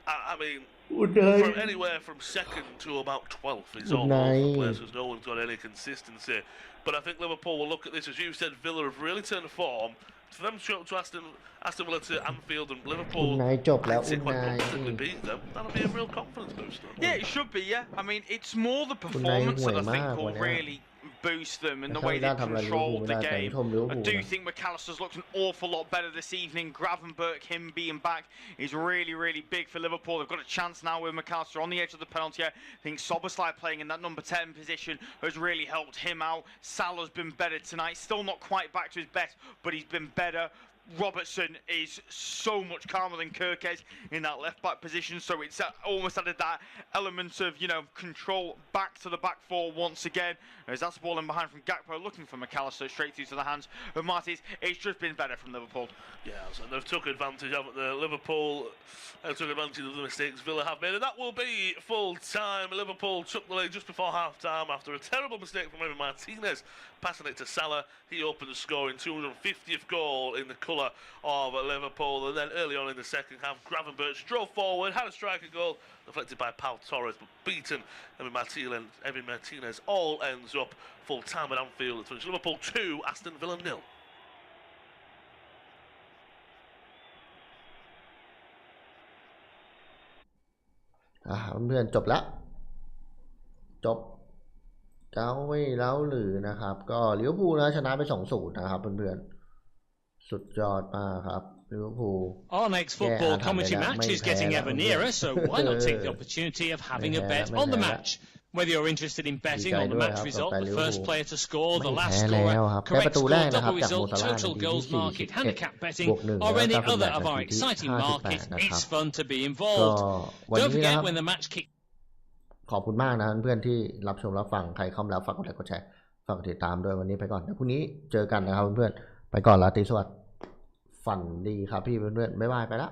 I mean, from anywhere from 2nd to about 12th is all over the place, because no one's got any consistency. But I think Liverpool will look at this, as you said, Villa have really turned the form. For them to show up to Aston Villa to Anfield, and Liverpool quite comfortably beat them, that'll be a real confidence booster. Yeah, it should be, yeah. I mean, it's more the performance that I think will really boost them and the way they controlled the game. I do think McAllister's looked an awful lot better this evening. Gravenberch, him being back, is really, really big for Liverpool. They've got a chance now with McAllister on the edge of the penalty area. I think Szoboszlai playing in that number 10 position has really helped him out. Salah's been better tonight. Still not quite back to his best, but he's been better. Robertson is so much calmer than Kirkes in that left-back position, so it's almost added that element of, control back to the back 4 once again. As that's the ball in behind from Gakpo, looking for McAllister, straight through to the hands of Martins. It's just been better from Liverpool. Yeah, so they've took advantage of it. Liverpool have took advantage of the mistakes Villa have made, and that will be full time. Liverpool took the lead just before half-time after a terrible mistake from Emi Martinez, passing it to Salah. He opened the scoring 250th goal in the colour of Liverpool, and then early on in the second half, Gravenberch drove forward, had a striker goal deflected by Pau Torres, but beaten Emi Martinez. All ends up full time at Anfield. It's Liverpool 2, Aston Villa 0. เพื่อนๆจบแล้วจบเจ้าไม่เล้าหรือนะครับก็ลิเวอร์พูลนะชนะไป 2-0 นะครับเพื่อนๆสุดยอดมากครับ ลิเวอร์พูล Our next football commentary match is getting ever nearer, so why not take the opportunity of having a bet on the match? Whether you're interested in betting on the match result, the first player to score, the last scorer, correct score, double result, total goals market, handicap betting, or any other of our exciting markets, it's fun to be involved. Don't forget when the match kicks. ขอบคุณมากนะเพื่อนๆที่รับชมรับฟังใครเข้ามาแล้วฝากกดไลค์กดแชร์ฝากกดติดตามด้วยวันนี้ไปก่อนเดี๋ยวพรุ่งนี้เจอกันนะครับเพื่อนๆไปก่อนราตรีสวัสดิ์ฝันดีครับพี่เพื่อนๆบ๊ายบายไปละ